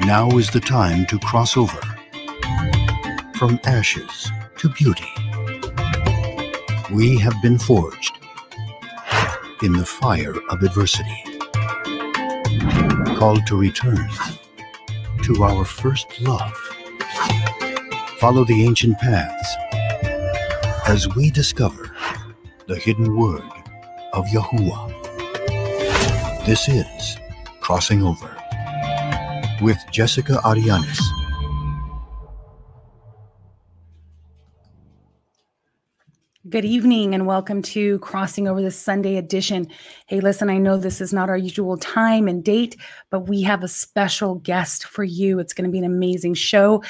Now is the time to cross over from ashes to beauty. We have been forged in the fire of adversity, called to return to our first love. Follow the ancient paths as we discover the hidden word of Yahuwah. This is Crossing Over with Jessica Arianes. Good evening and welcome to Crossing Over, the Sunday edition. Hey, listen, I know this is not our usual time and date, but we have a special guest for you. It's going to be an amazing show.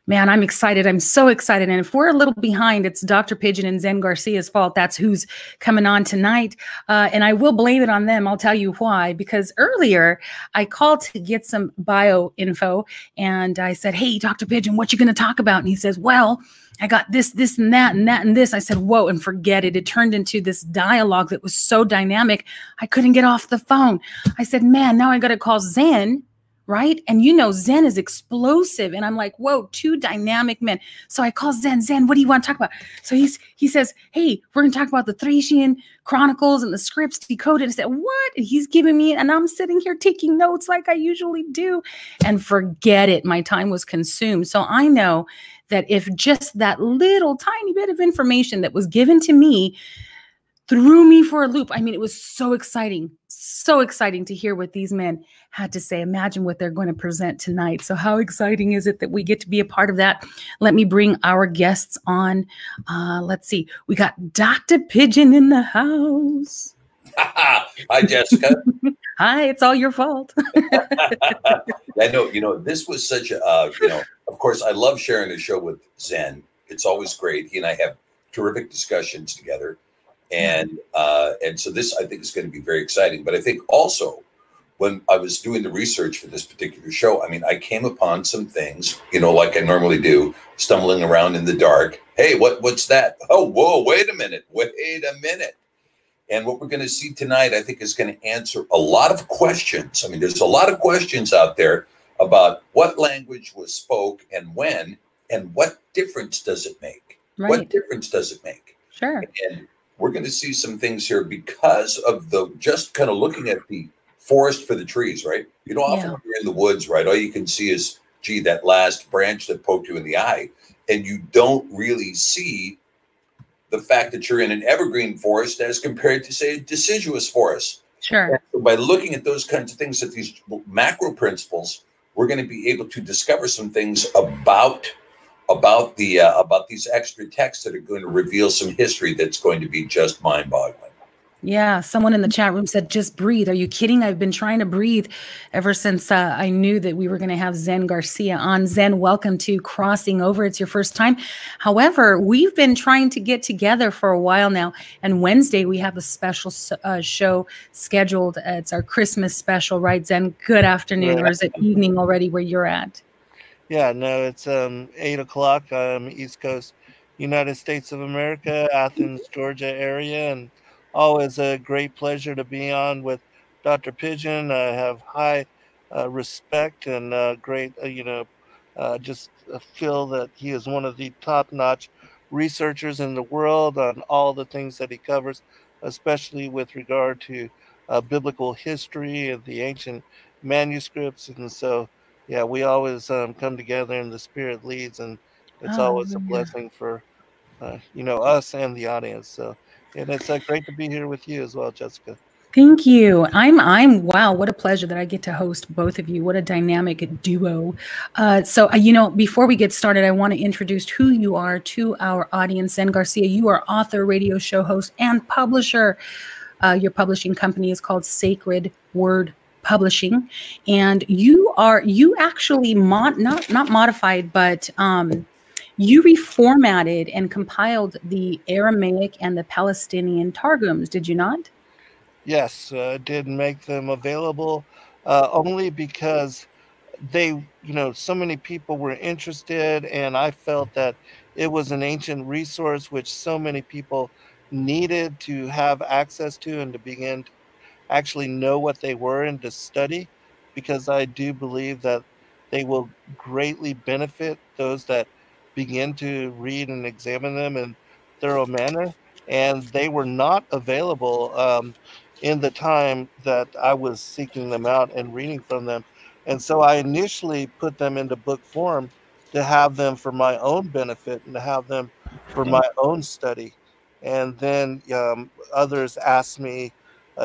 Man, I'm excited. I'm so excited. And if we're a little behind, it's Dr. Pigeon and Zen Garcia's fault. That's who's coming on tonight. And I will blame it on them. I'll tell you why. Because earlier I called to get some bio info and I said, hey, Dr. Pigeon, what you going to talk about? And he says, well, I got this, and that, and this. I said, whoa, and forget it. It turned into this dialogue that was so dynamic. I couldn't get off the phone. I said, man, now I got to call Zen. Right. And you know, Zen is explosive. And I'm like, whoa, two dynamic men. So I call Zen. Zen, what do you want to talk about? So he says, hey, we're going to talk about the Thracian Chronicles and the scripts decoded. I said, what? And he's giving me, and I'm sitting here taking notes like I usually do. And forget it. My time was consumed. So I know that if just that little tiny bit of information that was given to me threw me for a loop. I mean, it was so exciting to hear what these men had to say. Imagine what they're going to present tonight. So how exciting is it that we get to be a part of that? Let me bring our guests on. Let's see. We got Dr. Pigeon in the house. Hi, Jessica. Hi, it's all your fault. I know, this was such a, of course, I love sharing the show with Zen. It's always great. He and I have terrific discussions together. And so this, I think, is going to be very exciting. But I think also when I was doing the research for this particular show, I mean, I came upon some things, like I normally do, stumbling around in the dark. Hey, what's that? Oh, whoa, wait a minute. And what we're going to see tonight, I think, is going to answer a lot of questions. I mean, there's a lot of questions out there about what language was spoke and when, and what difference does it make? Right. What difference does it make? Sure. And we're going to see some things here because of just kind of looking at the forest for the trees, right? Often when you're in the woods, right, all you can see is, gee, that last branch that poked you in the eye. And you don't really see the fact that you're in an evergreen forest as compared to, say, a deciduous forest. Sure. So by looking at those kinds of things, at these macro principles, we're going to be able to discover some things about these extra texts that are going to reveal some history that's going to be just mind-boggling. Yeah, someone in the chat room said, just breathe. Are you kidding? I've been trying to breathe ever since I knew that we were going to have Zen Garcia on. Zen, welcome to Crossing Over. It's your first time. However, we've been trying to get together for a while now. And Wednesday, we have a special show scheduled. It's our Christmas special, right, Zen? Good afternoon, or is it evening already where you're at? Yeah, no, it's 8 o'clock, East Coast, United States of America, Athens, Georgia area, and always a great pleasure to be on with Dr. Pigeon. I have high respect and great, just feel that he is one of the top-notch researchers in the world on all the things that he covers, especially with regard to biblical history and the ancient manuscripts. And so, yeah, we always come together and the Spirit leads, and it's always a blessing for, us and the audience. So, and it's great to be here with you as well, Jessica. Thank you. Wow, what a pleasure that I get to host both of you. What a dynamic duo. So, before we get started, I want to introduce who you are to our audience. Zen Garcia, you are author, radio show host, and publisher. Your publishing company is called Sacred Word Publishing, and you actually not modified, but you reformatted and compiled the Aramaic and the Palestinian Targums, did you not? Yes, did make them available only because they, so many people were interested, and I felt that it was an ancient resource which so many people needed to have access to and to begin to actually know what they were and to study, because I do believe that They will greatly benefit those that begin to read and examine them in thorough manner. And they were not available in the time that I was seeking them out and reading from them. And so I initially put them into book form to have them for my own benefit and to have them for my own study. And then others asked me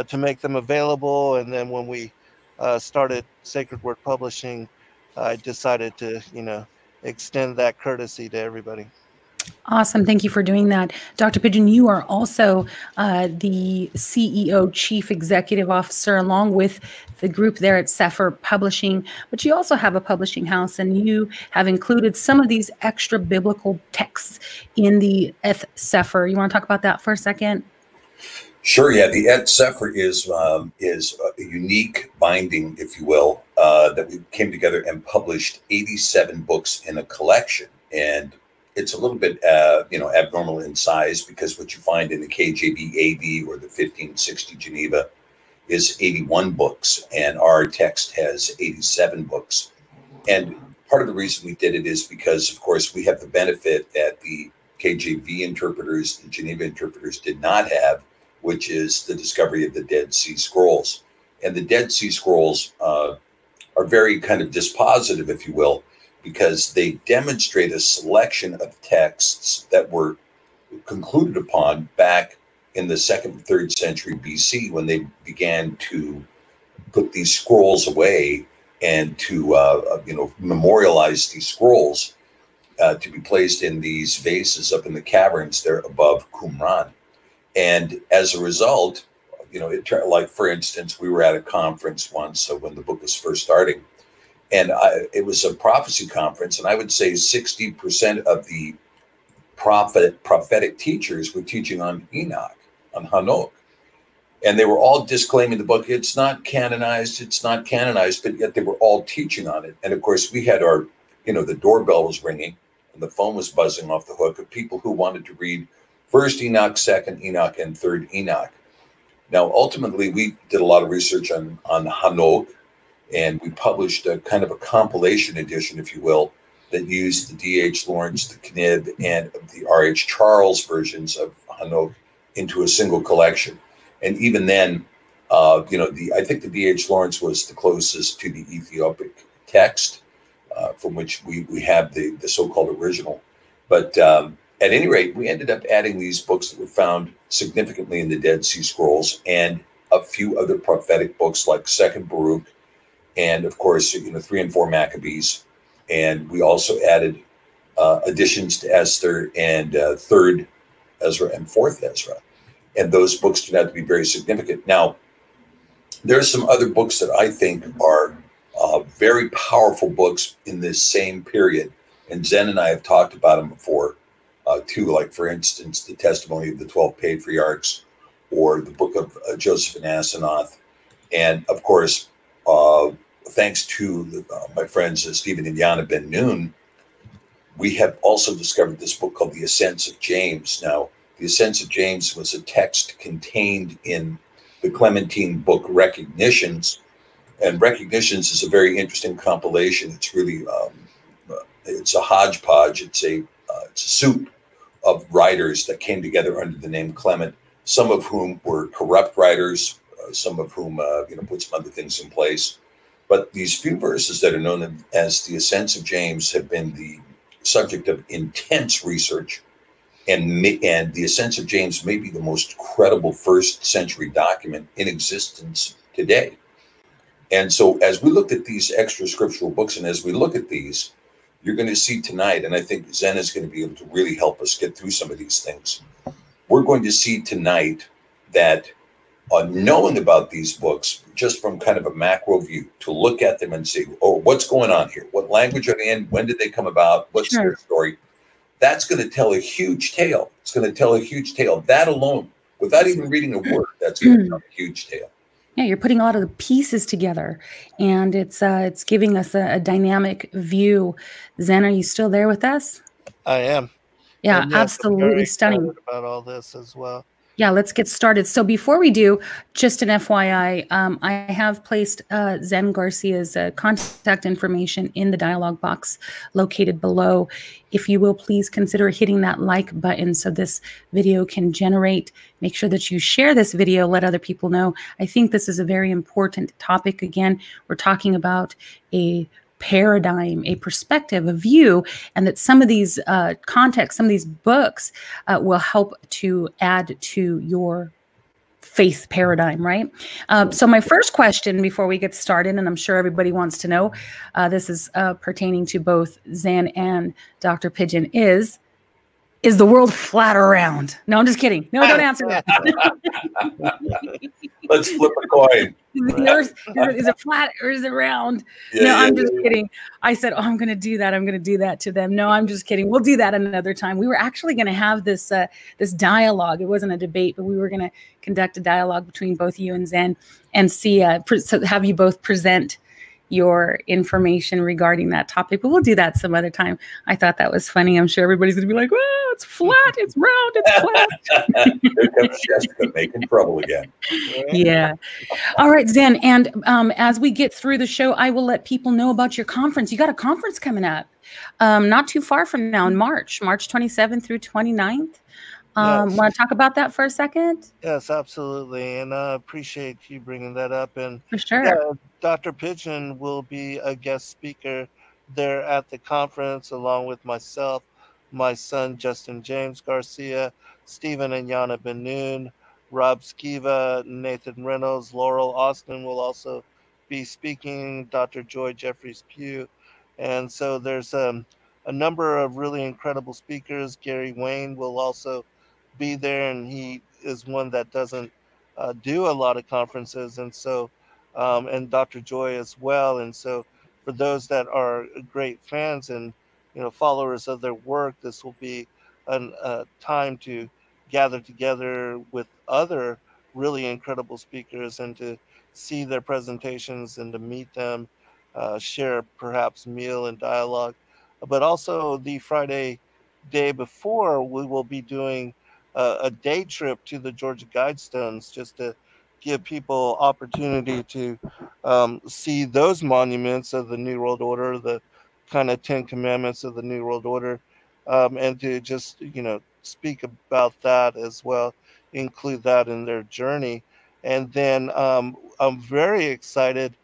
to make them available. And then when we started Sacred Word Publishing, I decided to, extend that courtesy to everybody. Awesome. Thank you for doing that. Dr. Pidgeon, you are also the CEO, Chief Executive Officer, along with the group there at Sefer Publishing, but you also have a publishing house, and you have included some of these extra biblical texts in the Eth Sefer. You want to talk about that for a second? Sure. Yeah, the Eth Sefer is a unique binding, if you will, that we came together and published 87 books in a collection. And it's a little bit, abnormal in size, because what you find in the KJV AD or the 1560 Geneva is 81 books, and our text has 87 books. And part of the reason we did it is because, of course, we have the benefit that the KJV interpreters, the Geneva interpreters did not have, which is the discovery of the Dead Sea Scrolls. And the Dead Sea Scrolls are very kind of dispositive, if you will, because they demonstrate a selection of texts that were concluded upon back in the 2nd and 3rd century BC, when they began to put these scrolls away and to memorialize these scrolls to be placed in these vases up in the caverns there above Qumran. And as a result, like, for instance, we were at a conference once, so when the book was first starting, and it was a prophecy conference, and I would say 60% of the prophetic teachers were teaching on Enoch, on Hanok. And they were all disclaiming the book. It's not canonized, but yet they were all teaching on it. And of course, we had our, the doorbell was ringing and the phone was buzzing off the hook of people who wanted to read 1st Enoch, 2nd Enoch, and 3rd Enoch. Now, ultimately, we did a lot of research on Hanok, and we published a kind of a compilation edition, if you will, that used the D.H. Lawrence, the Knib, and the R.H. Charles versions of Hanok into a single collection. And even then, I think the D.H. Lawrence was the closest to the Ethiopic text, from which we have the so-called original. But at any rate, we ended up adding these books that were found significantly in the Dead Sea Scrolls, and a few other prophetic books like 2nd Baruch, and of course, 3 and 4 Maccabees. And we also added additions to Esther and 3rd Ezra and 4th Ezra. And those books turned out to be very significant. Now, there are some other books that I think are very powerful books in this same period. And Zen and I have talked about them before, too, like, for instance, the Testimony of the 12 Patriarchs, or the book of Joseph and Asenath. And of course, thanks to my friends Stephen and Yana Ben Noon, we have also discovered this book called The Ascents of James. Now, The Ascents of James was a text contained in the Clementine book Recognitions. And Recognitions is a very interesting compilation. It's really, it's a hodgepodge. It's a soup of writers that came together under the name Clement, some of whom were corrupt writers, some of whom, put some other things in place. But these few verses that are known as the Ascents of James have been the subject of intense research. And the Ascents of James may be the most credible 1st century document in existence today. And so as we looked at these extra scriptural books, and as we look at these, you're going to see tonight, and I think Zen is going to be able to really help us get through some of these things. We're going to see tonight that knowing about these books, just from kind of a macro view, to look at them and say, oh, what's going on here? What language are they in? When did they come about? What's their story? That's going to tell a huge tale. It's going to tell a huge tale. That alone, without even reading a word, that's going to tell a huge tale. Yeah, you're putting a lot of the pieces together, and it's giving us a dynamic view. Zen, are you still there with us? I am. Yeah, absolutely stunning about all this as well. Yeah, let's get started. So before we do, just an FYI, I have placed Zen Garcia's contact information in the dialogue box located below. If you will, please consider hitting that like button so this video can generate. Make sure that you share this video, let other people know. I think this is a very important topic. Again, we're talking about a paradigm, a perspective, a view, and that some of these contexts, some of these books will help to add to your faith paradigm, right? So my first question before we get started, and I'm sure everybody wants to know, this is pertaining to both Zen and Dr. Pigeon, is the world flat or round? No, I'm just kidding. No, don't answer that. Let's flip a coin. The earth, is it flat or is it round? Yeah, no, I'm just kidding. I said, oh, I'm going to do that. I'm going to do that to them. No, I'm just kidding. We'll do that another time. We were actually going to have this this dialogue. It wasn't a debate, but we were going to conduct a dialogue between both you and Zen and see, so have you both present your information regarding that topic, but we'll do that some other time. I thought that was funny. I'm sure everybody's going to be like, well, it's flat, it's round, it's flat. Here comes Jessica making trouble again. Yeah. All right, Zen. And as we get through the show, I will let people know about your conference. You got a conference coming up not too far from now in March 27th through 29th. Yes. Want to talk about that for a second? Yes, absolutely. And I appreciate you bringing that up. And for sure. Yeah, Dr. Pigeon will be a guest speaker there at the conference, along with myself, my son, Justin James Garcia, Stephen and Yana Ben-Nun, Rob Skiva, Nathan Reynolds, Laurel Austin will also be speaking, Dr. Joy Jeffries-Pugh. And so there's a number of really incredible speakers. Gary Wayne will also be there, and he is one that doesn't do a lot of conferences, and so and Dr. Joy as well. And so for those that are great fans and followers of their work, this will be a time to gather together with other really incredible speakers and to see their presentations and to meet them, share perhaps meal and dialogue. But also the Friday day before, we will be doing a day trip to the Georgia Guidestones, just to give people opportunity to see those monuments of the New World Order, the kind of 10 Commandments of the New World Order, and to just speak about that as well, include that in their journey. And then I'm very excited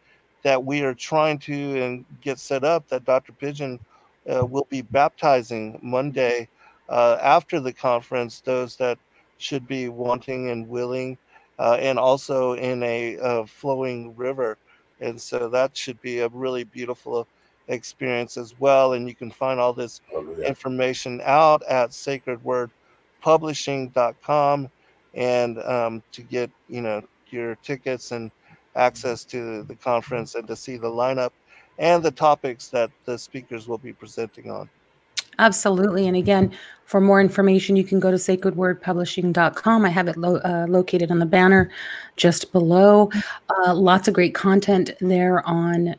that we are trying to and get set up that Dr. Pigeon will be baptizing Monday after the conference, those that should be wanting and willing, and also in a flowing river. And so that should be a really beautiful experience as well. And you can find all this information out at sacredwordpublishing.com, and to get your tickets and access to the conference and to see the lineup and the topics that the speakers will be presenting on. Absolutely. And again, for more information, you can go to sacredwordpublishing.com. I have it located on the banner just below. Lots of great content there on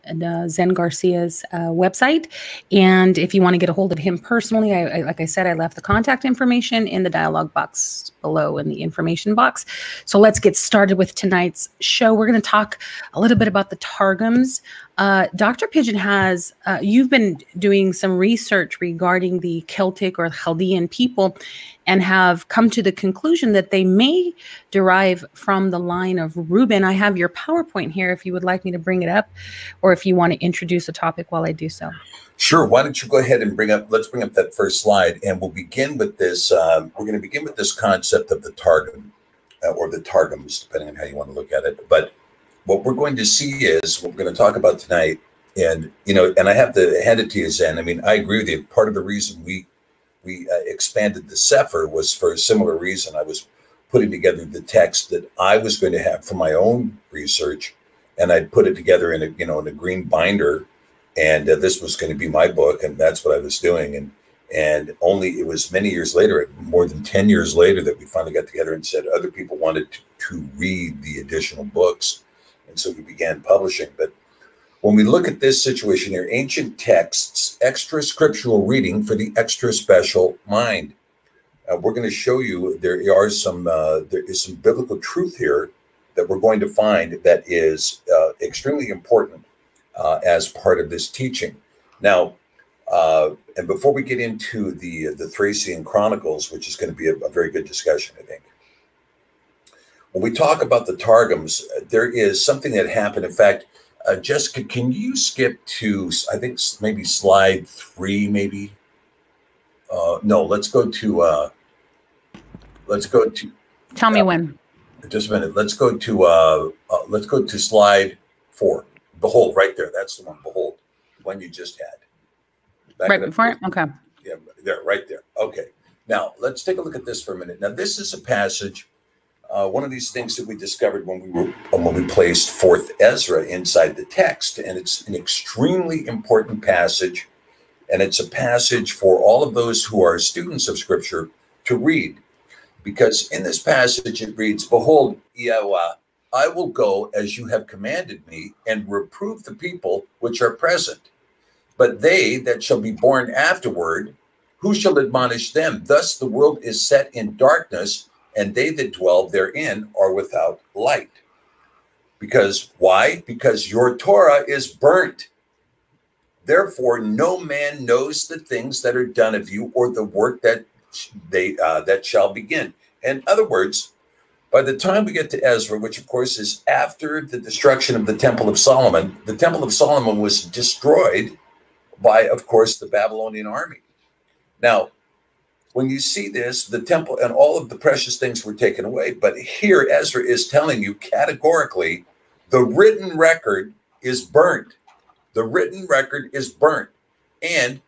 Zen Garcia's website. And if you want to get a hold of him personally, like I said, I left the contact information in the dialogue box below in the information box. So let's get started with tonight's show. We're going to talk a little bit about the Targums. Dr. Pigeon has, you've been doing some research regarding the Celtic or Chaldean people and have come to the conclusion that they may derive from the line of Reuben. I have your PowerPoint here if you would like me to bring it up, or if you want to introduce a topic while I do so. Sure. Why don't you go ahead and let's bring up that first slide, and we'll begin with this. We're going to begin with this concept of the Targum, or the Targums, depending on how you want to look at it. But what we're going to see is what we're going to talk about tonight. And, and I have to hand it to you, Zen. I mean, I agree with you. Part of the reason we expanded the Sefer was for a similar reason. I was putting together the text that I was going to have for my own research, and I'd put it together in a green binder, and this was going to be my book, and that's what I was doing. And only it was many years later, more than 10 years later, that we finally got together and said other people wanted to read the additional books. And so we began publishing. But when we look at this situation here, ancient texts, extra scriptural reading for the extra special mind. we're going to show you there is some biblical truth here that we're going to find that is extremely important as part of this teaching. Now, and before we get into the Thracian Chronicles, which is going to be a very good discussion, I think. When we talk about the Targums, there is something that happened. In fact, Jessica, can you skip to, I think, maybe slide 3, maybe? No, let's go to. Tell me when. Just a minute. Let's go to slide 4. Behold, right there. That's the one. Behold, one you just had. Right before it? Okay. Yeah, there, right there. Okay. Now, let's take a look at this for a minute. Now, this is a passage, one of these things that we discovered when we placed Fourth Ezra inside the text, and it's an extremely important passage, and it's a passage for all of those who are students of Scripture to read, because in this passage it reads, "Behold, Yahweh, I will go as you have commanded me, and reprove the people which are present. But they that shall be born afterward, who shall admonish them? Thus the world is set in darkness, and they that dwell therein are without light." Because why? Because your Torah is burnt. Therefore, no man knows the things that are done of you, or the work that that shall begin. In other words, by the time we get to Ezra, which of course is after the destruction of the Temple of Solomon, the Temple of Solomon was destroyed by, of course, the Babylonian army. Now, when you see this, the temple and all of the precious things were taken away. But here, Ezra is telling you categorically, the written record is burnt. The written record is burnt. And,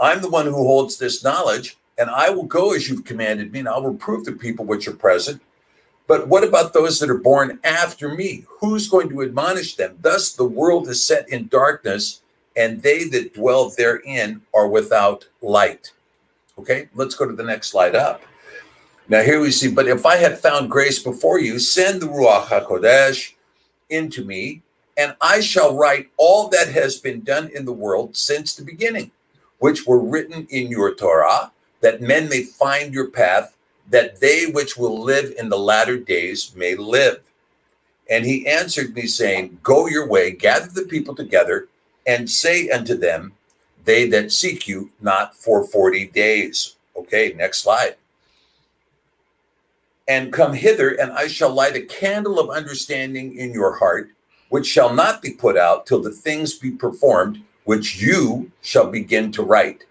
I'm the one who holds this knowledge, and I will go as you've commanded me, and I'll reprove the people which are present. But what about those that are born after me? Who's going to admonish them? Thus, the world is set in darkness, and they that dwell therein are without light. Okay, let's go to the next slide up. Now here we see, but if I had found grace before you, send the Ruach HaKodesh into me, and I shall write all that has been done in the world since the beginning, which were written in your Torah, that men may find your path, that they which will live in the latter days may live. And he answered me, saying, Go your way, gather the people together, and say unto them, they that seek you, not for 40 days. Okay, next slide. And come hither, and I shall light a candle of understanding in your heart, which shall not be put out till the things be performed, which you shall begin to write.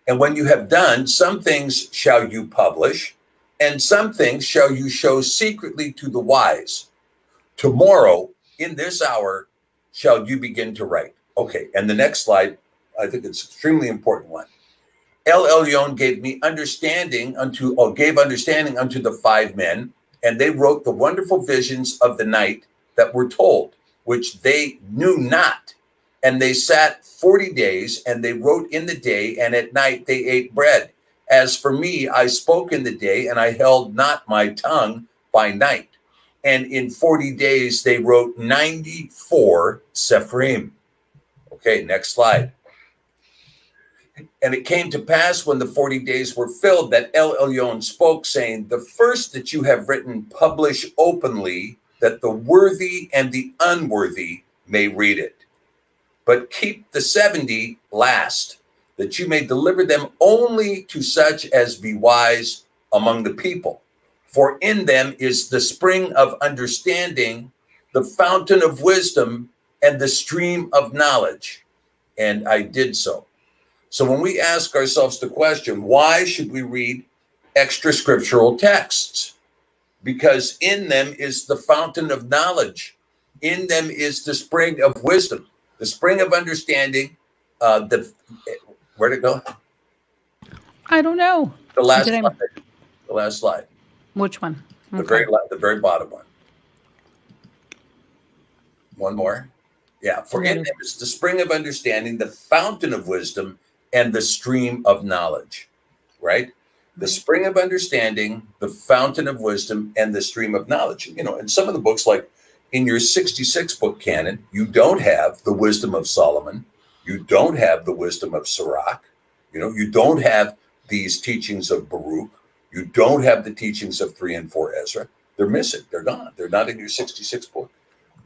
And when you have done, some things shall you publish, and some things shall you show secretly to the wise. Tomorrow, in this hour, shall you begin to write. Okay, and the next slide, I think it's an extremely important one. El Elyon gave understanding unto the 5 men, and they wrote the wonderful visions of the night that were told, which they knew not. And they sat 40 days, and they wrote in the day, and at night they ate bread. As for me, I spoke in the day, and I held not my tongue by night. And in 40 days they wrote 94 Sephrim. Okay, next slide. And it came to pass when the 40 days were filled that El Elyon spoke, saying, The first that you have written, publish openly, that the worthy and the unworthy may read it. But keep the 70 last, that you may deliver them only to such as be wise among the people. For in them is the spring of understanding, the fountain of wisdom, and the stream of knowledge. And I did so. So when we ask ourselves the question, why should we read extra scriptural texts? Because in them is the fountain of knowledge. In them is the spring of wisdom, the spring of understanding. Where'd it go? I don't know. The last slide. The last slide. Which one? Okay. The very bottom one. One more. Yeah. For in them is the spring of understanding, the fountain of wisdom, and the stream of knowledge. Right? The spring of understanding, the fountain of wisdom, and the stream of knowledge. You know, in some of the books, like in your 66 book canon, you don't have the wisdom of Solomon. You don't have the wisdom of Sirach. You know, you don't have these teachings of Baruch. You don't have the teachings of 3 and 4 Ezra. They're missing. They're gone. They're not in your 66 book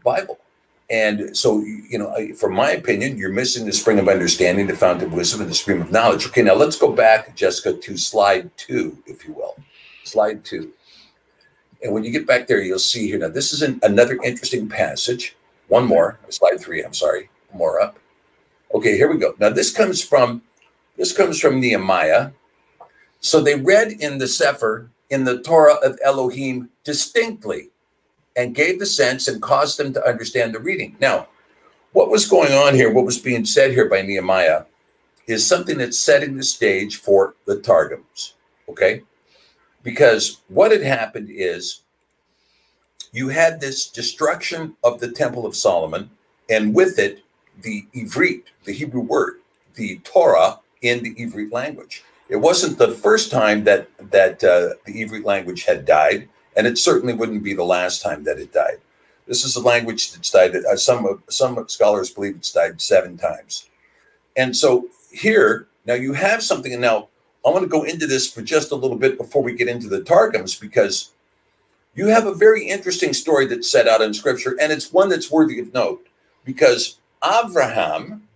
Bible. And so, you know, from my opinion, you're missing the spring of understanding, the fount of wisdom, and the stream of knowledge. Okay, now let's go back, Jessica, to slide 2, if you will. Slide 2. And when you get back there, you'll see here. Now, this is another interesting passage. One more. Slide 3, I'm sorry. More up. Okay, here we go. Now, this comes from Nehemiah. So they read in the Sefer, in the Torah of Elohim distinctly, and gave the sense and caused them to understand the reading. Now, what was going on here, what was being said here by Nehemiah, is something that's setting the stage for the Targums, okay? Because what had happened is you had this destruction of the Temple of Solomon, and with it, the Ivrit, the Hebrew word, the Torah in the Ivrit language. It wasn't the first time that the Ivrit language had died, and it certainly wouldn't be the last time that it died. This is a language that's died. Some scholars believe it's died 7 times. And so here, now you have something, and now I want to go into this for just a little bit before we get into the Targums, because you have a very interesting story that's set out in Scripture, and it's one that's worthy of note, because Abraham,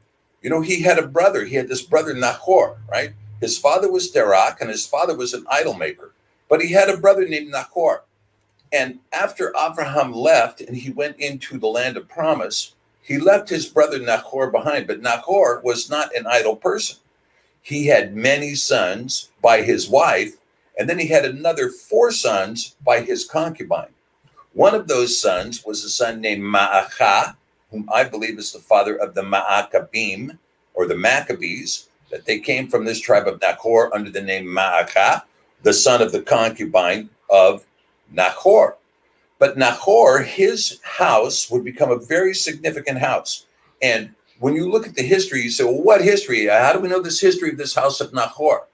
you know, he had a brother. He had this brother Nahor, right? His father was Terach, and his father was an idol maker. But he had a brother named Nahor. And after Abraham left and he went into the land of promise, he left his brother Nahor behind. But Nahor was not an idle person. He had many sons by his wife, and then he had another 4 sons by his concubine. One of those sons was a son named Ma'achah, whom I believe is the father of the Ma'akabim, or the Maccabees, that they came from this tribe of Nahor under the name Ma'achah, the son of the concubine of Nahor. But Nahor, his house would become a very significant house. And when you look at the history, you say, well, what history? How do we know this history of this house of Nahor?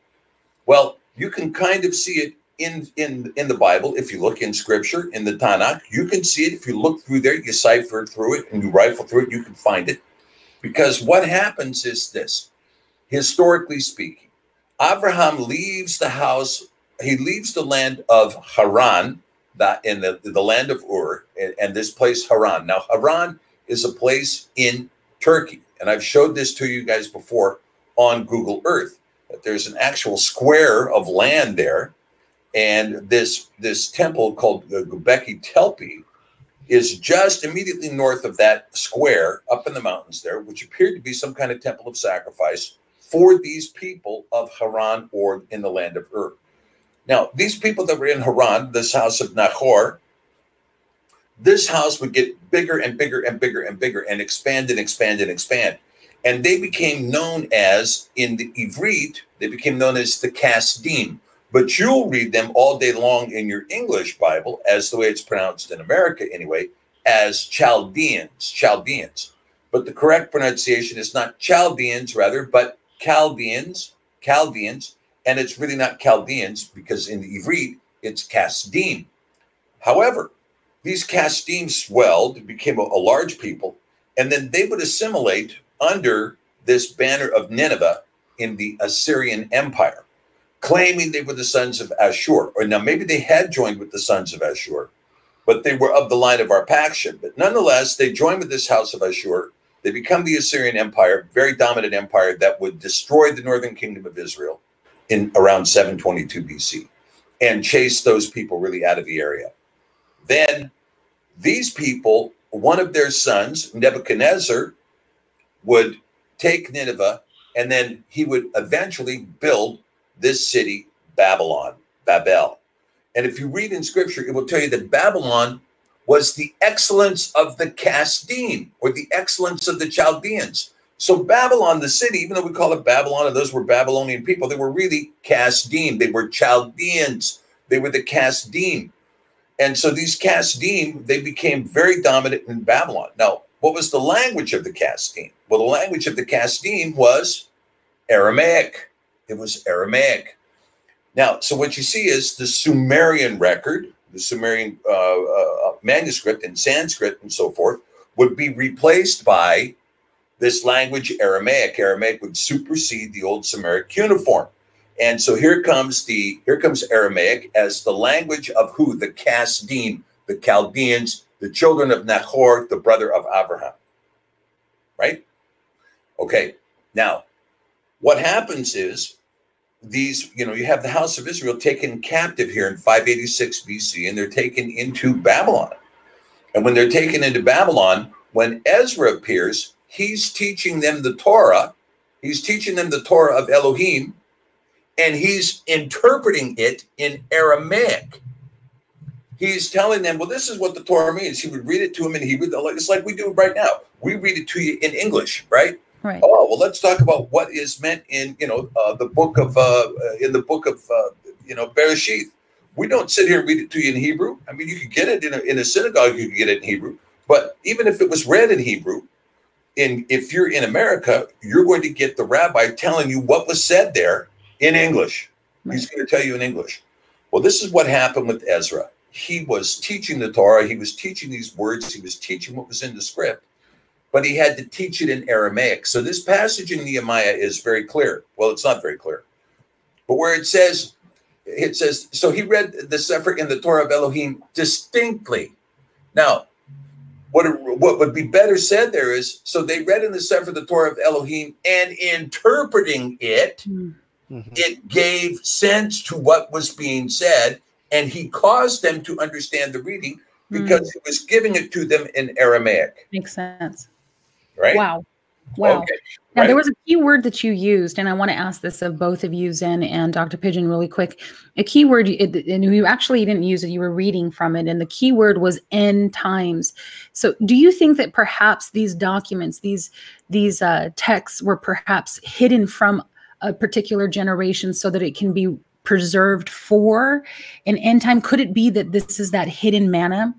Well, you can kind of see it in the Bible. If you look in Scripture, in the Tanakh, you can see it. If you look through there, you cipher through it and you rifle through it, you can find it. Because what happens is this, historically speaking, Abraham leaves the house, he leaves the land of Haran, in the land of Ur, and this place Haran. Now, Haran is a place in Turkey, and I've showed this to you guys before on Google Earth, that there's an actual square of land there, and this temple called Göbekli Tepe is just immediately north of that square up in the mountains there, which appeared to be some kind of temple of sacrifice for these people of Haran, or in the land of Ur. Now, these people that were in Haran, this house of Nahor, this house would get bigger and bigger and bigger and bigger and expand and expand and expand. And they became known as, in the Ivrit, they became known as the Kasdim. But you'll read them all day long in your English Bible, as the way it's pronounced in America anyway, as Chaldeans. But the correct pronunciation is not Chaldeans, rather, but Chaldeans, and it's really not Chaldeans, because in the Ivrit, it's Kasdim. However, these Kasdim swelled, became a large people, and then they would assimilate under this banner of Nineveh in the Assyrian Empire, claiming they were the sons of Ashur. Or now maybe they had joined with the sons of Ashur, but they were of the line of Arpachshad. But nonetheless, they joined with this house of Ashur. They become the Assyrian Empire, very dominant empire that would destroy the northern kingdom of Israel in around 722 BC and chase those people really out of the area. Then these people, one of their sons, Nebuchadnezzar, would take Nineveh, and then he would eventually build this city, Babel. And if you read in Scripture, it will tell you that Babylon was the excellence of the Kasdim, or the excellence of the Chaldeans. So Babylon, the city, even though we call it Babylon, and those were Babylonian people, they were really Kasdim. They were Chaldeans. They were the Kasdim. And so these Kasdim, they became very dominant in Babylon. Now, what was the language of the Kasdim? Well, the language of the Kasdim was Aramaic. It was Aramaic. Now, so what you see is the Sumerian record, the Sumerian manuscript in Sanskrit and so forth, would be replaced by this language, Aramaic. Aramaic would supersede the old Sumeric cuneiform. And so here comes Aramaic as the language of who? The Kasdim, the Chaldeans, the children of Nahor, the brother of Abraham. Right? Okay. Now, what happens is these, you have the house of Israel taken captive here in 586 BC, and they're taken into Babylon. And when they're taken into Babylon, when Ezra appears, he's teaching them the Torah. He's teaching them the Torah of Elohim, and he's interpreting it in Aramaic. He's telling them, well, this is what the Torah means. He would read it to them in Hebrew. It's like we do right now. We read it to you in English, right? Right. Oh, well, let's talk about what is meant in, the book of, Bereshith. We don't sit here and read it to you in Hebrew. I mean, you could get it in a synagogue, you could get it in Hebrew. But even if it was read in Hebrew, if you're in America, you're going to get the rabbi telling you what was said there in English. Right. He's going to tell you in English. Well, this is what happened with Ezra. He was teaching the Torah. He was teaching these words. He was teaching what was in the script, but he had to teach it in Aramaic. So this passage in Nehemiah is very clear. Well, it's not very clear, but where it says, so he read the Sefer in the Torah of Elohim distinctly. Now, what would be better said there is, so they read in the Sefer the Torah of Elohim, and interpreting it, it gave sense to what was being said, and he caused them to understand the reading because he was giving it to them in Aramaic. Makes sense. Right? Wow. Okay. Now, there was a key word that you used, and I want to ask this of both of you, Zen and Dr. Pigeon, really quick. A key word, and you actually didn't use it, you were reading from it, and the key word was end times. So do you think that perhaps these documents, these texts were perhaps hidden from a particular generation so that it can be preserved for an end time? Could it be that this is that hidden manna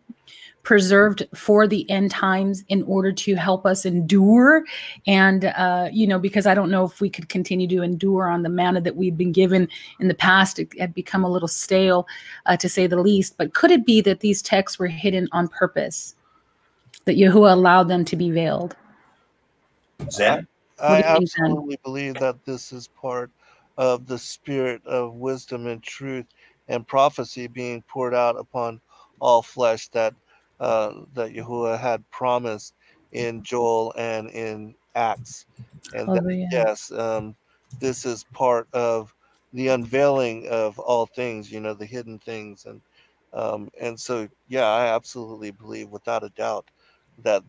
preserved for the end times in order to help us endure? And, because I don't know if we could continue to endure on the manna that we've been given in the past. It had become a little stale, to say the least. But could it be that these texts were hidden on purpose, that Yahuwah allowed them to be veiled? Zen? I absolutely believe that this is part of the spirit of wisdom and truth and prophecy being poured out upon all flesh that Yahuwah had promised in Joel and in Acts. And yes, this is part of the unveiling of all things, the hidden things. And so, yeah, I absolutely believe without a doubt that,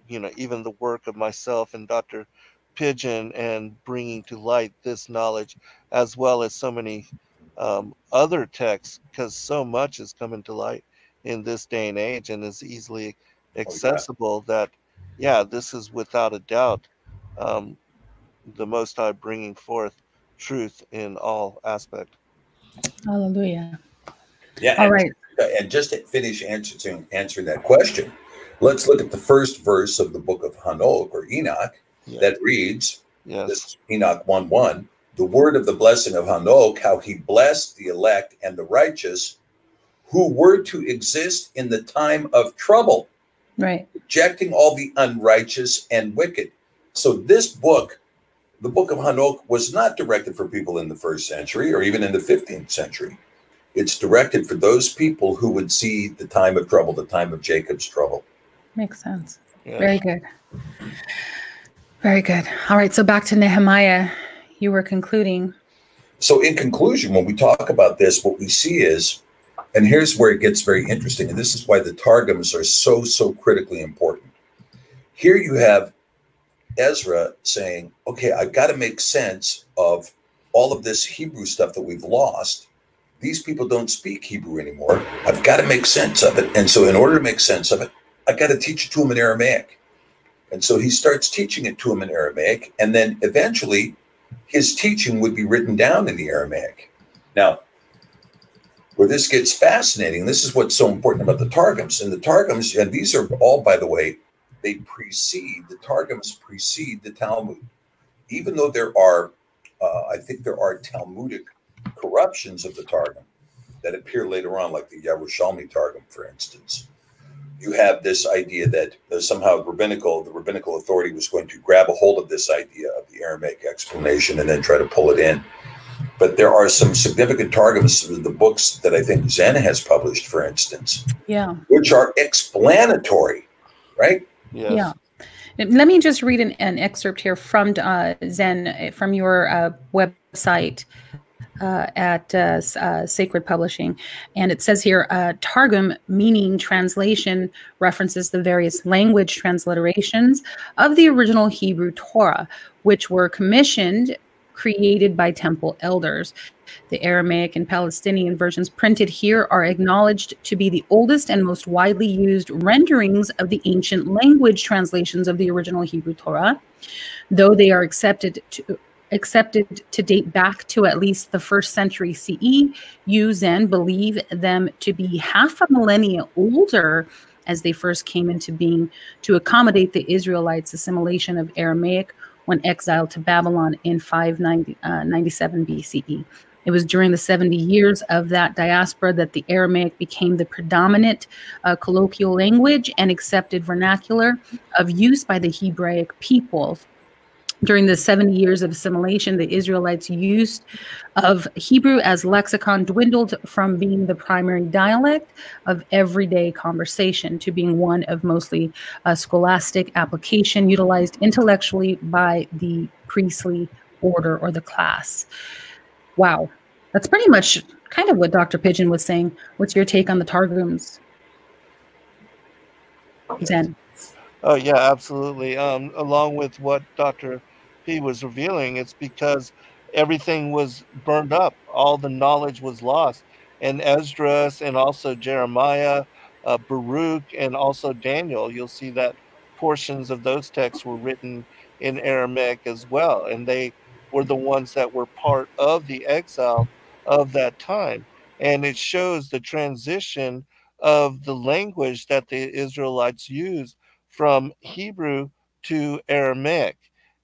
even the work of myself and Dr. Pigeon and bringing to light this knowledge, as well as so many other texts, because so much is coming to light in this day and age and is easily accessible, that this is without a doubt the Most High bringing forth truth in all aspect. Hallelujah. Yeah. All right. And just to finish answering that question, let's look at the first verse of the book of Hanok or Enoch. That reads, this is Enoch 1:1, the word of the blessing of Hanok, how he blessed the elect and the righteous who were to exist in the time of trouble, right, rejecting all the unrighteous and wicked. So this book, the book of Hanok, was not directed for people in the 1st century or even in the 15th century. It's directed for those people who would see the time of trouble, the time of Jacob's trouble. Makes sense. Yeah. Very good. Very good. All right. So back to Nehemiah. You were concluding. So in conclusion, when we talk about this, what we see is, and here's where it gets very interesting, and this is why the Targums are so critically important. Here you have Ezra saying, okay, I've got to make sense of all of this Hebrew stuff that we've lost. These people don't speak Hebrew anymore. I've got to make sense of it. And so in order to make sense of it, I've got to teach it to them in Aramaic. And so he starts teaching it to him in Aramaic, and then eventually his teaching would be written down in the Aramaic. Now, where this gets fascinating, this is what's so important about the Targums. And the Targums, and these are all, by the way, the Targums precede the Talmud. Even though there are, I think there are Talmudic corruptions of the Targum that appear later on, like the Yerushalmi Targum, for instance. You have this idea that somehow the rabbinical authority was going to grab a hold of this idea of the Aramaic explanation and then try to pull it in. but there are some significant targums of the books that I think Zen has published, for instance, which are explanatory, right? Yes. Yeah. Let me just read an excerpt here from Zen, from your website at Sacred Publishing. And it says here, Targum, meaning translation, references the various language transliterations of the original Hebrew Torah, which were commissioned, created by temple elders. The Aramaic and Palestinian versions printed here are acknowledged to be the oldest and most widely used renderings of the ancient language translations of the original Hebrew Torah, though they are accepted to date back to at least the 1st century CE. You, Zen, believe them to be half a millennia older, as they first came into being to accommodate the Israelites' assimilation of Aramaic when exiled to Babylon in 597 BCE. It was during the 70 years of that diaspora that the Aramaic became the predominant colloquial language and accepted vernacular of use by the Hebraic peoples. During the 70 years of assimilation, the Israelites' use of Hebrew as lexicon dwindled from being the primary dialect of everyday conversation to being one of mostly scholastic application utilized intellectually by the priestly order or the class. Wow. That's pretty much kind of what Dr. Pigeon was saying. What's your take on the Targums, Zen? Oh, yeah, absolutely. Along with what Dr. P was revealing, it's because everything was burned up. All the knowledge was lost. And Esdras and also Jeremiah, Baruch, and also Daniel, you'll see that portions of those texts were written in Aramaic as well. And they were the ones that were part of the exile of that time. And it shows the transition of the language that the Israelites used from Hebrew to Aramaic.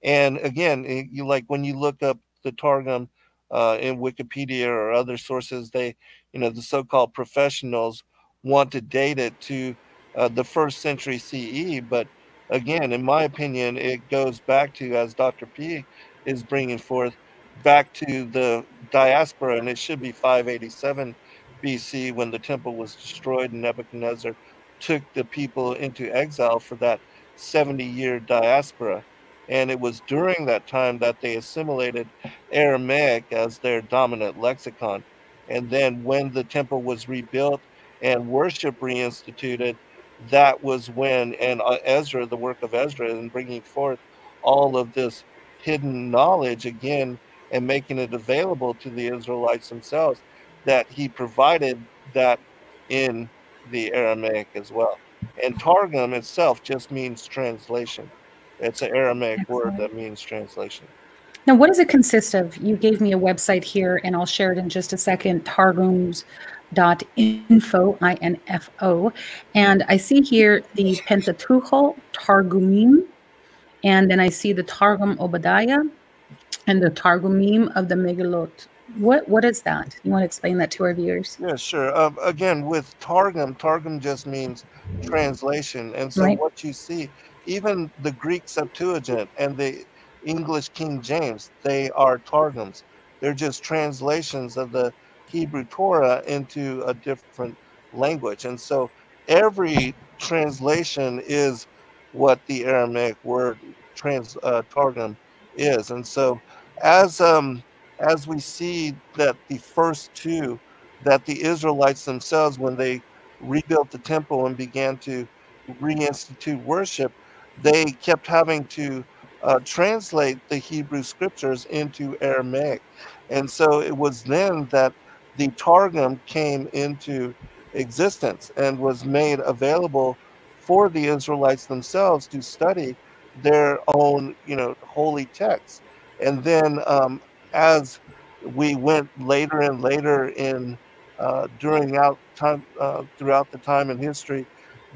And again, you like when you look up the Targum in Wikipedia or other sources, they, the so-called professionals want to date it to the 1st century CE. But again, in my opinion, it goes back to, as Dr. P is bringing forth, back to the diaspora, and it should be 587 BC when the temple was destroyed and Nebuchadnezzar took the people into exile for that 70-year diaspora. And it was during that time that they assimilated Aramaic as their dominant lexicon. And then when the temple was rebuilt and worship reinstituted, that was when, and Ezra, the work of Ezra, in bringing forth all of this hidden knowledge again and making it available to the Israelites themselves, that he provided that in the Aramaic as well. And Targum itself just means translation. It's an Aramaic word that means translation. Now, what does it consist of? You gave me a website here, and I'll share it in just a second, targums.info, I-N-F-O. And I see here the Pentateuch, Targumim, and then I see the Targum Obadiah and the Targumim of the Megillot. What is that? You want to explain that to our viewers? Yeah, sure. Again, with Targum just means translation. And so what you see, even the Greek Septuagint and the English King James, they are Targums. They're just translations of the Hebrew Torah into a different language. And so every translation is what the Aramaic word Targum is. And so as we see that the first two, that the Israelites themselves, when they rebuilt the temple and began to reinstitute worship, they kept having to translate the Hebrew scriptures into Aramaic. And so it was then that the Targum came into existence and was made available for the Israelites themselves to study their own, holy texts. And then as we went later and later in throughout the time in history,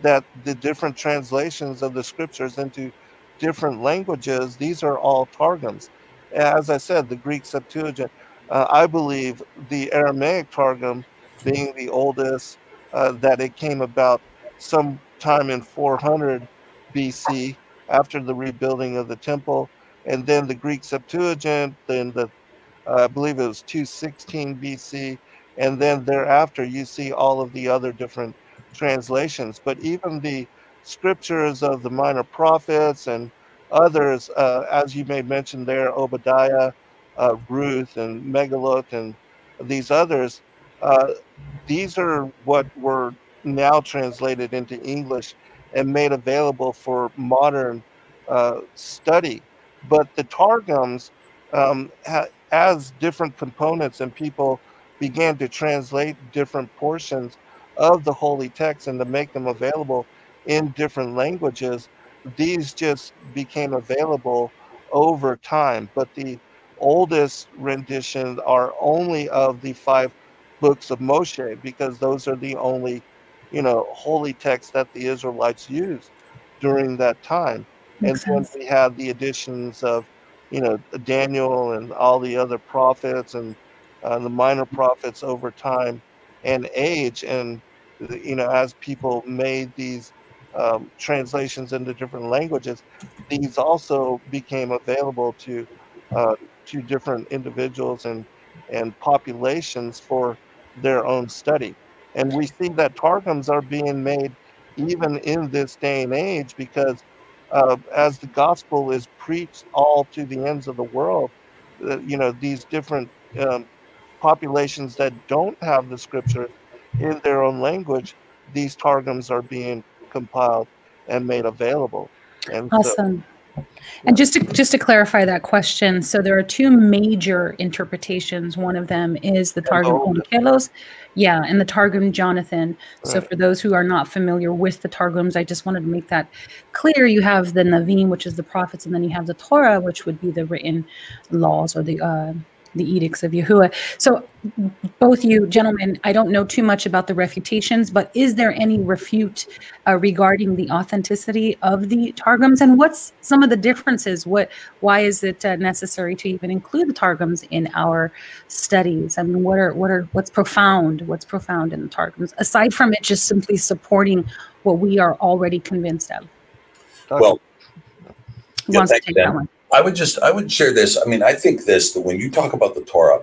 that the different translations of the scriptures into different languages, these are all Targums. As I said, the Greek Septuagint, I believe the Aramaic Targum being the oldest, that it came about sometime in 400 BC after the rebuilding of the temple, and then the Greek Septuagint, then the I believe it was 216 BC, and then thereafter you see all of the other different translations. But even the scriptures of the minor prophets and others, as you may mention there, Obadiah, Ruth, and Megaloth, and these others, uh, these are what were now translated into English and made available for modern study. But the Targums, as different components and people began to translate different portions of the holy text and to make them available in different languages, these just became available over time. But the oldest renditions are only of the 5 books of Moshe, because those are the only, holy texts that the Israelites used during that time. Makes And then sense. we have the additions of, Daniel and all the other prophets and the minor prophets over time and age. And, as people made these translations into different languages, these also became available to different individuals and populations for their own study. And we see that Targums are being made even in this day and age, because as the gospel is preached all to the ends of the world, these different populations that don't have the scripture in their own language, these Targums are being compiled and made available. And so, Awesome. And just to clarify that question, so there are 2 major interpretations. One of them is the Targum Onkelos, and the Targum Jonathan. So for those who are not familiar with the Targums, I just wanted to make that clear. You have the Navim, which is the prophets, and then you have the Torah, which would be the written laws or the edicts of Yahuwah. So both you gentlemen, I don't know too much about the refutations, but is there any refute regarding the authenticity of the Targums, and what's some of the differences? Why is it necessary to even include the Targums in our studies? I mean, what's profound in the Targums, aside from it just simply supporting what we are already convinced of? Well, Who wants to take that one? I would share this. I mean, I think this, that when you talk about the Torah,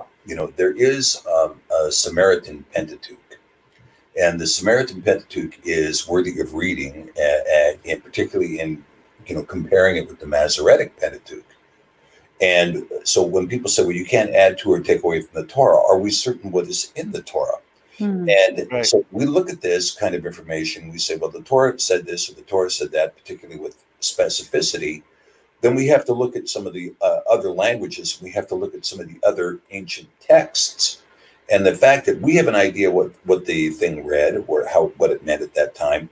there is a Samaritan Pentateuch, and the Samaritan Pentateuch is worthy of reading, and particularly in, comparing it with the Masoretic Pentateuch. And so when people say, well, you can't add to or take away from the Torah, are we certain what is in the Torah? And so we look at this kind of information, we say, well, the Torah said this, or the Torah said that, particularly with specificity. Then we have to look at some of the other languages. We have to look at some of the other ancient texts, and the fact that we have an idea what the thing read, or what it meant at that time,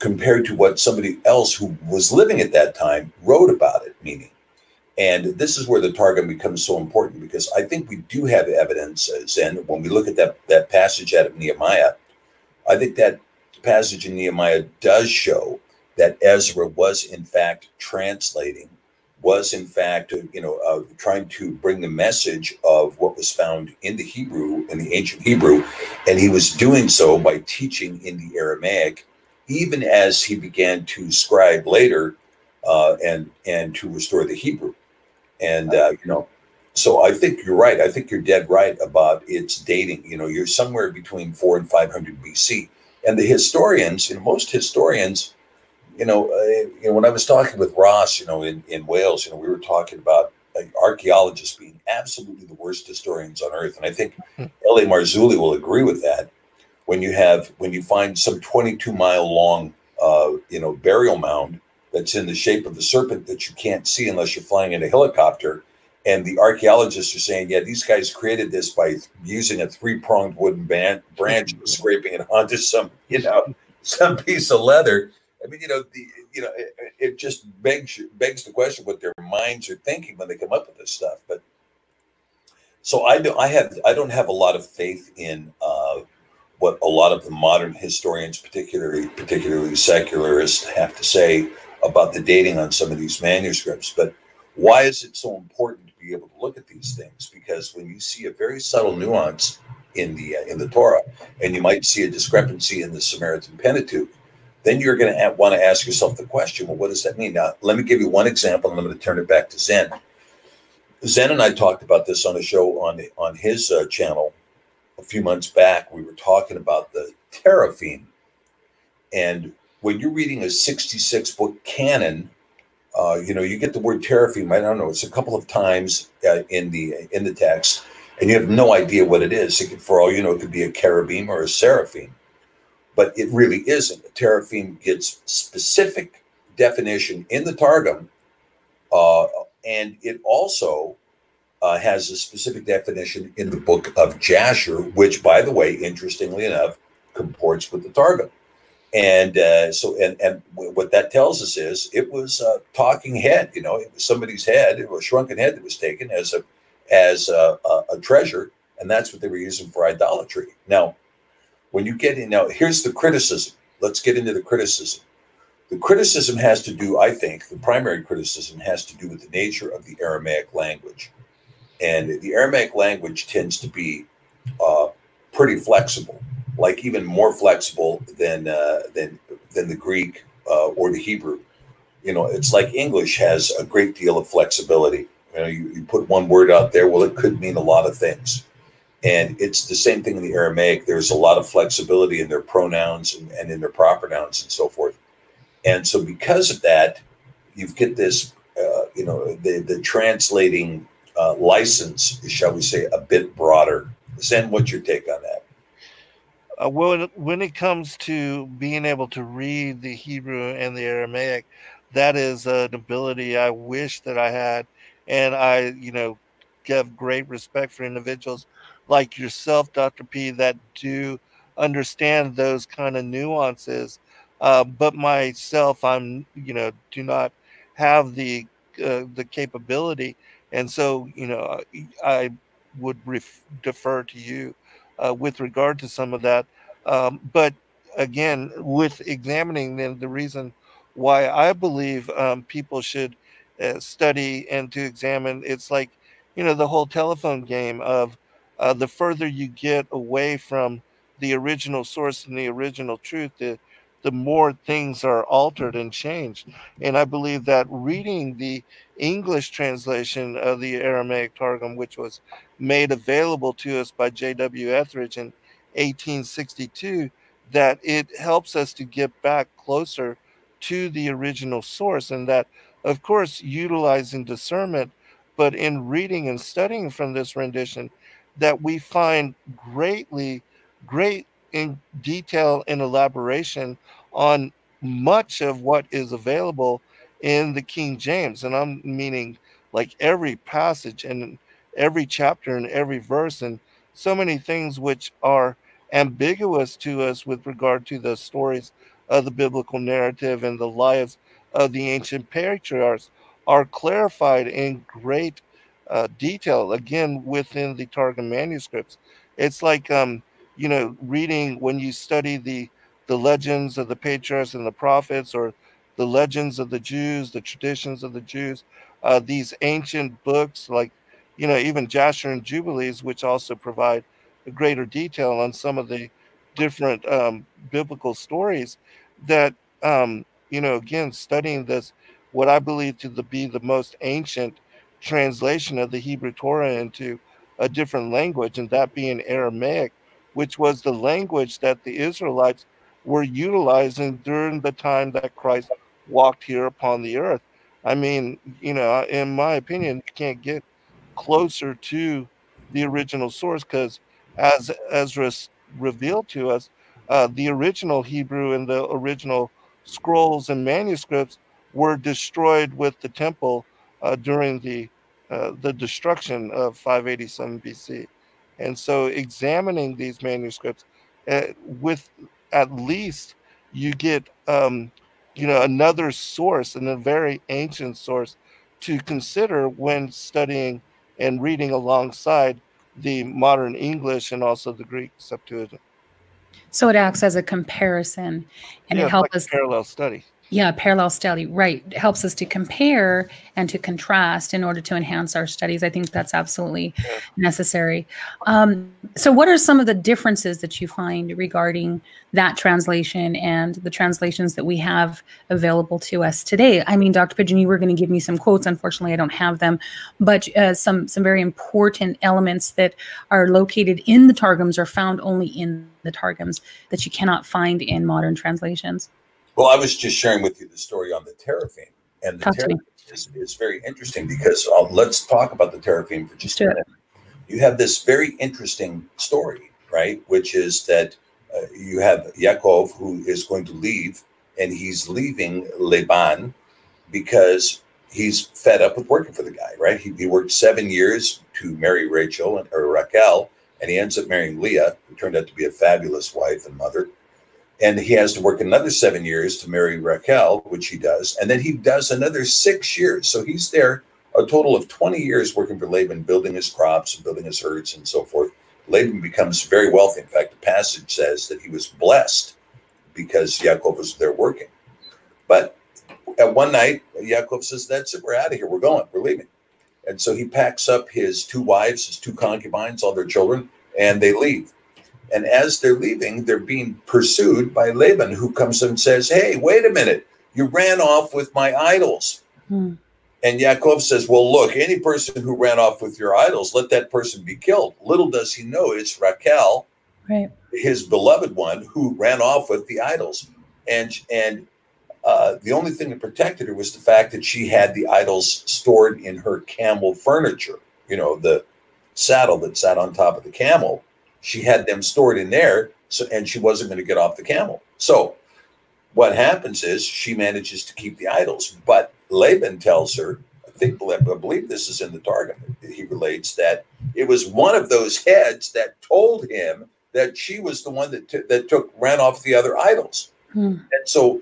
compared to what somebody else who was living at that time wrote about it meaning. And this is where the Targum becomes so important, because I think we do have evidence, Zen, when we look at that passage out of Nehemiah. I think that passage in Nehemiah does show that Ezra was in fact translating, was in fact, trying to bring the message of what was found in the Hebrew, in the ancient Hebrew, and he was doing so by teaching in the Aramaic, even as he began to scribe later, and to restore the Hebrew. And so I think you're right. I think you're dead right about its dating. You're somewhere between 400 and 500 BC, and the historians, most historians. When I was talking with Ross, in Wales, we were talking about archaeologists being absolutely the worst historians on earth. And I think L.A. Marzulli will agree with that. When you find some 22-mile long, burial mound that's in the shape of a serpent that you can't see unless you're flying in a helicopter. And the archaeologists are saying, yeah, these guys created this by using a 3-pronged wooden branch and scraping it onto some piece of leather. I mean, it just begs the question what their minds are thinking when they come up with this stuff. But so I don't have a lot of faith in what a lot of the modern historians, particularly secularists, have to say about the dating on some of these manuscripts. But why is it so important to be able to look at these things? Because when you see a very subtle nuance in the Torah, and you might see a discrepancy in the Samaritan Pentateuch, then you're going to want to ask yourself the question, well, what does that mean? Now, let me give you one example, and I'm going to turn it back to Zen. Zen and I talked about this on a show on his channel a few months back. We were talking about the Teraphim, and when you're reading a 66 book canon, you get the word Teraphim. I don't know, it's a couple of times in the text, and you have no idea what it is. For all you know, it could be a cherubim or a seraphim, but it really isn't. A Teraphim gets specific definition in the Targum, and it also has a specific definition in the book of Jasher, which, by the way, interestingly enough, comports with the Targum. And and what that tells us is it was a talking head. It was somebody's head, it was a shrunken head that was taken as a treasure, and that's what they were using for idolatry. Now, when you get in, now here's the criticism. Let's get into the criticism. The criticism has to do, I think, the primary criticism has to do with the nature of the Aramaic language. And the Aramaic language tends to be pretty flexible, like even more flexible than the Greek or the Hebrew. It's like English has a great deal of flexibility. You put one word out there, well, it could mean a lot of things. And it's the same thing in the Aramaic. There's a lot of flexibility in their pronouns and in their proper nouns and so forth. And so because of that, you get this, the translating license, shall we say, a bit broader. Zen, what's your take on that? Well, when it comes to being able to read the Hebrew and the Aramaic, that is an ability I wish that I had. And I, give great respect for individuals like yourself, Dr. P, that do understand those kind of nuances. But myself, do not have the capability. And so, I would defer to you with regard to some of that. But again, with examining them, the reason why I believe people should study and to examine, it's like, the whole telephone game of the further you get away from the original source and the original truth, the more things are altered and changed. And I believe that reading the English translation of the Aramaic Targum, which was made available to us by J.W. Etheridge in 1862, that it helps us to get back closer to the original source, and that, of course, utilizing discernment, but in reading and studying from this rendition, that we find great in detail and elaboration on much of what is available in the King James. And I'm meaning like every passage and every chapter and every verse, and so many things which are ambiguous to us with regard to the stories of the biblical narrative and the lives of the ancient patriarchs are clarified in great detail, again, within the Targum manuscripts. It's like, reading when you study the legends of the patriarchs and the prophets, or the legends of the Jews, the traditions of the Jews, these ancient books like, even Jasher and Jubilees, which also provide a greater detail on some of the different biblical stories that, again, studying this, what I believe to be the most ancient translation of the Hebrew Torah into a different language, and that being Aramaic, which was the language that the Israelites were utilizing during the time that Christ walked here upon the earth. I mean, in my opinion, you can't get closer to the original source, because as Ezra revealed to us, the original Hebrew and the original scrolls and manuscripts were destroyed with the temple during the destruction of 587 BC. And so examining these manuscripts with at least you get, another source, and a very ancient source to consider when studying and reading alongside the modern English and also the Greek Septuagint. So it acts as a comparison, and Yeah, it helps like us parallel study. Yeah, parallel study, right. It helps us to compare and to contrast in order to enhance our studies. I think that's absolutely necessary. So what are some of the differences that you find regarding that translation and the translations that we have available to us today? I mean, Dr. Pigeon, you were going to give me some quotes. Unfortunately, I don't have them, but some very important elements that are located in the Targums are found only in the Targums that you cannot find in modern translations. Well, I was just sharing with you the story on the teraphim, and the Talk to me. teraphim is very interesting because let's talk about the teraphim for just a Let's do it. minute. You have this very interesting story, right? Which is that you have Yaakov who is going to leave, and he's leaving Laban because he's fed up with working for the guy, right? He worked 7 years to marry Rachel or Raquel, and he ends up marrying Leah, who turned out to be a fabulous wife and mother. And he has to work another 7 years to marry Raquel, which he does. And then he does another 6 years. So he's there a total of 20 years working for Laban, building his crops and building his herds and so forth. Laban becomes very wealthy. In fact, the passage says that he was blessed because Yaakov was there working. But at one night, Yaakov says, that's it, we're out of here. We're going, we're leaving. And so he packs up his 2 wives, his 2 concubines, all their children, and they leave. And as they're leaving, they're being pursued by Laban, who comes and says, hey, wait a minute, you ran off with my idols. And Yaakov says, well, look, any person who ran off with your idols, let that person be killed. Little does he know it's Raquel, right, his beloved one, who ran off with the idols. And the only thing that protected her was the fact that she had the idols stored in her camel furniture, the saddle that sat on top of the camel. She had them stored in there, and she wasn't going to get off the camel. So what happens is she manages to keep the idols. But Laban tells her, I believe this is in the Targum, he relates that it was one of those heads that told him that she was the one that ran off the other idols. And so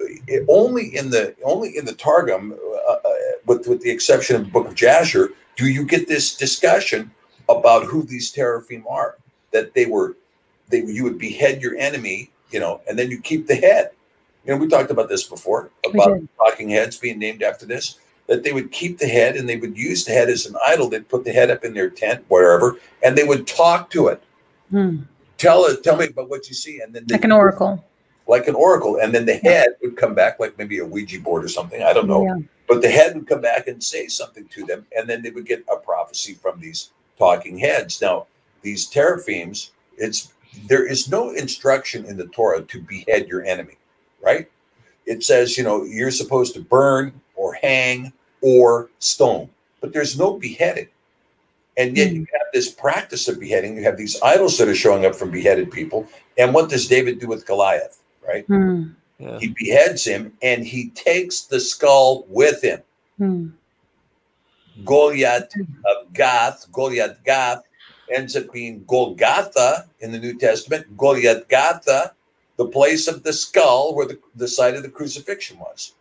only in the Targum, with the exception of the book of Jasher, do you get this discussion about who these teraphim are. That you would behead your enemy, and then you keep the head. We talked about this before, about talking heads being named after this, that they would keep the head and they would use the head as an idol. They'd put the head up in their tent, wherever, and they would talk to it. Tell me about what you see. And then like an oracle. Like an oracle. And then the head would come back, like maybe a Ouija board or something. I don't know. Yeah. But the head would come back and say something to them. And then they would get a prophecy from these talking heads. Now, these teraphims, there is no instruction in the Torah to behead your enemy, right? It says, you're supposed to burn or hang or stone, but there's no beheading. And yet you have this practice of beheading. You have these idols that are showing up from beheaded people. And what does David do with Goliath, right? Yeah. He beheads him and he takes the skull with him. Goliath of Gath, ends up being Golgotha in the New Testament. Golgotha, the place of the skull where the site of the crucifixion was.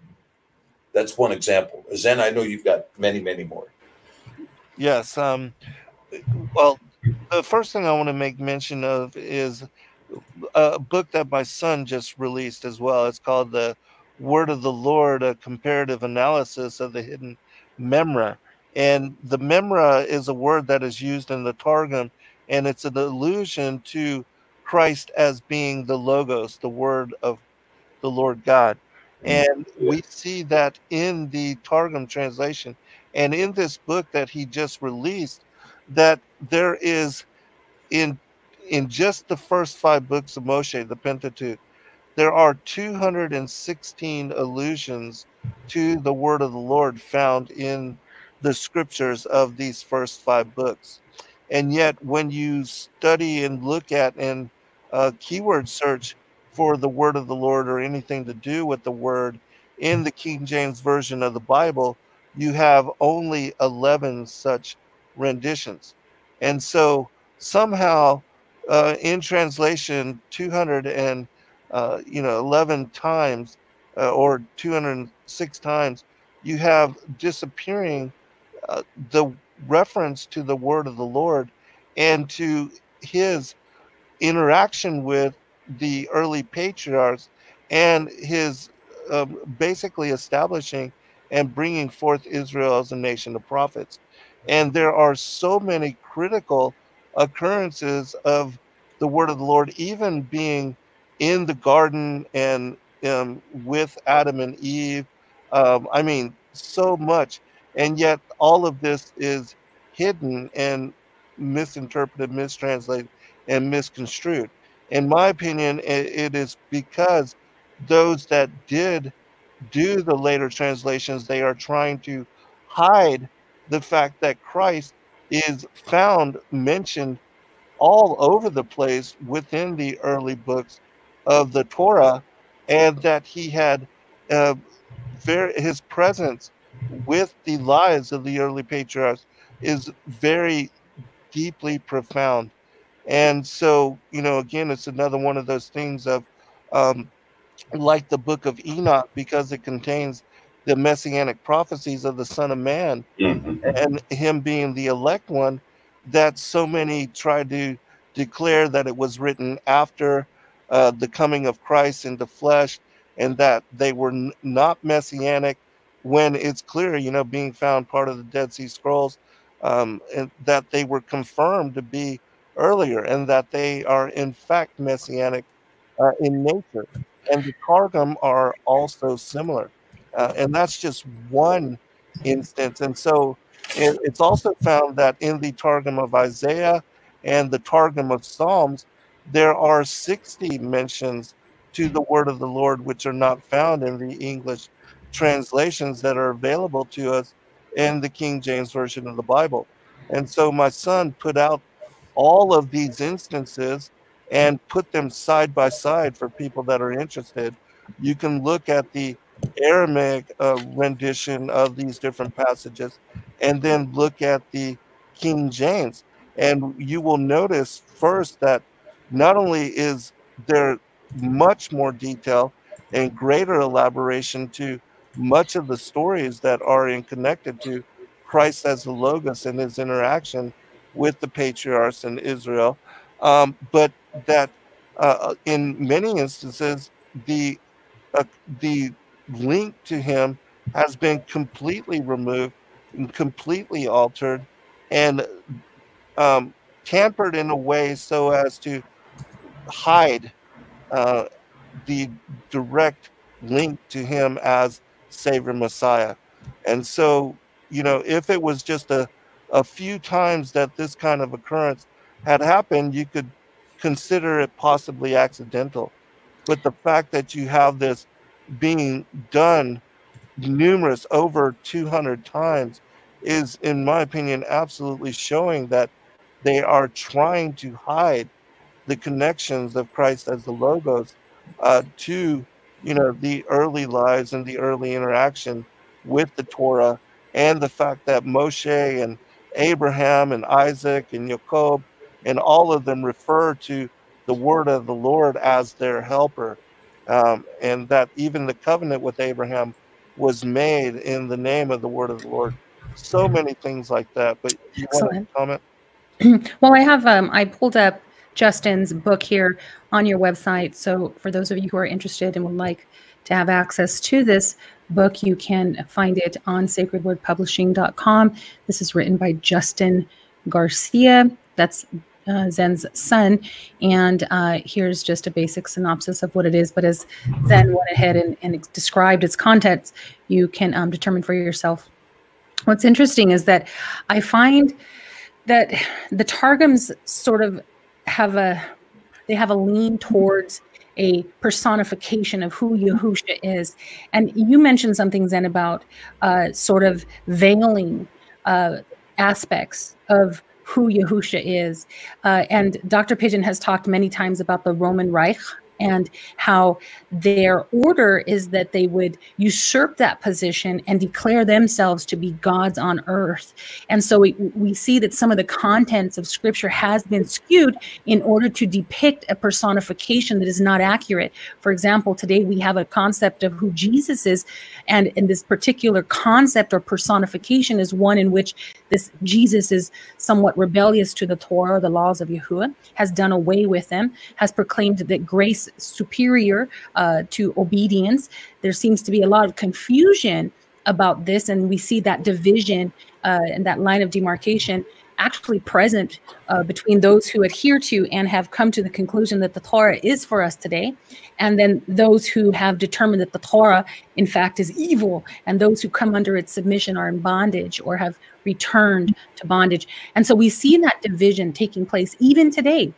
That's one example. Zen, I know you've got many, many more. Yes. Well, the first thing I want to make mention of is a book that my son just released as well. It's called The Word of the Lord, a comparative analysis of the hidden Memra. And the Memra is a word that is used in the Targum, and it's an allusion to Christ as being the Logos, the Word of the Lord God. And we see that in the Targum translation. And in this book that he just released, that there is in just the first 5 books of Moshe, the Pentateuch, there are 216 allusions to the word of the Lord found in the scriptures of these first 5 books. And yet when you study and look at and keyword search for the word of the Lord or anything to do with the word in the King James Version of the Bible, you have only 11 such renditions. And so somehow in translation 211 times or 206 times, you have disappearing the reference to the word of the Lord and to his interaction with the early patriarchs and his basically establishing and bringing forth Israel as a nation of prophets. And there are so many critical occurrences of the word of the Lord, even being in the garden and with Adam and Eve. I mean, so much. And yet all of this is hidden and misinterpreted, mistranslated, and misconstrued. In my opinion, it is because those that did do the later translations, they are trying to hide the fact that Christ is found mentioned all over the place within the early books of the Torah, and that he had uh, his presence with the lives of the early patriarchs is very deeply profound. And so, again, it's another one of those things of um, like the book of Enoch, because it contains the messianic prophecies of the Son of Man and him being the elect one, that so many try to declare that it was written after the coming of Christ in the flesh, and that they were not messianic, when it's clear, being found part of the Dead Sea Scrolls, and that they were confirmed to be earlier, and that they are in fact messianic in nature. And the Targum are also similar. And that's just one instance. And so it's also found that in the Targum of Isaiah and the Targum of Psalms, there are 60 mentions to the word of the Lord, which are not found in the English translations that are available to us in the King James Version of the Bible. And so my son put out all of these instances and put them side by side for people that are interested. You can look at the Aramaic rendition of these different passages, and then look at the King James. And you will notice first that not only is there much more detail and greater elaboration to much of the stories that are connected to Christ as the Logos and his interaction with the patriarchs in Israel, but that in many instances the link to him has been completely removed and completely altered and tampered in a way so as to hide the direct link to him as Savior Messiah. And so, if it was just a few times that this kind of occurrence had happened, you could consider it possibly accidental. But the fact that you have this being done numerous, over 200 times, is, in my opinion, absolutely showing that they are trying to hide the connections of Christ as the Logos to, the early lives and the early interaction with the Torah, and the fact that Moshe and Abraham and Isaac and Jacob and all of them refer to the word of the Lord as their helper, and that even the covenant with Abraham was made in the name of the word of the Lord. So many things like that. But you want to comment? Well, I have I pulled up Justin's book here on your website. So for those of you who are interested and would like to have access to this book, you can find it on sacredwordpublishing.com. This is written by Justin Garcia. That's Zen's son. And here's just a basic synopsis of what it is. But as Zen went ahead and described its contents, you can determine for yourself. What's interesting is that I find that the Targums sort of have a lean towards a personification of who Yahusha is. And you mentioned something, Zen, about sort of veiling aspects of who Yahusha is. And Dr. Pigeon has talked many times about the Roman Reich and how their order is that they would usurp that position and declare themselves to be gods on earth. And so we see that some of the contents of scripture has been skewed in order to depict a personification that is not accurate. For example, today we have a concept of who Jesus is, and in this particular concept or personification is one in which this Jesus is somewhat rebellious to the Torah, or the laws of Yahuwah, has done away with them, has proclaimed that grace is superior to obedience. There seems to be a lot of confusion about this, and we see that division and that line of demarcation actually present between those who adhere to and have come to the conclusion that the Torah is for us today, and then those who have determined that the Torah, in fact, is evil, and those who come under its submission are in bondage or have returned to bondage. And so we see that division taking place even today.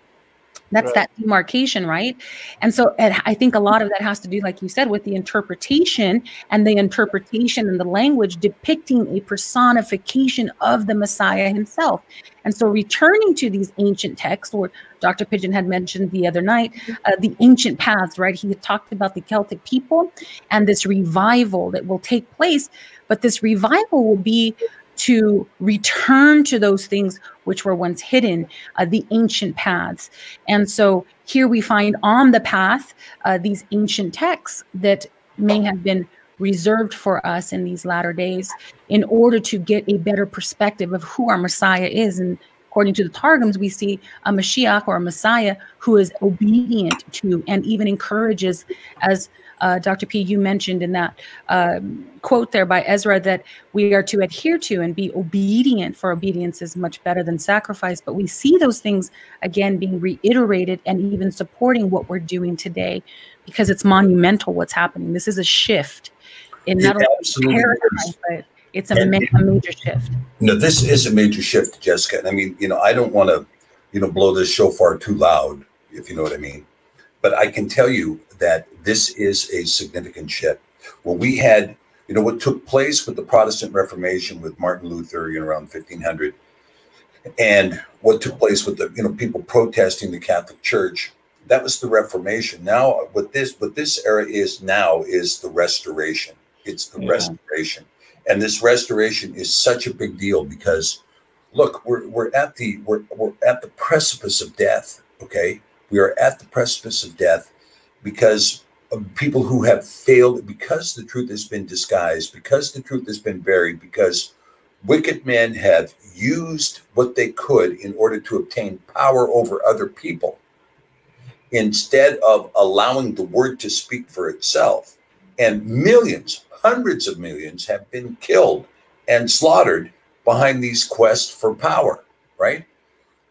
That's right. That demarcation, right? And so I think a lot of that has to do, like you said, with the interpretation and the language depicting a personification of the Messiah himself. And so returning to these ancient texts, or Dr. Pigeon had mentioned the other night, the ancient paths, right? He had talked about the Celtic people and this revival that will take place, but this revival will be to return to those things which were once hidden, the ancient paths. And so here we find on the path these ancient texts that may have been reserved for us in these latter days in order to get a better perspective of who our Messiah is. And according to the Targums, we see a Mashiach, or a Messiah, who is obedient to and even encourages, as Dr. P, you mentioned in that quote there by Ezra, that we are to adhere to and be obedient, for obedience is much better than sacrifice. But we see those things again being reiterated and even supporting what we're doing today, because it's monumental what's happening. This is a shift in not only paradigm, but it's a major shift. No, this is a major shift, Jessica. And I mean, I don't want to, blow this shofar too loud, if you know what I mean. But I can tell you that this is a significant shift. When we had, what took place with the Protestant Reformation with Martin Luther, around 1500, and what took place with the, people protesting the Catholic Church, that was the Reformation. Now, what this era is now is the Restoration. It's the Restoration. And this restoration is such a big deal because, look, we're at the precipice of death. Okay, we are at the precipice of death because of people who have failed, because the truth has been disguised, because the truth has been buried, because wicked men have used what they could in order to obtain power over other people, instead of allowing the word to speak for itself. And millions, hundreds of millions have been killed and slaughtered behind these quests for power, right?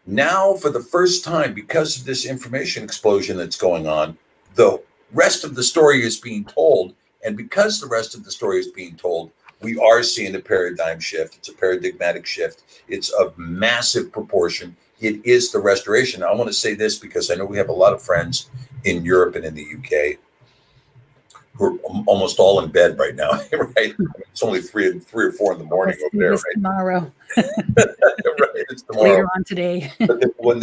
Now, for the first time, because of this information explosion that's going on, the rest of the story is being told. And because the rest of the story is being told, we are seeing a paradigm shift. It's a paradigmatic shift. It's of massive proportion. It is the restoration. I want to say this because I know we have a lot of friends in Europe and in the UK who are almost all in bed right now, right? It's only 3 or 4 in the morning over there, right? Tomorrow. Right, it's tomorrow. Later on today. But when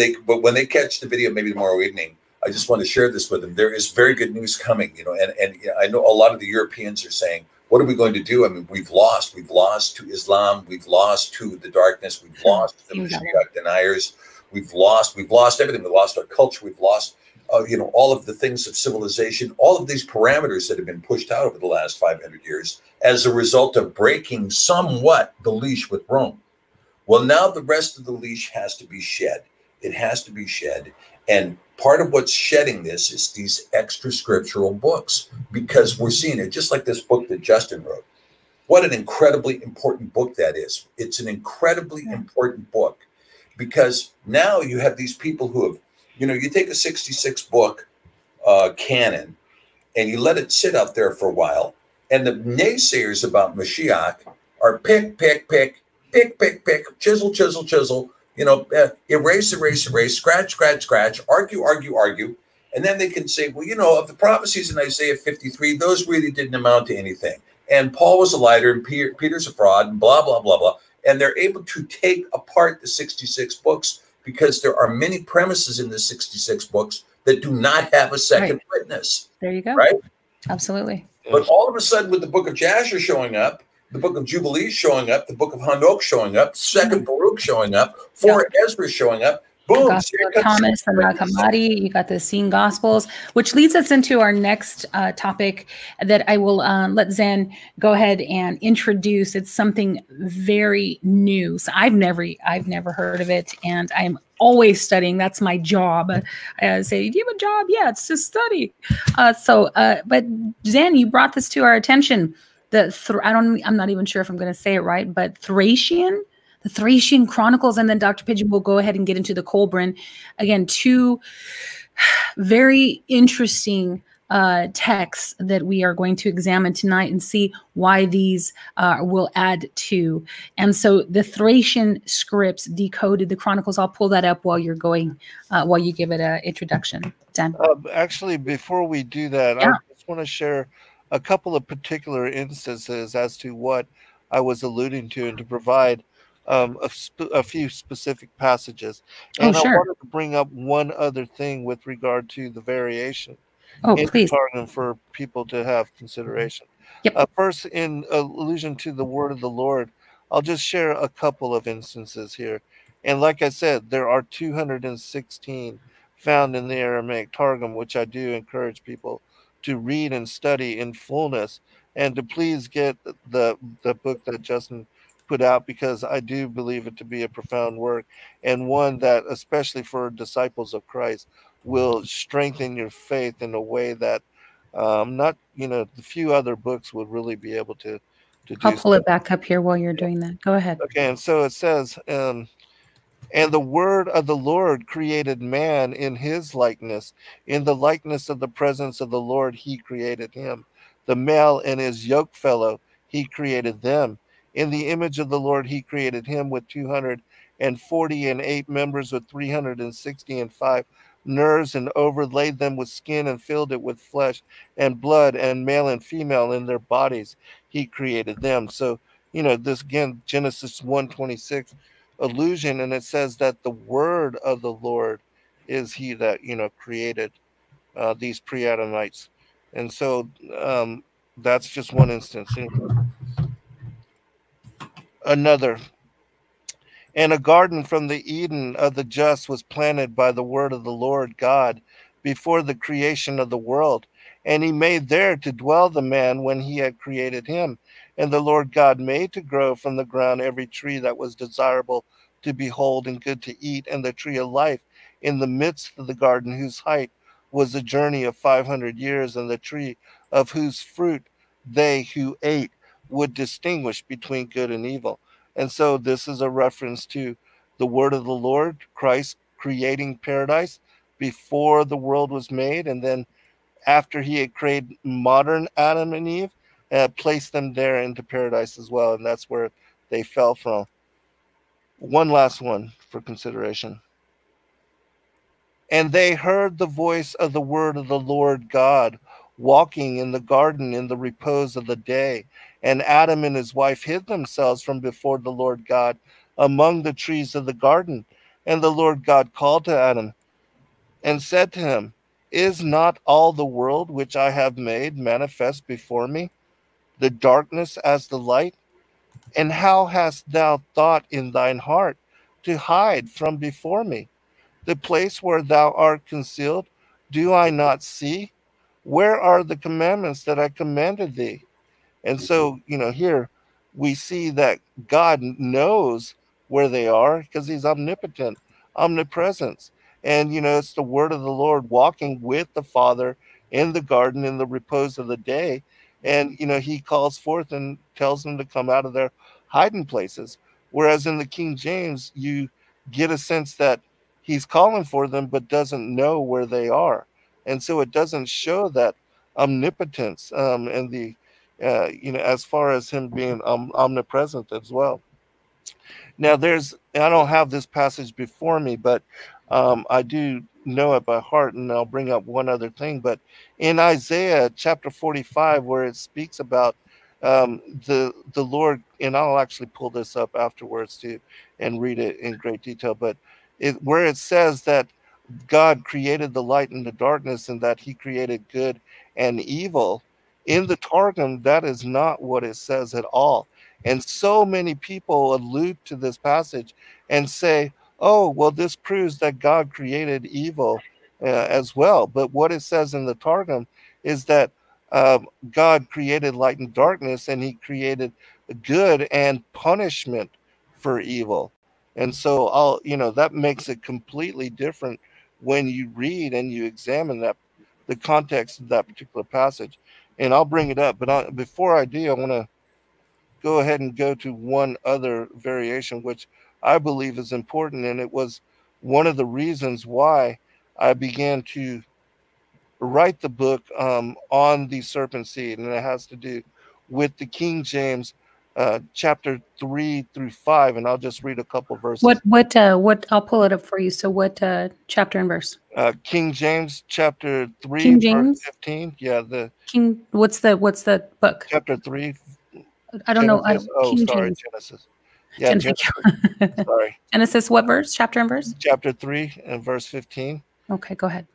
they catch the video, maybe tomorrow evening, I just want to share this with them. There is very good news coming, and I know a lot of the Europeans are saying, what are we going to do? I mean, we've lost to Islam. We've lost to the darkness. We've lost to the Mashiach deniers. We've lost everything. We've lost our culture. We've lost all of the things of civilization, all of these parameters that have been pushed out over the last 500 years as a result of breaking somewhat the leash with Rome. Well, now the rest of the leash has to be shed. It has to be shed. And part of what's shedding this is these extra scriptural books, because we're seeing it just like this book that Justin wrote. What an incredibly important book that is. It's an incredibly important book, because now you have these people who have, you take a 66 book canon and you let it sit out there for a while, and the naysayers about Mashiach are pick, chisel, erase, scratch, argue. And then they can say, well, of the prophecies in Isaiah 53, those really didn't amount to anything. And Paul was a liar and Peter's a fraud and blah, blah, blah, blah. And they're able to take apart the 66 books because there are many premises in the 66 books that do not have a second witness. There you go. Right? Absolutely. But all of a sudden, with the book of Jasher showing up, the book of Jubilees showing up, the book of Hanok showing up, second Baruch showing up, 4 Ezra showing up, Boom. Gospel of Thomas, the Nag Hammadi. You got the Essene Gospels, which leads us into our next topic that I will let Zen go ahead and introduce. It's something very new. So I've never heard of it, and I'm always studying. That's my job. I say, do you have a job? Yeah, it's to study. But Zen, you brought this to our attention. I'm not even sure if I'm going to say it right, but Thracian. The Thracian Chronicles, and then Dr. Pidgeon will go ahead and get into the Colburn. Again, two very interesting texts that we are going to examine tonight and see why these will add to. And so the Thracian scripts decoded the Chronicles. I'll pull that up while you're going, while you give it an introduction. Dan. Actually, before we do that, I just want to share a couple of particular instances as to what I was alluding to and to provide a few specific passages. And I wanted to bring up one other thing with regard to the variation in the Targum for people to have consideration. First, in allusion to the word of the Lord, I'll just share a couple of instances here. And like I said, there are 216 found in the Aramaic Targum, which I do encourage people to read and study in fullness, and to please get the book that Justin put out, because I do believe it to be a profound work, and one that, especially for disciples of Christ, will strengthen your faith in a way that the few other books would really be able to do. I'll pull it back up here while you're doing that. Go ahead. Okay, and so it says, and the word of the Lord created man in his likeness. In the likeness of the presence of the Lord, he created him. The male and his yokefellow, he created them. In the image of the Lord, he created him with 248 members, with 365 nerves, and overlaid them with skin, and filled it with flesh and blood, and male and female in their bodies, he created them. So, this again, Genesis 1:26 allusion, and it says that the word of the Lord is he that, created these pre-Adamites. And so that's just one instance. Another. And a garden from the Eden of the just was planted by the word of the Lord God before the creation of the world. And he made there to dwell the man when he had created him. And the Lord God made to grow from the ground every tree that was desirable to behold and good to eat, and the tree of life in the midst of the garden, whose height was a journey of 500 years, and the tree of whose fruit they who ate would distinguish between good and evil. And so this is a reference to the word of the Lord, Christ creating paradise before the world was made, and then after he had created modern Adam and Eve, placed them there into paradise as well, and that's where they fell from. One last one for consideration. And they heard the voice of the word of the Lord God walking in the garden in the repose of the day. And Adam and his wife hid themselves from before the Lord God among the trees of the garden. And the Lord God called to Adam and said to him, is not all the world which I have made manifest before me, the darkness as the light? And how hast thou thought in thine heart to hide from before me? The place where thou art concealed, do I not see? Where are the commandments that I commanded thee? And so, here we see that God knows where they are because he's omnipotent, omnipresence. And, it's the word of the Lord walking with the Father in the garden in the repose of the day. And, he calls forth and tells them to come out of their hiding places. Whereas in the King James, you get a sense that he's calling for them, but doesn't know where they are. And so it doesn't show that omnipotence and the, as far as him being omnipresent as well. Now I don't have this passage before me, but I do know it by heart, and I'll bring up one other thing. But in Isaiah chapter 45, where it speaks about the Lord, and I'll actually pull this up afterwards too and read it in great detail, but where it says that God created the light and the darkness, and that he created good and evil, in the Targum, that is not what it says at all. And so many people allude to this passage and say, oh, well, this proves that God created evil as well. But what it says in the Targum is that God created light and darkness, and he created good and punishment for evil. And so that makes it completely different when you read and you examine the context of that particular passage. And I'll bring it up, but before I do, I want to go ahead and go to one other variation, which I believe is important. And it was one of the reasons why I began to write the book on the serpent seed. And it has to do with the King James chapter 3 through 5. And I'll just read a couple verses. What I'll pull it up for you. So what chapter and verse? King James chapter 3, King verse James? 15. Yeah, what's the book? Chapter 3. I don't know. King James. Genesis. Yeah, Genesis. Sorry. Genesis, what verse? Chapter and verse? Chapter 3 and verse 15. Okay, go ahead.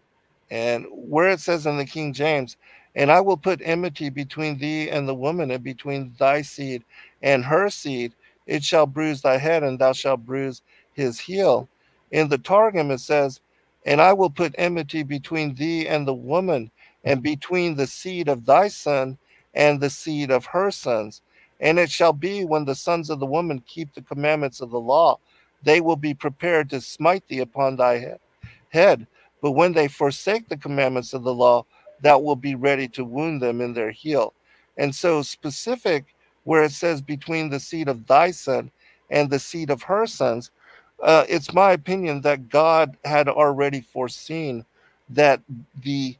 And where it says in the King James, and I will put enmity between thee and the woman, and between thy seed and her seed. It shall bruise thy head, and thou shalt bruise his heel. In the Targum it says, and I will put enmity between thee and the woman, and between the seed of thy son and the seed of her sons. And it shall be, when the sons of the woman keep the commandments of the law, they will be prepared to smite thee upon thy head. But when they forsake the commandments of the law, thou will be ready to wound them in their heel. And so specific, where it says between the seed of thy son and the seed of her sons, it's my opinion that God had already foreseen that the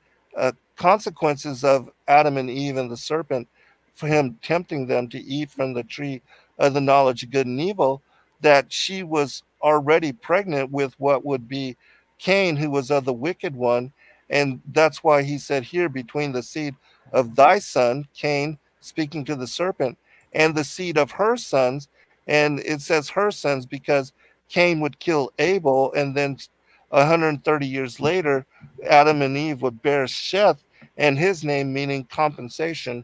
consequences of Adam and Eve and the serpent, for him tempting them to eat from the tree of the knowledge of good and evil, that she was already pregnant with what would be Cain, who was of the wicked one. And that's why he said here, between the seed of thy son, Cain, speaking to the serpent, and the seed of her sons. And it says her sons because Cain would kill Abel, and then 130 years later, Adam and Eve would bear Sheth, and his name meaning compensation,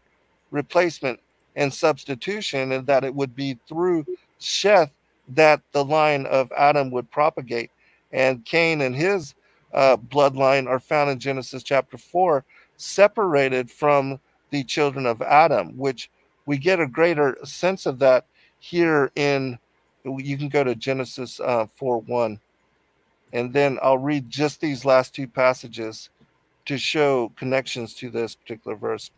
replacement, and substitution, and that it would be through Sheth that the line of Adam would propagate. And Cain and his bloodline are found in Genesis chapter 4, separated from the children of Adam, which we get a greater sense of that here in, you can go to Genesis 4:1. And then I'll read just these last two passages to show connections to this particular verse.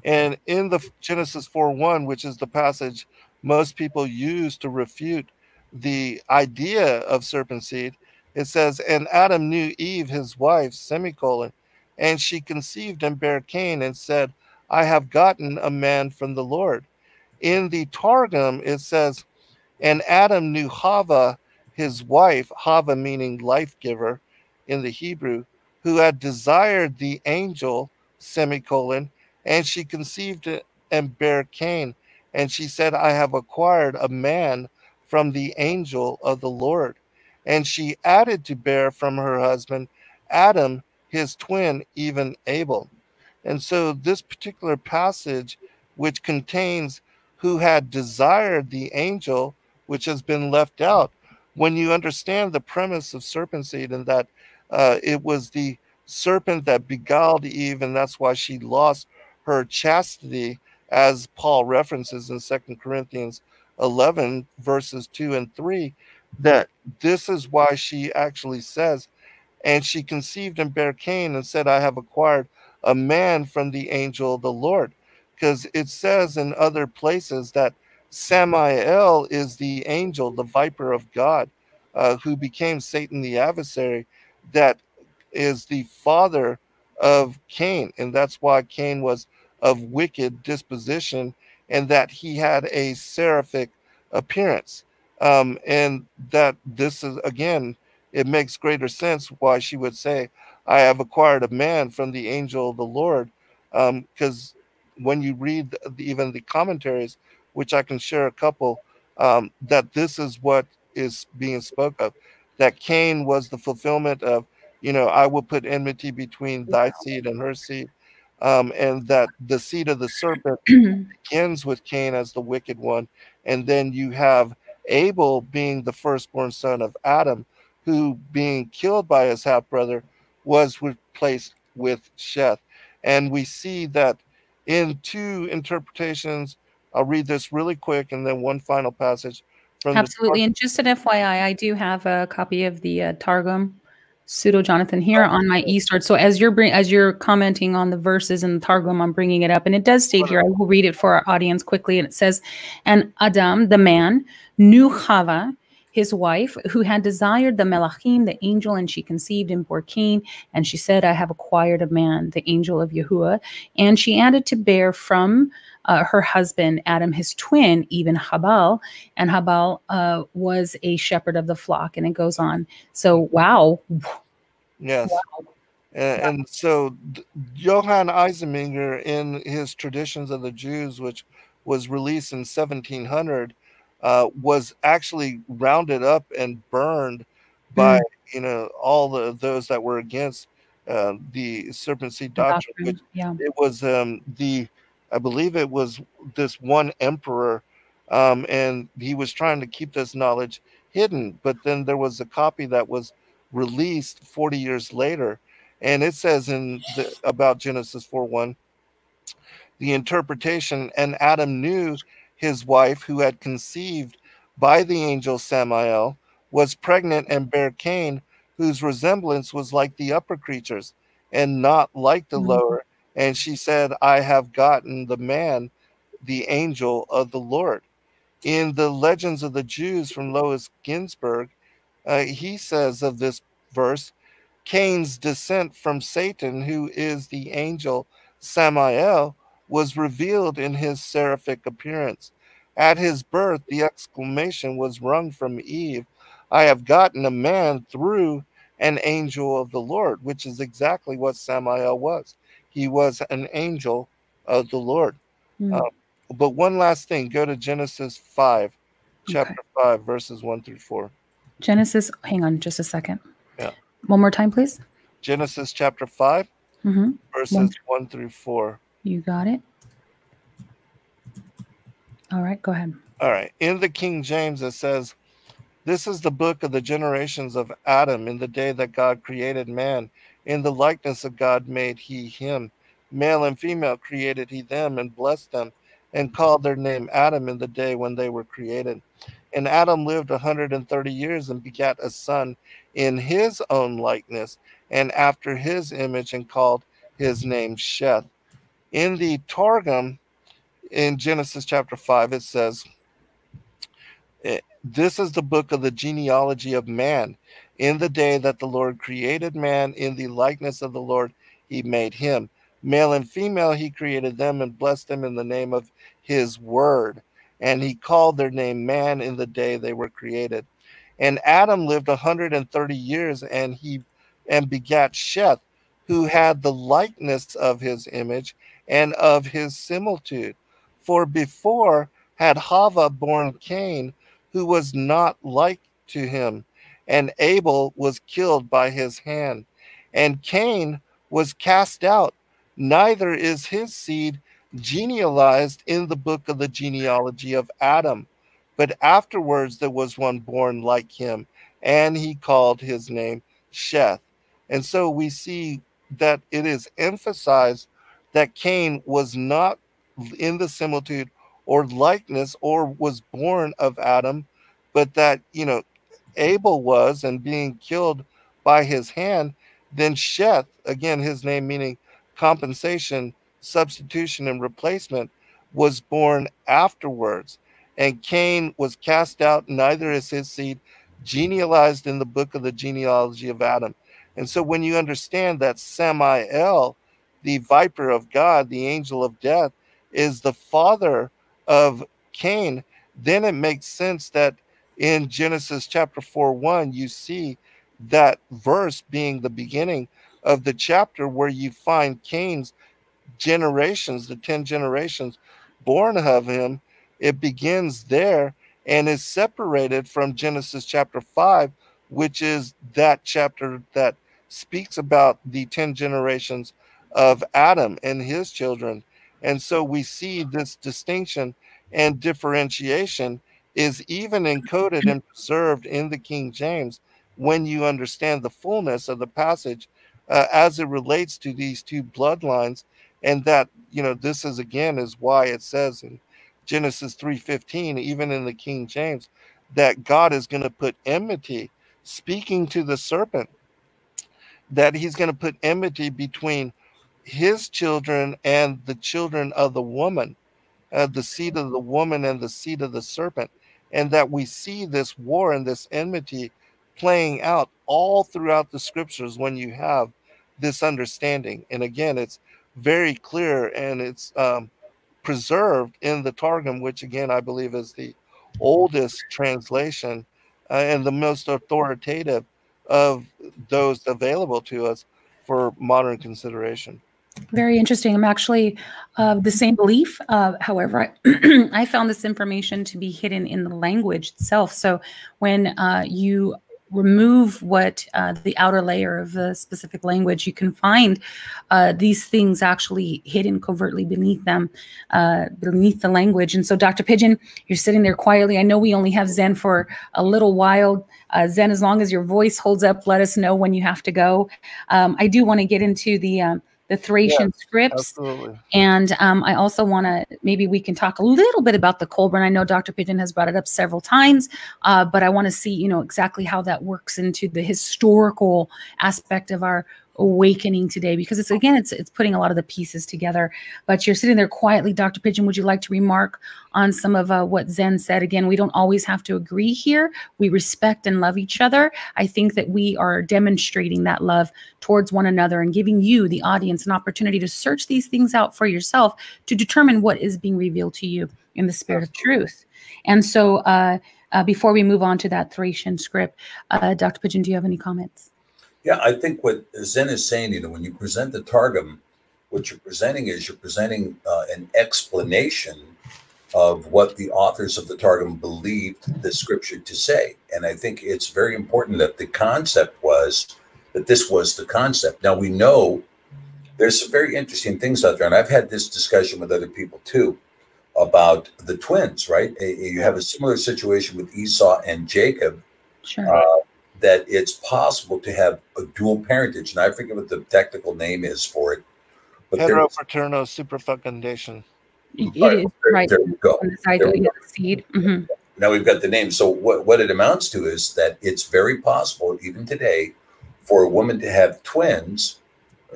And in the Genesis 4:1, which is the passage most people use to refute the idea of serpent seed, it says, and Adam knew Eve, his wife, semicolon, and she conceived and bare Cain and said, I have gotten a man from the Lord. In the Targum, it says, and Adam knew Hava, his wife, Hava meaning life giver in the Hebrew, who had desired the angel, semicolon, and she conceived and bare Cain. And she said, I have acquired a man from the angel of the Lord. And she added to bear from her husband Adam, his twin, even Abel. And so this particular passage, which contains who had desired the angel, which has been left out, when you understand the premise of serpent seed, and that it was the serpent that beguiled Eve, and that's why she lost her chastity, as Paul references in 2 Corinthians 11, verses 2 and 3, that this is why she actually says, and she conceived and bare Cain and said, I have acquired a man from the angel of the Lord. Because it says in other places that Samael is the angel, the viper of God, who became Satan the adversary, that is the father of Cain. And that's why Cain was of wicked disposition, and that he had a seraphic appearance. And that this is, again, it makes greater sense why she would say, I have acquired a man from the angel of the Lord. Because when you read even the commentaries, which I can share a couple, that this is what is being spoke of, that Cain was the fulfillment of, I will put enmity between thy seed and her seed. And that the seed of the serpent begins with Cain as the wicked one. And then you have Abel being the firstborn son of Adam, who being killed by his half brother was replaced with Sheth. And we see that in two interpretations. I'll read this really quick and then one final passage from Absolutely. And just an FYI, I do have a copy of the Targum Pseudo Jonathan here on my eStart. So as you're commenting on the verses in the Targum, I'm bringing it up, and it does state here. I will read it for our audience quickly, and it says, "And Adam, the man, knew Chava, his wife, who had desired the Melachim, the angel, and she conceived and bore Cain. And she said, I have acquired a man, the angel of Yahuwah. And she added to bear from her husband, Adam, his twin, even Habal. And Habal was a shepherd of the flock." And it goes on. So, wow. Yes. Wow. And so Johann Eisenmenger, in his Traditions of the Jews, which was released in 1700, was actually rounded up and burned by all those that were against the serpent seed doctrine. Which it was I believe it was this one emperor, and he was trying to keep this knowledge hidden. But then there was a copy that was released 40 years later, and it says about Genesis 4:1, the interpretation, "And Adam knew his wife, who had conceived by the angel Samael, was pregnant and bare Cain, whose resemblance was like the upper creatures and not like the lower. And she said, I have gotten the man, the angel of the Lord." In the Legends of the Jews from Lois Ginsburg, he says of this verse, Cain's descent from Satan, who is the angel Samael, was revealed in his seraphic appearance. At his birth, the exclamation was wrung from Eve, I have gotten a man through an angel of the Lord, which is exactly what Samael was. He was an angel of the Lord. But one last thing, go to Genesis 5, chapter 5, verses 1 through 4. Genesis, hang on just a second. Yeah. One more time, please. Genesis chapter 5, verses 1 through 4. You got it. All right, go ahead. All right. In the King James, it says, "This is the book of the generations of Adam in the day that God created man. In the likeness of God made he him. Male and female created he them and blessed them and called their name Adam in the day when they were created. And Adam lived 130 years and begat a son in his own likeness and after his image and called his name Sheth." In the Targum, in Genesis chapter 5, it says, "This is the book of the genealogy of man. In the day that the Lord created man, in the likeness of the Lord he made him. Male and female he created them and blessed them in the name of his word. And he called their name man in the day they were created. And Adam lived 130 years and begat Sheth, who had the likeness of his image and of his similitude. For before had Hava borne Cain, who was not like to him, and Abel was killed by his hand. And Cain was cast out, neither is his seed genealized in the book of the genealogy of Adam. But afterwards there was one born like him, and he called his name Sheth." And so we see that it is emphasized that Cain was not in the similitude or likeness or was born of Adam, but that, Abel was, and being killed by his hand, then Sheth, again, his name meaning compensation, substitution, and replacement, was born afterwards. And Cain was cast out, neither is his seed genealized in the book of the genealogy of Adam. And so when you understand that Samael, the viper of God, the angel of death, is the father of Cain, then it makes sense that in Genesis chapter 4:1, you see that verse being the beginning of the chapter where you find Cain's generations, the 10 generations born of him. It begins there and is separated from Genesis chapter 5, which is that chapter that speaks about the 10 generations of Adam and his children. And so we see this distinction and differentiation is even encoded and preserved in the King James when you understand the fullness of the passage as it relates to these two bloodlines. And that, you know, this is again is why it says in Genesis 3:15, even in the King James, that God is going to put enmity, speaking to the serpent, that he's going to put enmity between his children and the children of the woman, the seed of the woman and the seed of the serpent. And that we see this war and this enmity playing out all throughout the scriptures when you have this understanding. And again, it's very clear, and it's preserved in the Targum, which again I believe is the oldest translation and the most authoritative of those available to us for modern consideration. Very interesting. I'm actually of the same belief. However, I found this information to be hidden in the language itself. So when you remove what the outer layer of the specific language, you can find these things actually hidden covertly beneath them, beneath the language. And so, Dr. Pigeon, you're sitting there quietly. I know we only have Zen for a little while. Zen, as long as your voice holds up, let us know when you have to go. I do want to get into the Thracian scripts. Absolutely. And I also want to, maybe we can talk a little bit about the Colburn. I know Dr. Pigeon has brought it up several times, but I want to see, you know, exactly how that works into the historical aspect of our awakening today, because it's, again, it's putting a lot of the pieces together. But you're sitting there quietly. Dr. Pigeon, would you like to remark on some of what Zen said? Again, we don't always have to agree here. We respect and love each other. I think that we are demonstrating that love towards one another and giving you, the audience, an opportunity to search these things out for yourself to determine what is being revealed to you in the spirit of truth. And so before we move on to that Thracian script, Dr. Pigeon, do you have any comments? Yeah, I think what Zen is saying, you know, when you present the Targum, what you're presenting is you're presenting an explanation of what the authors of the Targum believed the scripture to say. And I think it's very important that the concept was that this was the concept. Now, we know there's some very interesting things out there, and I've had this discussion with other people too about the twins, right? You have a similar situation with Esau and Jacob. Sure. That it's possible to have a dual parentage, and I forget what the technical name is for it. But Heteropaterno superfecundation. It is right. There we go. The seed. Mm-hmm. Now we've got the name. So what it amounts to is that it's very possible, even today, for a woman to have twins,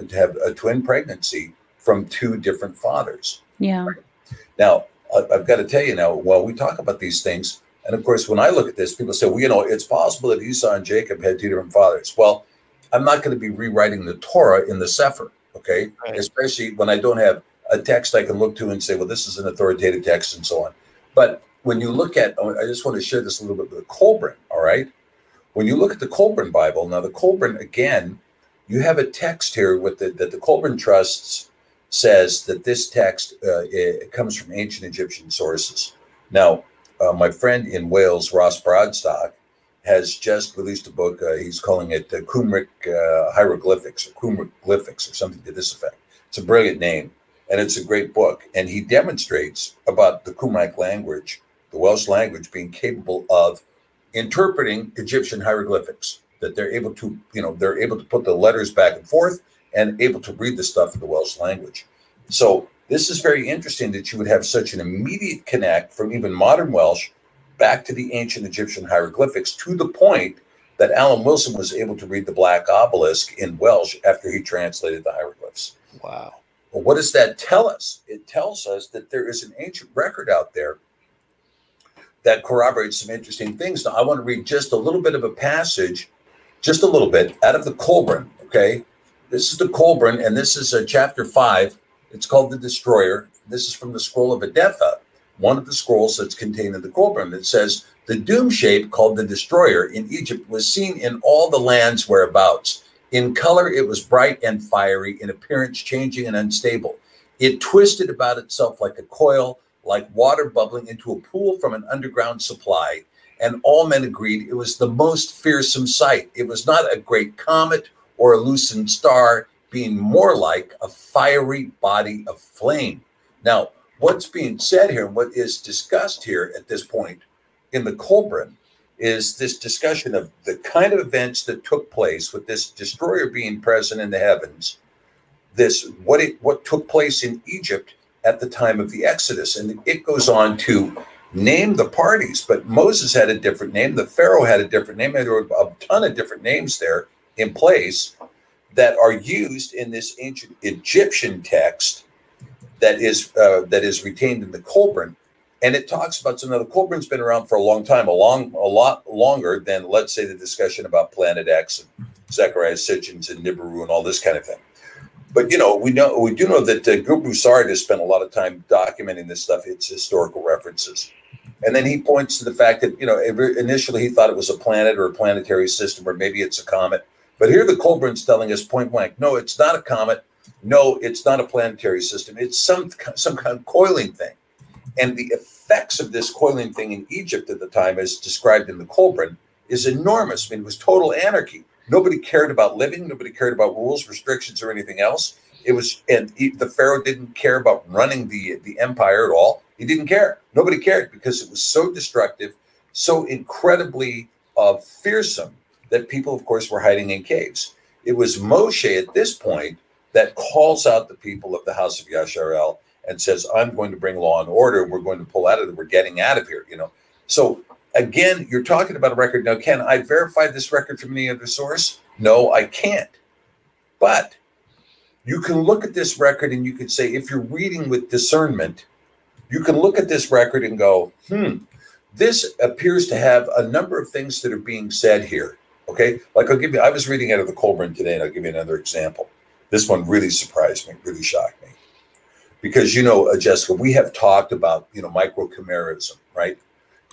to have a twin pregnancy from two different fathers. Yeah. Right? Now, I've got to tell you now, while we talk about these things, and of course, when I look at this, people say, well, you know, it's possible that Esau and Jacob had two different fathers. Well, I'm not going to be rewriting the Torah in the Sefer, okay? Right. Especially when I don't have a text I can look to and say, well, this is an authoritative text and so on. But when you look at, I just want to share this a little bit with the Colburn, all right? When you look at the Colburn Bible, now the Colburn, again, you have a text here with that the Colburn Trusts says that this text it comes from ancient Egyptian sources. Now, my friend in Wales, Ross Broadstock, has just released a book. He's calling it Qumric Hieroglyphics, or Qumric Glyphics, or something to this effect. It's a brilliant name, and it's a great book. And he demonstrates about the Qumric language, the Welsh language, being capable of interpreting Egyptian hieroglyphics. That they're able to, you know, they're able to put the letters back and forth and able to read the stuff in the Welsh language. So this is very interesting that you would have such an immediate connect from even modern Welsh back to the ancient Egyptian hieroglyphics, to the point that Alan Wilson was able to read the Black Obelisk in Welsh after he translated the hieroglyphs. Wow. Well, what does that tell us? It tells us that there is an ancient record out there that corroborates some interesting things. Now, I want to read just a little bit of a passage, just a little bit, out of the Colburn, okay? This is the Colburn, and this is chapter 5. It's called The Destroyer. This is from the scroll of Edetha, one of the scrolls that's contained in the Colburn. It says, the doom shape called the Destroyer in Egypt was seen in all the lands whereabouts. In color, it was bright and fiery, in appearance changing and unstable. It twisted about itself like a coil, like water bubbling into a pool from an underground supply. And all men agreed it was the most fearsome sight. It was not a great comet or a loosened star, being more like a fiery body of flame. Now, what's being said here, and what is discussed here at this point, in the Kolbrin is this discussion of the kind of events that took place with this destroyer being present in the heavens, what took place in Egypt at the time of the Exodus. And it goes on to name the parties, but Moses had a different name. The Pharaoh had a different name. And there were a ton of different names there in place that are used in this ancient Egyptian text that is retained in the Kolbrin. And it talks about, so now the Kolbrin's been around for a long time, a lot longer than, let's say, the discussion about Planet X and Zechariah Sitchin and Nibiru and all this kind of thing. But, we do know that Gil Broussard has spent a lot of time documenting this stuff, its historical references. And then he points to the fact that, initially he thought it was a planet or a planetary system, or maybe it's a comet. But here the Kolbrin's telling us point blank, no, it's not a comet. No, it's not a planetary system. It's some kind of coiling thing. And the effects of this coiling thing in Egypt at the time, as described in the Kolbrin, is enormous. I mean, it was total anarchy. Nobody cared about living. Nobody cared about rules, restrictions, or anything else. The Pharaoh didn't care about running the empire at all. He didn't care. Nobody cared because it was so destructive, so incredibly fearsome that people, of course, were hiding in caves. It was Moshe at this point that calls out the people of the house of Yasharel and says, I'm going to bring law and order. We're going to pull out of it. We're getting out of here, So again, you're talking about a record. Now, can I verify this record from any other source? No, I can't. But you can look at this record and you can say, if you're reading with discernment, you can look at this record and go, this appears to have a number of things that are being said here. Okay. Like I was reading out of the Kolbrin today, and I'll give you another example. This one really surprised me, really shocked me. Because, Jessica, we have talked about, microchimerism, right?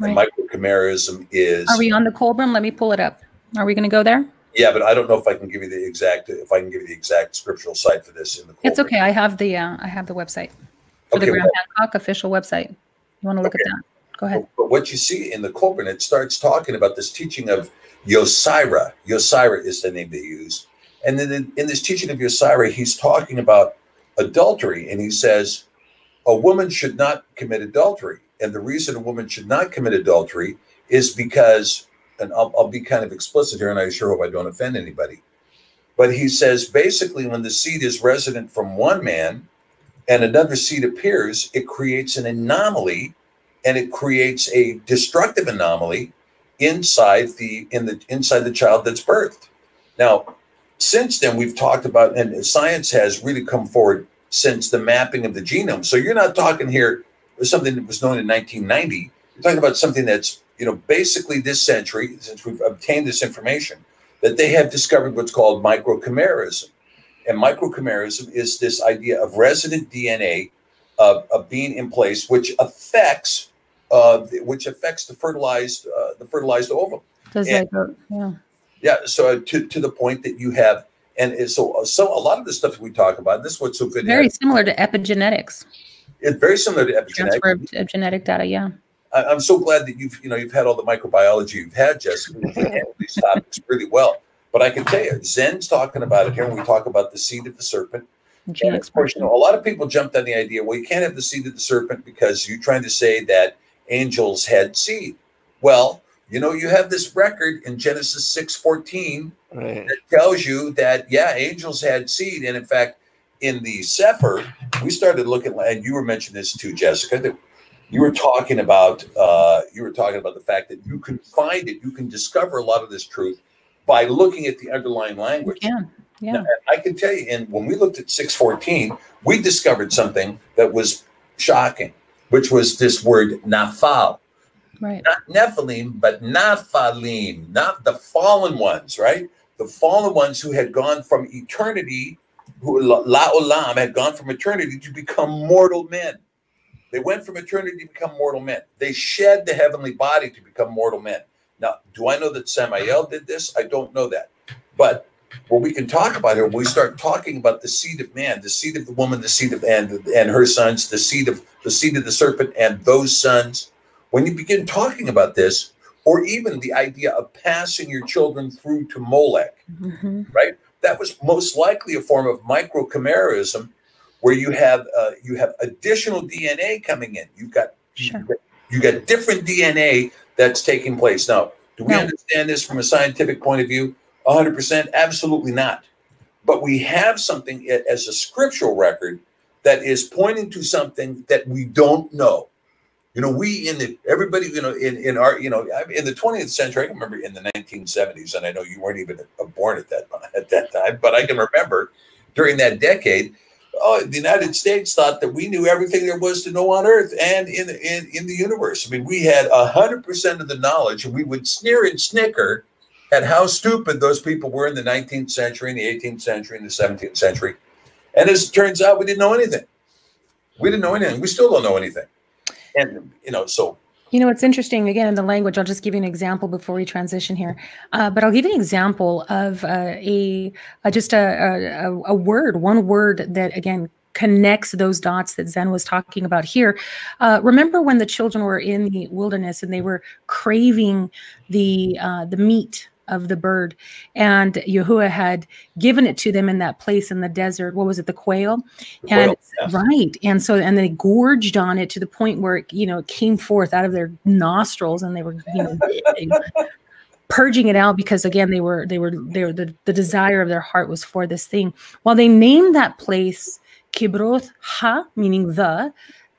And microchimerism is... Are we on the Kolbrin? Let me pull it up. Are we going to go there? Yeah, but I don't know if I can give you the exact scriptural site for this in the Kolbrin. It's okay. I have the website for the Graham Hancock official website. You want to look at that? Go ahead. But what you see in the Kolbrin, it starts talking about this teaching of Yosira. Yosira is the name they use. And then in this teaching of Yosira, he's talking about adultery, and he says a woman should not commit adultery, and the reason a woman should not commit adultery is because, and I'll be kind of explicit here, and I sure hope I don't offend anybody, but he says basically when the seed is resident from one man and another seed appears, it creates an anomaly, and it creates a destructive anomaly inside the child that's birthed. Now, since then, we've talked about, and science has really come forward since the mapping of the genome. So you're not talking here with something that was known in 1990. You're talking about something that's, basically this century, since we've obtained this information, that they have discovered what's called microchimerism. And microchimerism is this idea of resident DNA of being in place, which affects the fertilized ovum. Yeah, so to the point that you have, and so a lot of the stuff we talk about, this is what's so good. Very similar to epigenetics. It's very similar to epigenetics. Transfer of genetic data, yeah. I'm so glad that you've had all the microbiology you've had, Jessica. You handle these topics really well. But I can tell you, Zen's talking about it here when we talk about the seed of the serpent. And of course, a lot of people jumped on the idea, well, you can't have the seed of the serpent because you're trying to say that angels had seed. Well, you have this record in Genesis 6:14 that tells you that, yeah, angels had seed. And in fact, in the Sefer, we started looking, and you were mentioning this too, Jessica, that you were talking about the fact that you can find it, you can discover a lot of this truth by looking at the underlying language. Yeah. Now, I can tell you, and when we looked at 6:14, we discovered something that was shocking, which was this word nafal. Right. Not Nephilim, but Naphalim, not the fallen ones, right? The fallen ones who had gone from eternity, who La'olam had gone from eternity to become mortal men. They went from eternity to become mortal men. They shed the heavenly body to become mortal men. Now, do I know that Samael did this? I don't know that. But what we can talk about here, when we start talking about the seed of man, the seed of the woman, the seed of and her sons, the seed of the serpent and those sons, when you begin talking about this, or even the idea of passing your children through to Molech, right? That was most likely a form of microchimerism, where you have additional DNA coming in. You've got different DNA that's taking place. Now, do we No. understand this from a scientific point of view? 100%? Absolutely not. But we have something as a scriptural record that is pointing to something that we don't know. You know, everybody, you know, in our, you know, in the 20th century, I can remember in the 1970s, and I know you weren't even born at that time, but I can remember during that decade, the United States thought that we knew everything there was to know on Earth and in the universe. I mean, we had 100% of the knowledge, and we would sneer and snicker at how stupid those people were in the 19th century, in the 18th century, in the 17th century. And as it turns out, we didn't know anything. We didn't know anything. We still don't know anything. And, you know, so. You know, it's interesting, again, in the language, I'll just give you an example before we transition here. But I'll give you an example of a word, one word that, again, connects those dots that Zen was talking about here. Remember when the children were in the wilderness and they were craving the meat of the bird, and Yahuwah had given it to them in that place in the desert. What was it? The quail. And yes. Right. And so, and they gorged on it to the point where, it came forth out of their nostrils, and they were, purging it out, because again, the desire of their heart was for this thing. Well, they named that place Kibroth Ha, meaning the,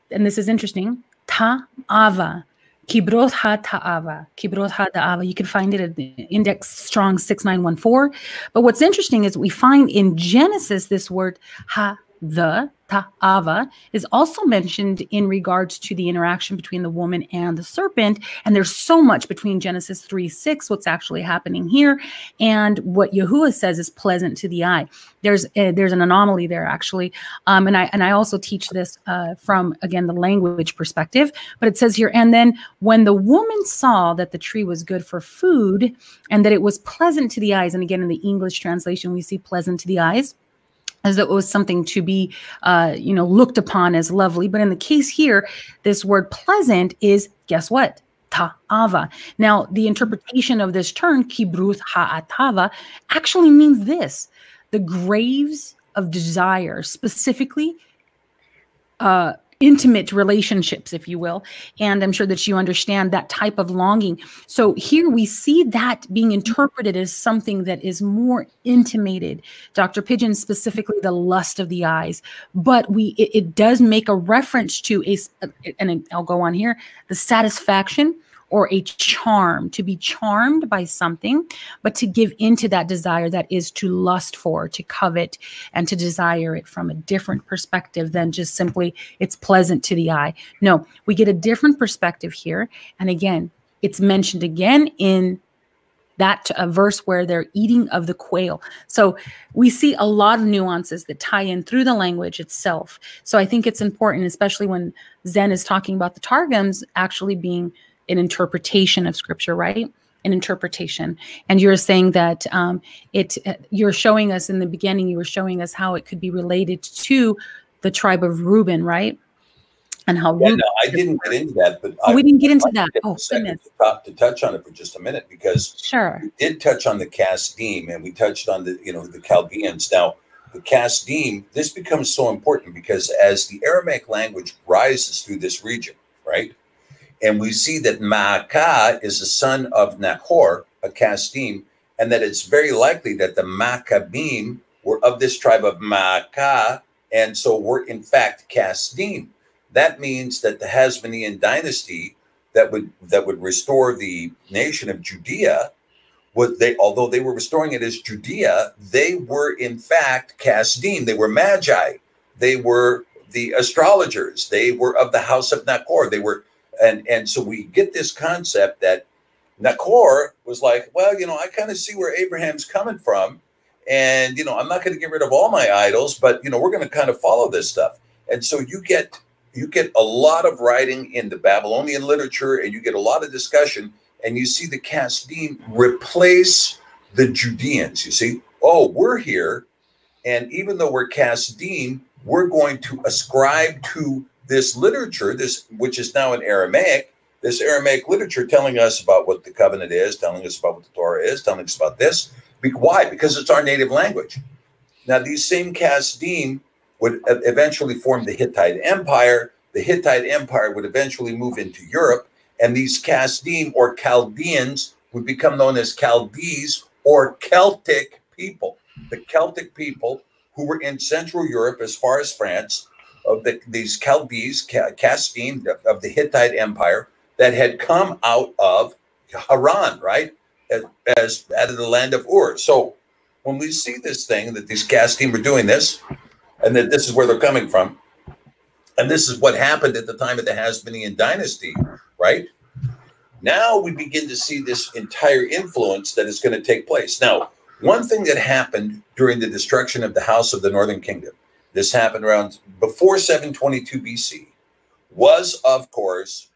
and this is interesting, Ta'ava. Kibroth ha-ta'ava, Kibroth ha-ta'ava. You can find it at the Index Strong 6914. But what's interesting is we find in Genesis this word the ta'ava is also mentioned in regards to the interaction between the woman and the serpent. And there's so much between Genesis 3:6, what's actually happening here, and what Yahuwah says is pleasant to the eye. There's an anomaly there, actually. And I also teach this from, again, the language perspective. But it says here, and then when the woman saw that the tree was good for food and that it was pleasant to the eyes, and again, in the English translation, we see pleasant to the eyes, as though it was something to be, looked upon as lovely. But in the case here, this word pleasant is, guess what? Ta'ava. Now, the interpretation of this term, kibruth ha'atava, actually means this: the graves of desire, specifically intimate relationships, if you will. And I'm sure that you understand that type of longing. So here we see that being interpreted as something that is more intimated. Dr. Pigeon, specifically the lust of the eyes. But it does make a reference to and I'll go on here, the satisfaction or a charm, to be charmed by something, but to give into that desire that is to lust for, to covet, and to desire it from a different perspective than just simply it's pleasant to the eye. No, we get a different perspective here. And again, it's mentioned again in that verse where they're eating of the quail. So we see a lot of nuances that tie in through the language itself. So I think it's important, especially when Zen is talking about the Targums actually being an interpretation of scripture, right? An interpretation. And you're saying that you're showing us in the beginning, you were showing us how it could be related to the tribe of Reuben, right? And how Reuben, no, I didn't get into that, but we didn't get into that. Oh, goodness. To touch on it for just a minute, because sure, we did touch on the Kasdim, and we touched on the Chaldeans. Now, the Kasdim, this becomes so important because as the Aramaic language rises through this region, right? And we see that Maacah is the son of Nahor, a Kasdim, and that it's very likely that the Maccabim were of this tribe of Maacah, and so were in fact Kasdim. That means that the Hasmonean dynasty that would restore the nation of Judea, although they were restoring it as Judea, they were in fact Kasdim. They were Magi. They were the astrologers. They were of the house of Nahor. They were. And so we get this concept that Nahor was like, well, I kind of see where Abraham's coming from. And, I'm not going to get rid of all my idols, but, we're going to kind of follow this stuff. And so you get a lot of writing in the Babylonian literature, and you get a lot of discussion, and you see the Kasdim replace the Judeans. You see, oh, we're here. And even though we're Kasdim, we're going to ascribe to this literature, which is now in Aramaic, this Aramaic literature telling us about what the covenant is, telling us about what the Torah is, telling us about this. Why? Because it's our native language. Now, these same Kasdim would eventually form the Hittite Empire. The Hittite Empire would eventually move into Europe. And these Kasdim or Chaldeans would become known as Chaldees or Celtic people. The Celtic people who were in Central Europe as far as France, of these Chaldees, Kasdim of the Hittite Empire that had come out of Haran, right? As out of the land of Ur. So when we see this thing that these Kasdim were doing this, and that this is where they're coming from, and this is what happened at the time of the Hasmonean dynasty, right? Now we begin to see this entire influence that is going to take place. Now, one thing that happened during the destruction of the House of the Northern Kingdom, this happened around before 722 BC, was, of course,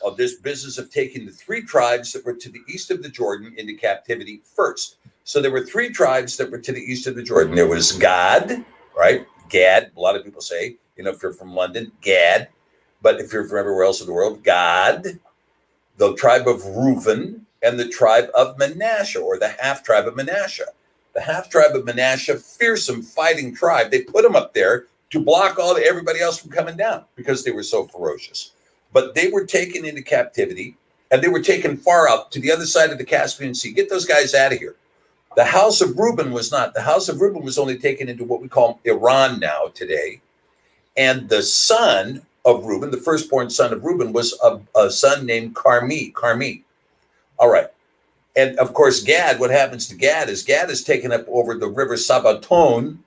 of this business of taking the 3 tribes that were to the east of the Jordan into captivity first. So there were 3 tribes that were to the east of the Jordan. There was Gad, right? Gad, a lot of people say, you know, if you're from London, Gad. But if you're from everywhere else in the world, Gad, the tribe of Reuben, and the tribe of Manasseh, or the half-tribe of Manasseh. The half-tribe of Manasseh, fearsome fighting tribe. They put them up there to block everybody else from coming down because they were so ferocious. But they were taken into captivity, and they were taken far out to the other side of the Caspian Sea. Get those guys out of here. The house of Reuben was not. The house of Reuben was only taken into what we call Iran now today. And the son of Reuben, the firstborn son of Reuben, was a son named Carmi. All right. And of course, Gad, what happens to Gad is taken up over the river Sabaton,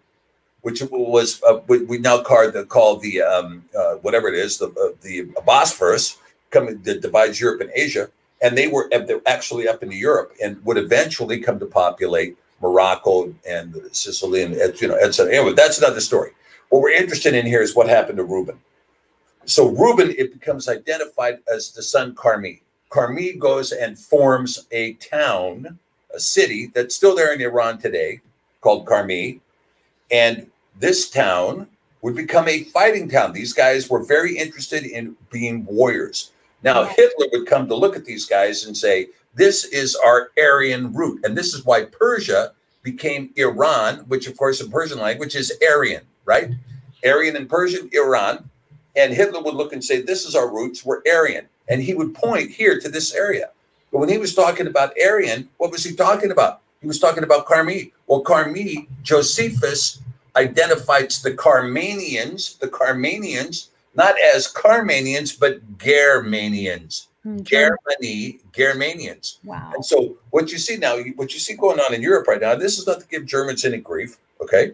which was we now call the whatever it is, the Bosphorus, that divides Europe and Asia. And they're actually up into Europe and would eventually come to populate Morocco and Sicily and etc. Anyway, that's another story. What we're interested in here is what happened to Reuben. So Reuben, it becomes identified as the son Carmi. Carmi goes and forms a town, a city that's still there in Iran today, called Carmi. And this town would become a fighting town. These guys were very interested in being warriors. Now, Hitler would come to look at these guys and say, this is our Aryan root. And this is why Persia became Iran, which, of course, in Persian language is Aryan, right? Aryan in Persian, Iran. And Hitler would look and say, this is our roots, we're Aryan. And he would point here to this area. But when he was talking about Aryan, what was he talking about? He was talking about Carmi. Well, Carmi, Josephus identifies the Carmanians, not as Carmanians, but Germanians. Germanians. Wow. And so what you see now, what you see going on in Europe right now, this is not to give Germans any grief, okay?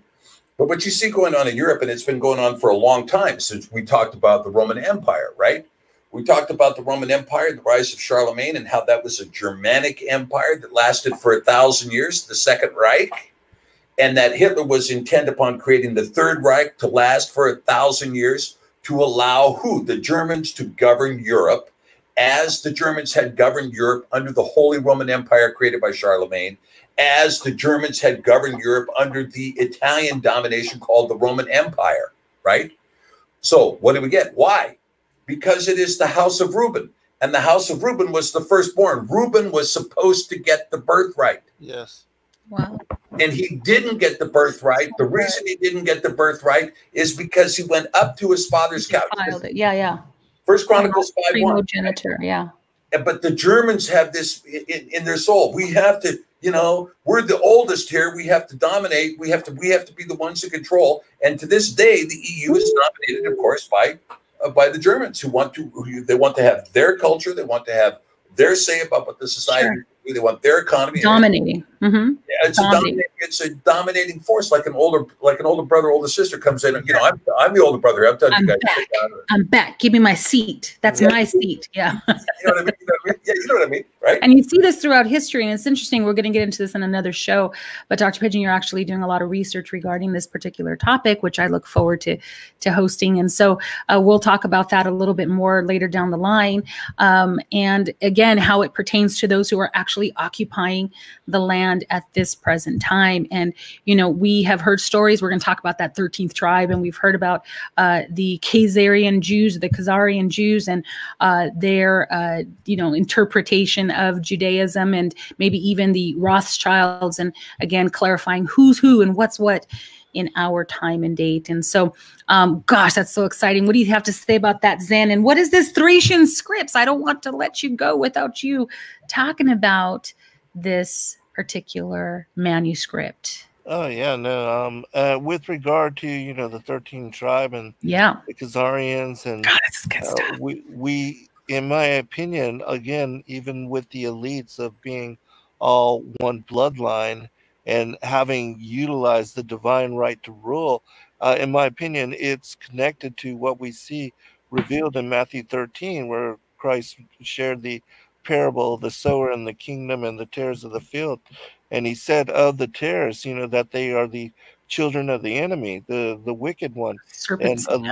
But what you see going on in Europe, and it's been going on for a long time since we talked about the Roman Empire, right? We talked about the Roman Empire, the rise of Charlemagne, and how that was a Germanic empire that lasted for 1,000 years, the Second Reich, and that Hitler was intent upon creating the Third Reich to last for 1,000 years to allow who? The Germans to govern Europe as the Germans had governed Europe under the Holy Roman Empire created by Charlemagne, as the Germans had governed Europe under the Italian domination called the Roman Empire, right? So what do we get? Why? Because it is the house of Reuben. And the house of Reuben was the firstborn. Reuben was supposed to get the birthright. Yes. Wow. And he didn't get the birthright. The reason he didn't get the birthright is because he went up to his father's couch. Yeah. First Chronicles 5:1. Primogenitor, yeah. But the Germans have this in their soul. We have to, we're the oldest here. We have to dominate. We have to be the ones to control. And to this day, the EU is dominated, of course, by the Germans who want to have their culture. They want to have their say about what the society. Sure. They want their economy dominating. Yeah, it's a dominating force, like an older brother, older sister comes in. And, I'm the older brother. I'm telling you guys. I'm back. Give me my seat. That's my seat. Yeah. You know what I mean? Yeah, you know what I mean, right? And you see this throughout history, and it's interesting. We're going to get into this in another show. But Dr. Pidgeon, you're actually doing a lot of research regarding this particular topic, which I look forward to hosting. And so we'll talk about that a little bit more later down the line. And again, how it pertains to those who are actually occupying the land at this present time. And, we have heard stories. We're going to talk about that 13th tribe. And we've heard about the Khazarian Jews, the Khazarian Jews, and their, interpretation of Judaism, and maybe even the Rothschilds, and again, clarifying who's who and what's what in our time and date. And so, gosh, that's so exciting. What do you have to say about that, Zen? And what is this Thracian scripts? I don't want to let you go without you talking about this particular manuscript. Oh yeah, no. With regard to the 13 tribe and the Khazarians, and God, this is good stuff. we, in my opinion, again, even with the elites of being all one bloodline and having utilized the divine right to rule, in my opinion, it's connected to what we see revealed in Matthew 13, where Christ shared the parable of the sower and the kingdom and the tares of the field. And he said of the tares, that they are the children of the enemy, the wicked one. Serpents, and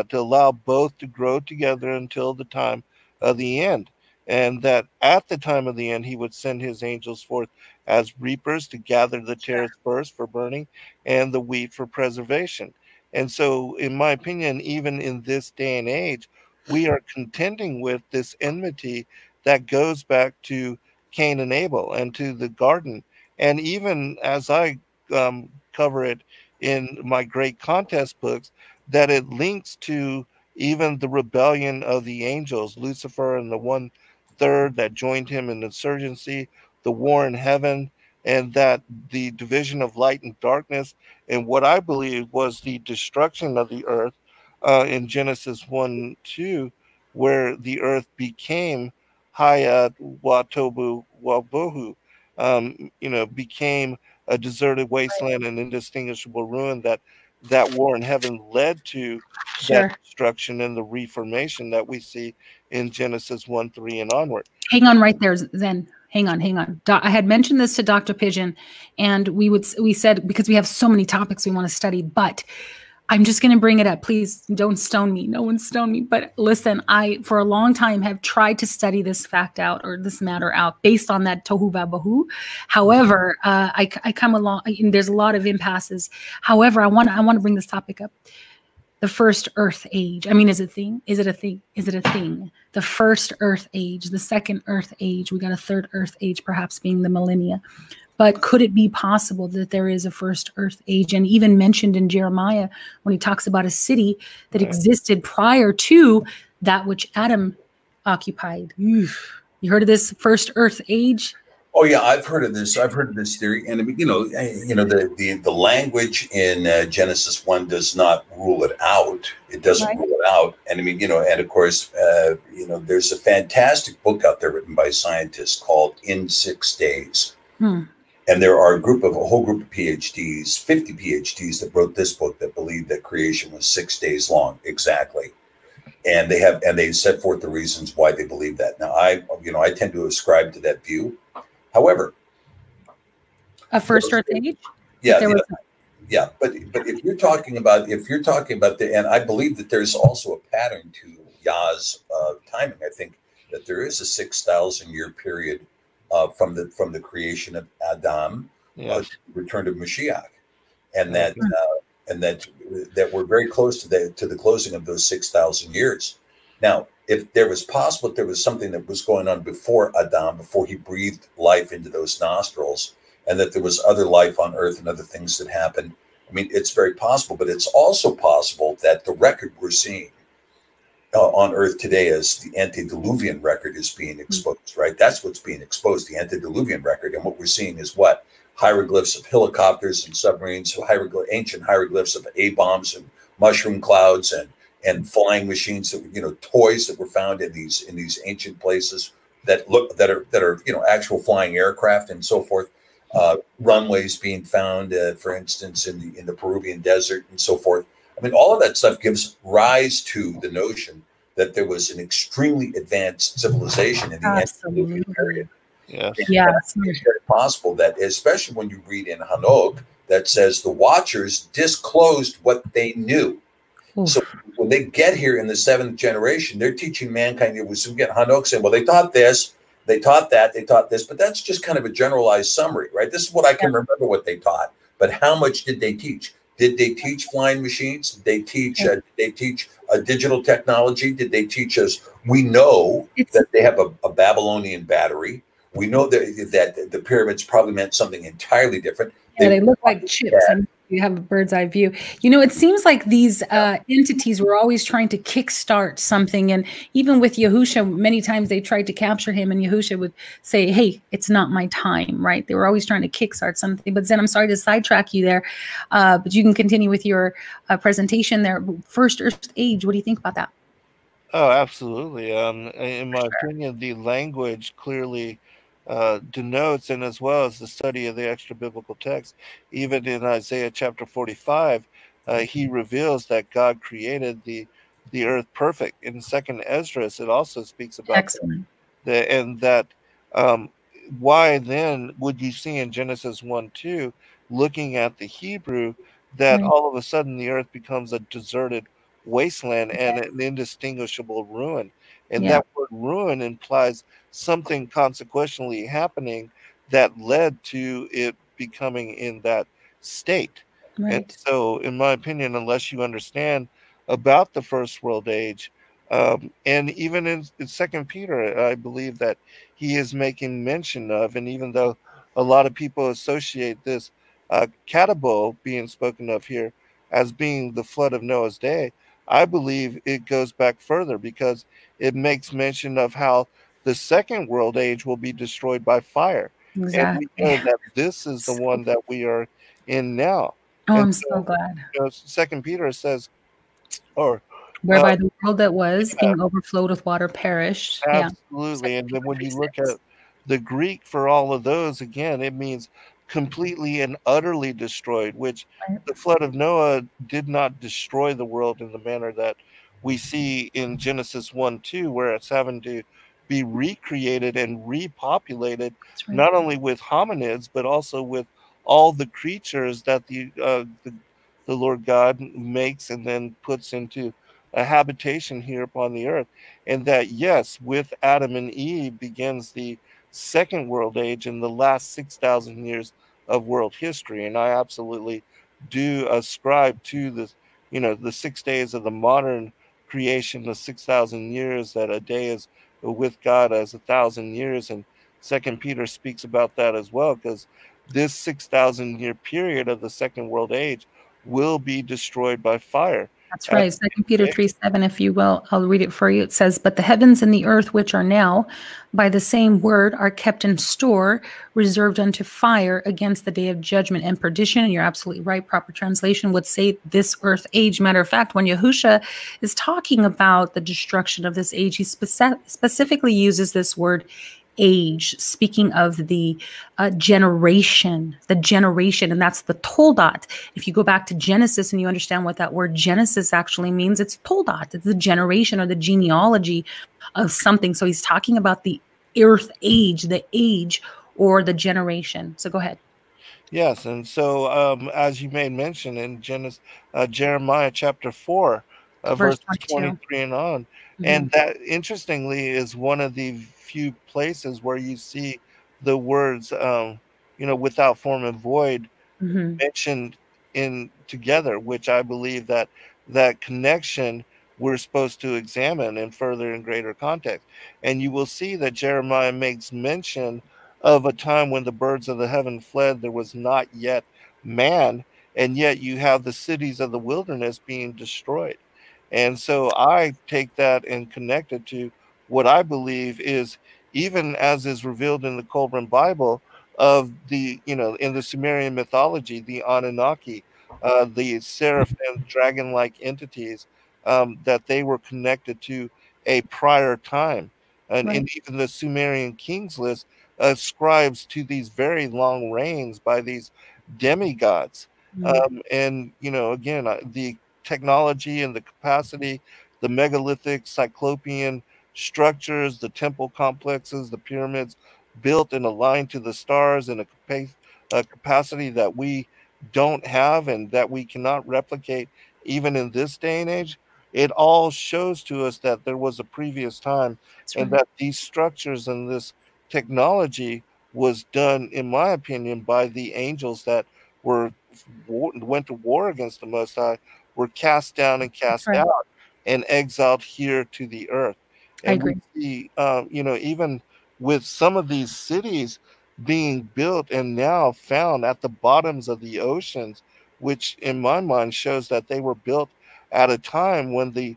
to allow both to grow together until the time of the end. And that at the time of the end, he would send his angels forth as reapers to gather the tares first for burning and the wheat for preservation. And so, in my opinion, even in this day and age, we are contending with this enmity that goes back to Cain and Abel and to the garden. And even as I cover it in my great contest books, that it links to even the rebellion of the angels, Lucifer and the 1/3 that joined him in insurgency, the war in heaven, and that the division of light and darkness, and what I believe was the destruction of the earth in Genesis 1:2, where the earth became Hayat Watobu Wabohu, became a deserted wasteland and indistinguishable ruin. That war in heaven led to that destruction and the reformation that we see in Genesis 1:3 and onward. Hang on right there, Zen. Hang on. I had mentioned this to Dr. Pigeon, and we said, because we have so many topics we want to study, but I'm just going to bring it up. Please don't stone me. No one stone me. But listen, I, for a long time, have tried to study this fact out, or this matter out, based on that tohu vabohu. However, I come along, and there's a lot of impasses. However, I want to bring this topic up. The first Earth age. I mean, is it a thing? Is it a thing? Is it a thing? The first Earth age, the second Earth age. We got a third Earth age, perhaps being the millennia. But could it be possible that there is a first Earth age? And even mentioned in Jeremiah, when he talks about a city that existed prior to that which Adam occupied. Oof. You heard of this first Earth age? Oh yeah, I've heard of this. I've heard of this theory, and the language in Genesis 1 does not rule it out. It doesn't rule it out, and and of course, there's a fantastic book out there written by scientists called "In 6 Days." And there are a whole group of PhDs, 50 PhDs that wrote this book that believe that creation was 6 days long, exactly. And they set forth the reasons why they believe that. Now, I tend to ascribe to that view. However, a first Earth age? Yeah. But if you're talking about and I believe that there's also a pattern to Yah's timing. I think that there is a 6,000 year period from the creation of Adam, return of Mashiach, and that we're very close to the closing of those 6,000 years. Now, if there was something that was going on before Adam, before he breathed life into those nostrils, and that there was other life on earth and other things that happened, I mean, it's very possible. But it's also possible that the record we're seeing on earth today as the antediluvian record is being exposed, right? That's what's being exposed, the antediluvian record. And what we're seeing is what? Hieroglyphs of helicopters and submarines, ancient hieroglyphs of A-bombs and mushroom clouds and flying machines that toys that were found in these ancient places that are actual flying aircraft and so forth. Runways being found, for instance, in the Peruvian desert and so forth. I mean, all of that stuff gives rise to the notion that there was an extremely advanced civilization in the antediluvian period. It's very possible that, especially when you read in Hanok, that says the Watchers disclosed what they knew. Oof. So when they get here in the 7th generation, they're teaching mankind. We get Hanok saying, well, they taught this, they taught that, they taught this, but that's just kind of a generalized summary, right? This is what I can remember what they taught, but how much did they teach? Did they teach flying machines? Did they teach digital technology? Did they teach us? We know that they have a Babylonian battery. We know that the pyramids probably meant something entirely different. They look like chips. You have a bird's eye view. You know, it seems like these entities were always trying to kickstart something. And even with Yahusha, many times they tried to capture him, and Yahusha would say, hey, it's not my time, right? They were always trying to kickstart something. But Zen, I'm sorry to sidetrack you there, but you can continue with your presentation there. First Earth Age, what do you think about that? Oh, absolutely. In my opinion, the language clearly denotes, and as well as the study of the extra biblical text, even in Isaiah chapter 45, he reveals that God created the earth perfect. In Second Esdras, it also speaks about Excellent. and that um, why then would you see in Genesis 1:2, looking at the Hebrew, that Right. all of a sudden the earth becomes a deserted wasteland and an indistinguishable ruin? And Yeah. that word ruin implies something consequentially happening that led to it becoming in that state. And Right. so, in my opinion, unless you understand about the first world age, and even in Second Peter, I believe that he is making mention of, and even though a lot of people associate this Catabo being spoken of here as being the flood of Noah's day, I believe it goes back further because it makes mention of how the second world age will be destroyed by fire. And we Exactly. know that this is the one that we are in now. Oh, And I'm so, so glad. Second Peter says, or Whereby the world that was being overflowed with water perished. Yeah. absolutely. And then when you look 3:6. at the Greek for all of those, again, it means completely and utterly destroyed, which Right. the flood of Noah did not destroy the world in the manner that we see in Genesis 1:2, where it's having to be recreated and repopulated, That's right. not only with hominids, but also with all the creatures that the Lord God makes and then puts into a habitation here upon the earth. And that, yes, with Adam and Eve begins the second world age in the last 6,000 years of world history. And I absolutely do ascribe to this, the 6 days of the modern creation, the 6,000 years, that a day is with God as 1,000 years. And Second Peter speaks about that as well, because this 6,000 year period of the second world age will be destroyed by fire. That's At right. Second Peter 3:7, if you will, I'll read it for you. It says, but the heavens and the earth, which are now by the same word, are kept in store, reserved unto fire against the day of judgment and perdition. And you're absolutely right. Proper translation would say this earth age. Matter of fact, when Yahusha is talking about the destruction of this age, he specifically uses this word age, speaking of the generation, and that's the Toldot. If you go back to Genesis and you understand what that word Genesis actually means, it's Toldot. It's the generation or the genealogy of something. So he's talking about the earth age, the age or the generation. So go ahead. Yes, and so as you made mention in Jeremiah chapter 4, Verse verses 22. 23 and on, Mhm. and that interestingly is one of the few places where you see the words, without form and void Mhm. mentioned in together, which I believe that that connection we're supposed to examine and further in greater context. And you will see that Jeremiah makes mention of a time when the birds of the heaven fled, there was not yet man, and yet you have the cities of the wilderness being destroyed. And so I take that and connect it to what I believe is, even as is revealed in the Kolbrin Bible, of the, in the Sumerian mythology, the Anunnaki, the seraph and dragon like entities, that they were connected to a prior time. Right. And even the Sumerian kings list ascribes to these very long reigns by these demigods. And, again, the technology and the capacity, the megalithic cyclopean structures, the temple complexes, the pyramids built and aligned to the stars in a capacity that we don't have and that we cannot replicate even in this day and age. It all shows to us that there was a previous time, That's and right. that these structures and this technology was done, in my opinion, by the angels that went to war against the Most High, were cast down and That's cast right. out and exiled here to the earth. I And we agree. see, even with some of these cities being built and now found at the bottoms of the oceans, which in my mind shows that they were built at a time when the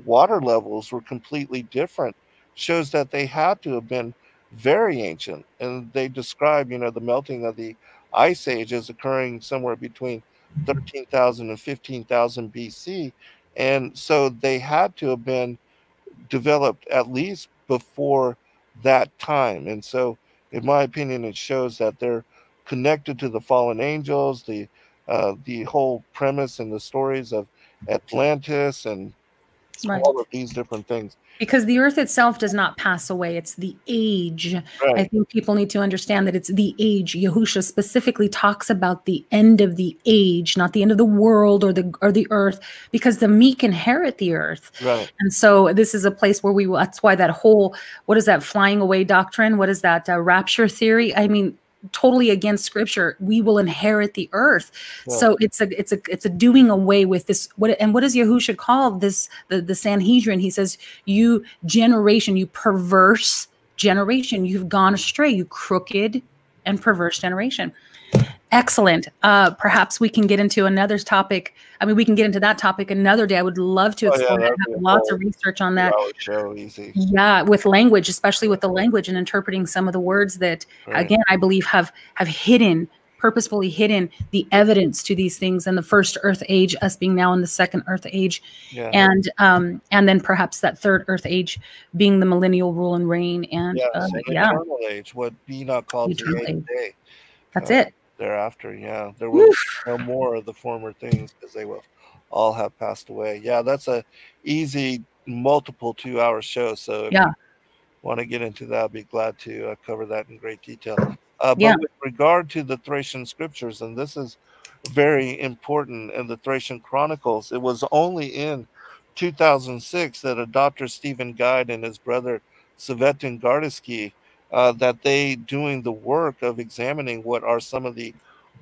water levels were completely different. Shows that they had to have been very ancient. And they describe, the melting of the ice age as occurring somewhere between 13,000 and 15,000 BC. And so they had to have been developed at least before that time. And so, in my opinion, it shows that they're connected to the fallen angels, the whole premise and the stories of Atlantis and Right. all of these different things. Because the earth itself does not pass away. It's the age. Right. I think people need to understand that it's the age. Yahusha specifically talks about the end of the age, not the end of the world or the earth, because the meek inherit the earth. Right. And so this is a place where that's why that whole, what is that flying away doctrine? What is that rapture theory? I mean, totally against scripture. We will inherit the earth. Yeah. So it's a doing away with this. What does Yahusha call this? The Sanhedrin. He says, you generation, you perverse generation, you've gone astray, you crooked and perverse generation. Excellent. Perhaps we can get into another topic. I mean, we can get into that topic another day. I would love to explore that. I have lots of research on that. Show easy. Yeah, with language, especially with the language and interpreting some of the words that, again, I believe have purposefully hidden the evidence to these things in the first earth age, us being now in the second earth age, and then perhaps that third earth age being the millennial rule and reign, and eternal age, what Enoch calls the eighth day. That's it. Thereafter, there will be no more of the former things because they will all have passed away. Yeah, that's a easy multiple 2-hour show. So if you want to get into that, I'll be glad to cover that in great detail. But with regard to the Thracian scriptures, and this is very important in the Thracian Chronicles, it was only in 2006 that a Dr. Stephen Guide and his brother Savetin Gardaski that they doing the work of examining what are some of the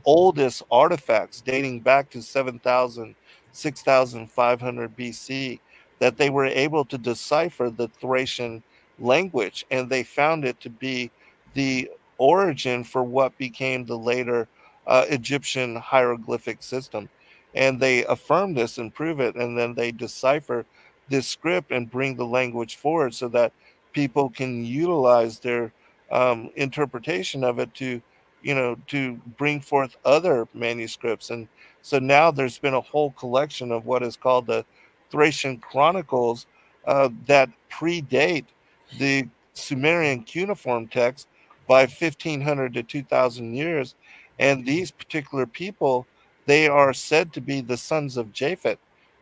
oldest artifacts dating back to 7,000, 6,500 BC, that they were able to decipher the Thracian language, and they found it to be the origin for what became the later Egyptian hieroglyphic system. And they affirm this and prove it, and then they decipher this script and bring the language forward so that people can utilize their interpretation of it to bring forth other manuscripts. And so now there's been a whole collection of what is called the Thracian Chronicles that predate the Sumerian cuneiform text by 1500 to 2000 years. And these particular people, they are said to be the sons of Japheth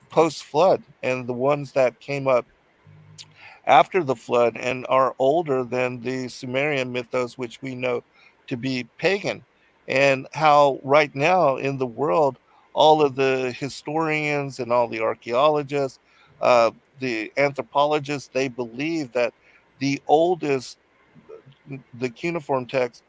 post-flood, and the ones that came up after the flood and are older than the Sumerian mythos, which we know to be pagan. And how right now in the world, all of the historians and all the archaeologists, the anthropologists, they believe that the cuneiform texts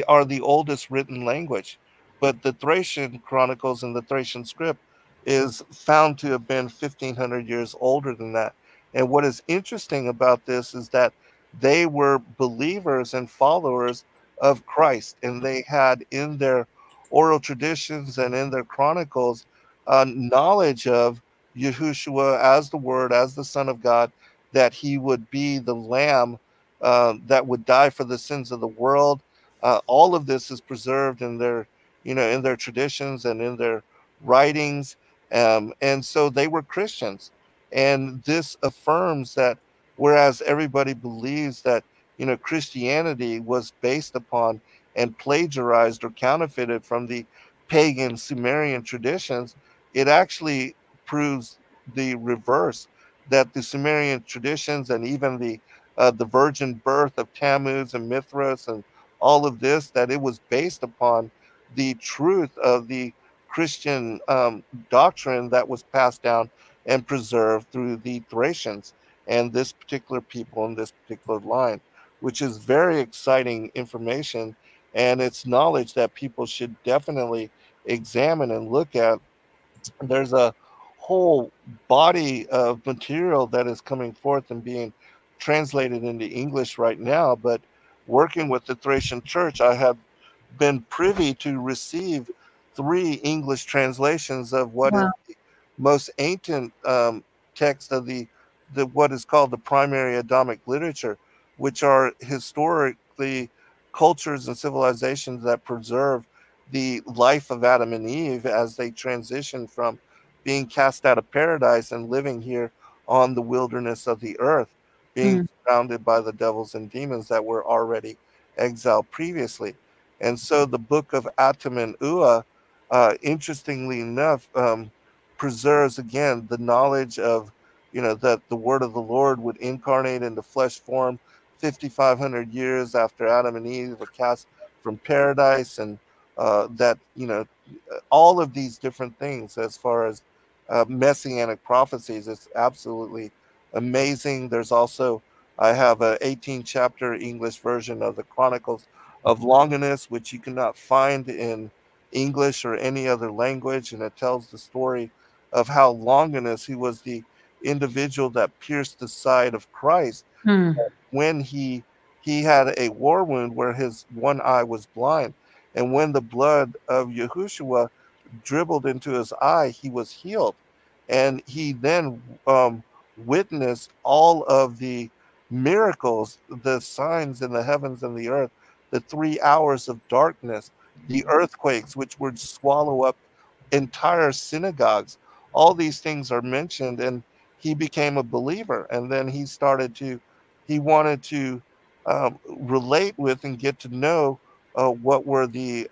are the oldest written language. But the Thracian Chronicles and the Thracian script is found to have been 1,500 years older than that. And what is interesting about this is that they were believers and followers of Christ, and they had in their oral traditions and in their chronicles knowledge of Yahushua as the Word, as the Son of God, that he would be the Lamb that would die for the sins of the world. All of this is preserved in their, in their traditions and in their writings, and so they were Christians. And this affirms that whereas everybody believes that, Christianity was based upon and plagiarized or counterfeited from the pagan Sumerian traditions, it actually proves the reverse, that the Sumerian traditions and even the virgin birth of Tammuz and Mithras and all of this, that it was based upon the truth of the Christian doctrine that was passed down and preserved through the Thracians and this particular people in this particular line, which is very exciting information. And it's knowledge that people should definitely examine and look at. There's a whole body of material that is coming forth and being translated into English right now. But working with the Thracian Church, I have been privy to receive 3 English translations of what is Wow. the most ancient text of the what is called the primary Adamic literature, which are historically cultures and civilizations that preserve the life of Adam and Eve as they transition from being cast out of paradise and living here on the wilderness of the earth, being Mm. surrounded by the devils and demons that were already exiled previously. And so the book of Atum and Ua, interestingly enough, preserves again the knowledge of, that the word of the Lord would incarnate into flesh form 5,500 years after Adam and Eve were cast from paradise, and that, all of these different things as far as messianic prophecies. It's absolutely amazing. There's also, I have a 18 chapter English version of the Chronicles of Longinus, which you cannot find in English or any other language, and it tells the story of how Longinus, who was the individual that pierced the side of Christ, Mm. when he had a war wound where his one eye was blind, and when the blood of Yahushua dribbled into his eye, he was healed. And he then witnessed all of the miracles, the signs in the heavens and the earth, the 3 hours of darkness, the earthquakes, which would swallow up entire synagogues. All these things are mentioned, and he became a believer. And then he wanted to relate with and get to know what were the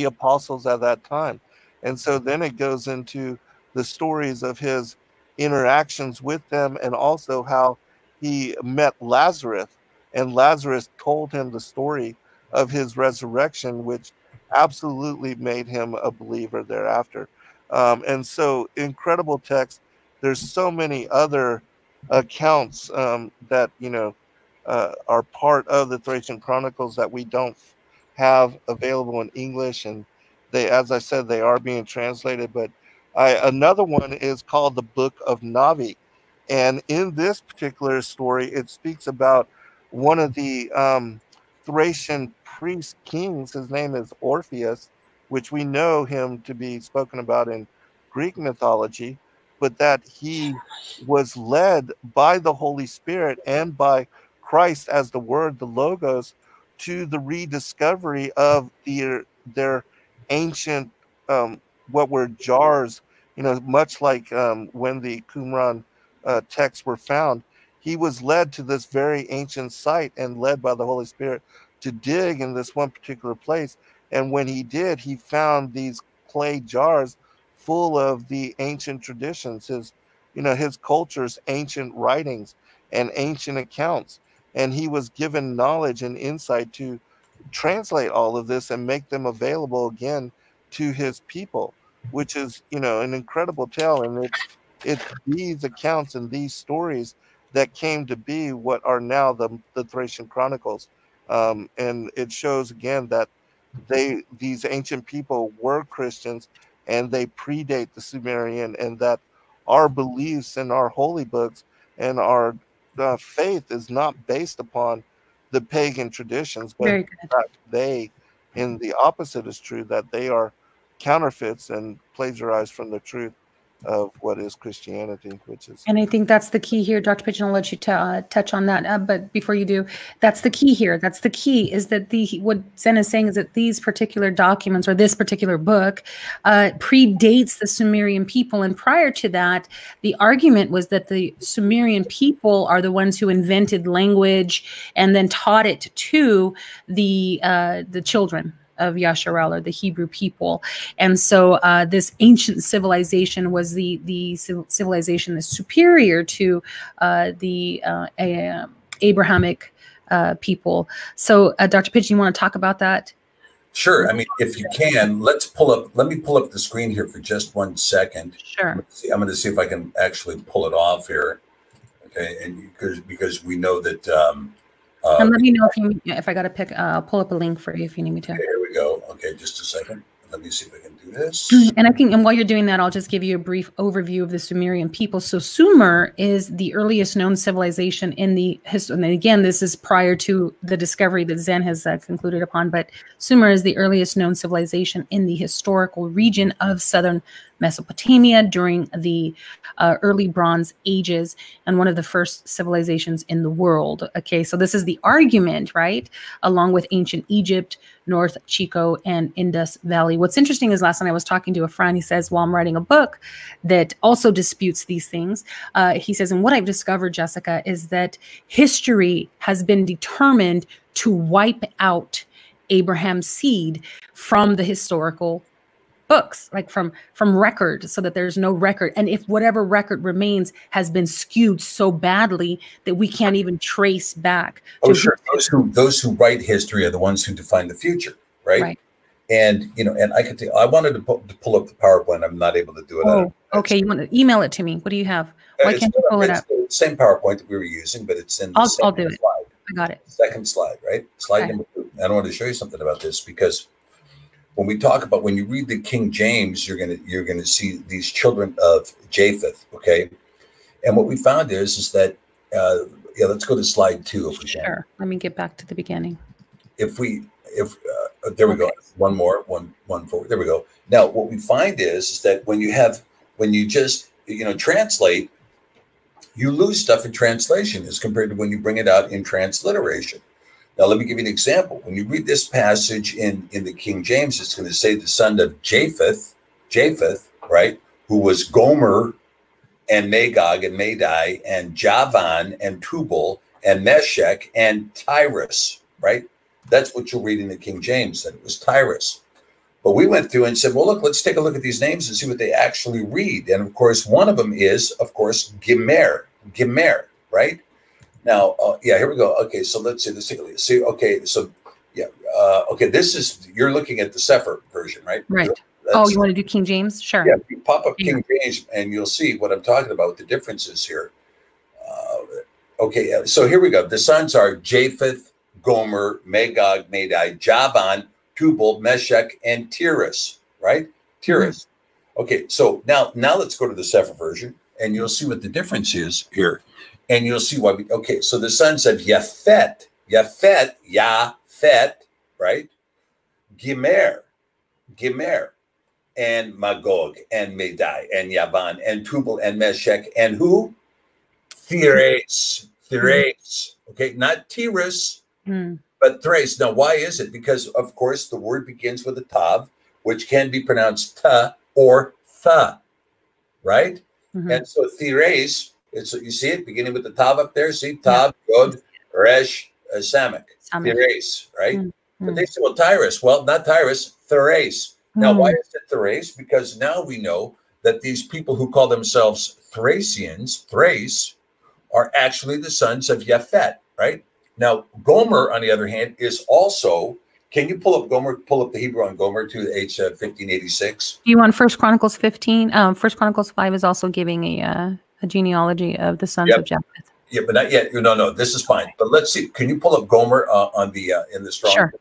apostles at that time. And so then it goes into the stories of his interactions with them, and also how he met Lazarus, and Lazarus told him the story of his resurrection, which absolutely made him a believer thereafter. And so, incredible text. There's so many other accounts that are part of the Thracian Chronicles that we don't have available in English, and they, as I said, they are being translated. But another one is called the Book of Navi, and in this particular story, it speaks about one of the Thracian priest kings. His name is Orpheus, which we know him to be spoken about in Greek mythology, but that he was led by the Holy Spirit and by Christ as the Word, the Logos, to the rediscovery of their ancient what were jars, much like when the Qumran texts were found. He was led to this very ancient site and led by the Holy Spirit to dig in this one particular place. And when he did, he found these clay jars full of the ancient traditions, his culture's ancient writings and ancient accounts. And he was given knowledge and insight to translate all of this and make them available again to his people, which is, an incredible tale. And it's these accounts and these stories that came to be what are now the Thracian Chronicles. And it shows again that these ancient people were Christians, and they predate the Sumerian, and that our beliefs and our holy books and our faith is not based upon the pagan traditions, but Very in good. fact, and the opposite is true, that they are counterfeits and plagiarized from the truth of what is Christianity, which is. And I think that's the key here, Dr. Pitchen. I'll let you touch on that. But before you do, that's the key here. That's the key, is that what Zen is saying is that these particular documents, or this particular book, predates the Sumerian people. And prior to that, the argument was that the Sumerian people are the ones who invented language and then taught it to the children of Yasharel, or the Hebrew people. And so this ancient civilization was the civilization that's superior to the Abrahamic people. So Dr. Pitch, you want to talk about that? Sure. I mean, if you can, let me pull up the screen here for just 1 second. Sure. I'm going to see if I can actually pull it off here. Okay. And because we know that, and let me know if I got to pull up a link for you if you need me to. Okay, here we go. Okay, just a second. let me see if I can do this. And I think, and while you're doing that, I'll just give you a brief overview of the Sumerian people. So Sumer is the earliest known civilization in the history. And again, this is prior to the discovery that Zen has concluded upon, but Sumer is the earliest known civilization in the historical region of southern Mesopotamia during the early Bronze Ages, and one of the first civilizations in the world. Okay, so this is the argument, right? Along with ancient Egypt, North Chico, and Indus Valley. What's interesting is last night I was talking to a friend. He says, well, I'm writing a book that also disputes these things. He says, and what I've discovered, Jessica, is that history has been determined to wipe out Abraham's seed from the historical books, like from record, so that there's no record. And if whatever record remains has been skewed so badly that we can't even trace back. Oh, sure. Those who write history are the ones who define the future, right? Right. And, you know, and I could I wanted to pull up the PowerPoint. I'm not able to do it. Oh, okay. You want to email it to me? What do you have? Why can't you pull it up? It's the same PowerPoint that we were using, but it's in the I'll do it. slide. I got it. Second slide, right? Slide number 2. I want to show you something about this, because when we talk about, when you read the King James, you're gonna see these children of Japheth, okay? And what we found is that yeah, let's go to slide 2 if we can. Sure. Let me get back to the beginning. There we go. One more, one forward. There we go. Now, what we find is that when you just translate, you lose stuff in translation as compared to when you bring it out in transliteration. Now, let me give you an example. When you read this passage in the King James, it's going to say the son of Japheth, right, who was Gomer and Magog and Madai and Javan and Tubal and Meshech and Tyrus, right? That's what you'll read in the King James, that it was Tyrus. But we went through and said, well, look, let's take a look at these names and see what they actually read. And, of course, one of them is, of course, Gemer, right? Now, yeah, here we go. Okay, so let's see. Let's take a look. See, okay, so, yeah, okay, you're looking at the Sefer version, right? Right. Oh, you want to do King James? Sure. Yeah, you pop up King James and you'll see what I'm talking about, the differences here. Okay, so here we go. The sons are Japheth, Gomer, Magog, Madai, Javan, Tubal, Meshech, and Tiras, right? Tiras. Okay, so now let's go to the Sefer version, and you'll see what the difference is here. And you'll see why. Okay, so the sons of Yafet, right? Gemer, and Magog, and Madai, and Yavan, and Tubal, and Meshech, and who? Thrace. Okay, not Tiras, but Thrace. Now, why is it? Because, of course, the word begins with a tav, which can be pronounced ta or tha, right? And so Thrace, you see it beginning with the tav up there. See, tav, Yod, Resh, Samek, Thrace, right? But they say, well, Tyrus. Well, not Tyrus, Thrace. Now, why is it Thrace? Because now we know that these people who call themselves Thracians, Thrace, are actually the sons of Yafet, right? Now, Gomer, on the other hand, is also, can you pull up the Hebrew on Gomer to H 1586? You want First Chronicles 15? First Chronicles 5 is also giving a genealogy of the sons of Japheth. Yeah, but not yet. No, this is fine. But let's see. Can you pull up Gomer on the in the strong? Sure.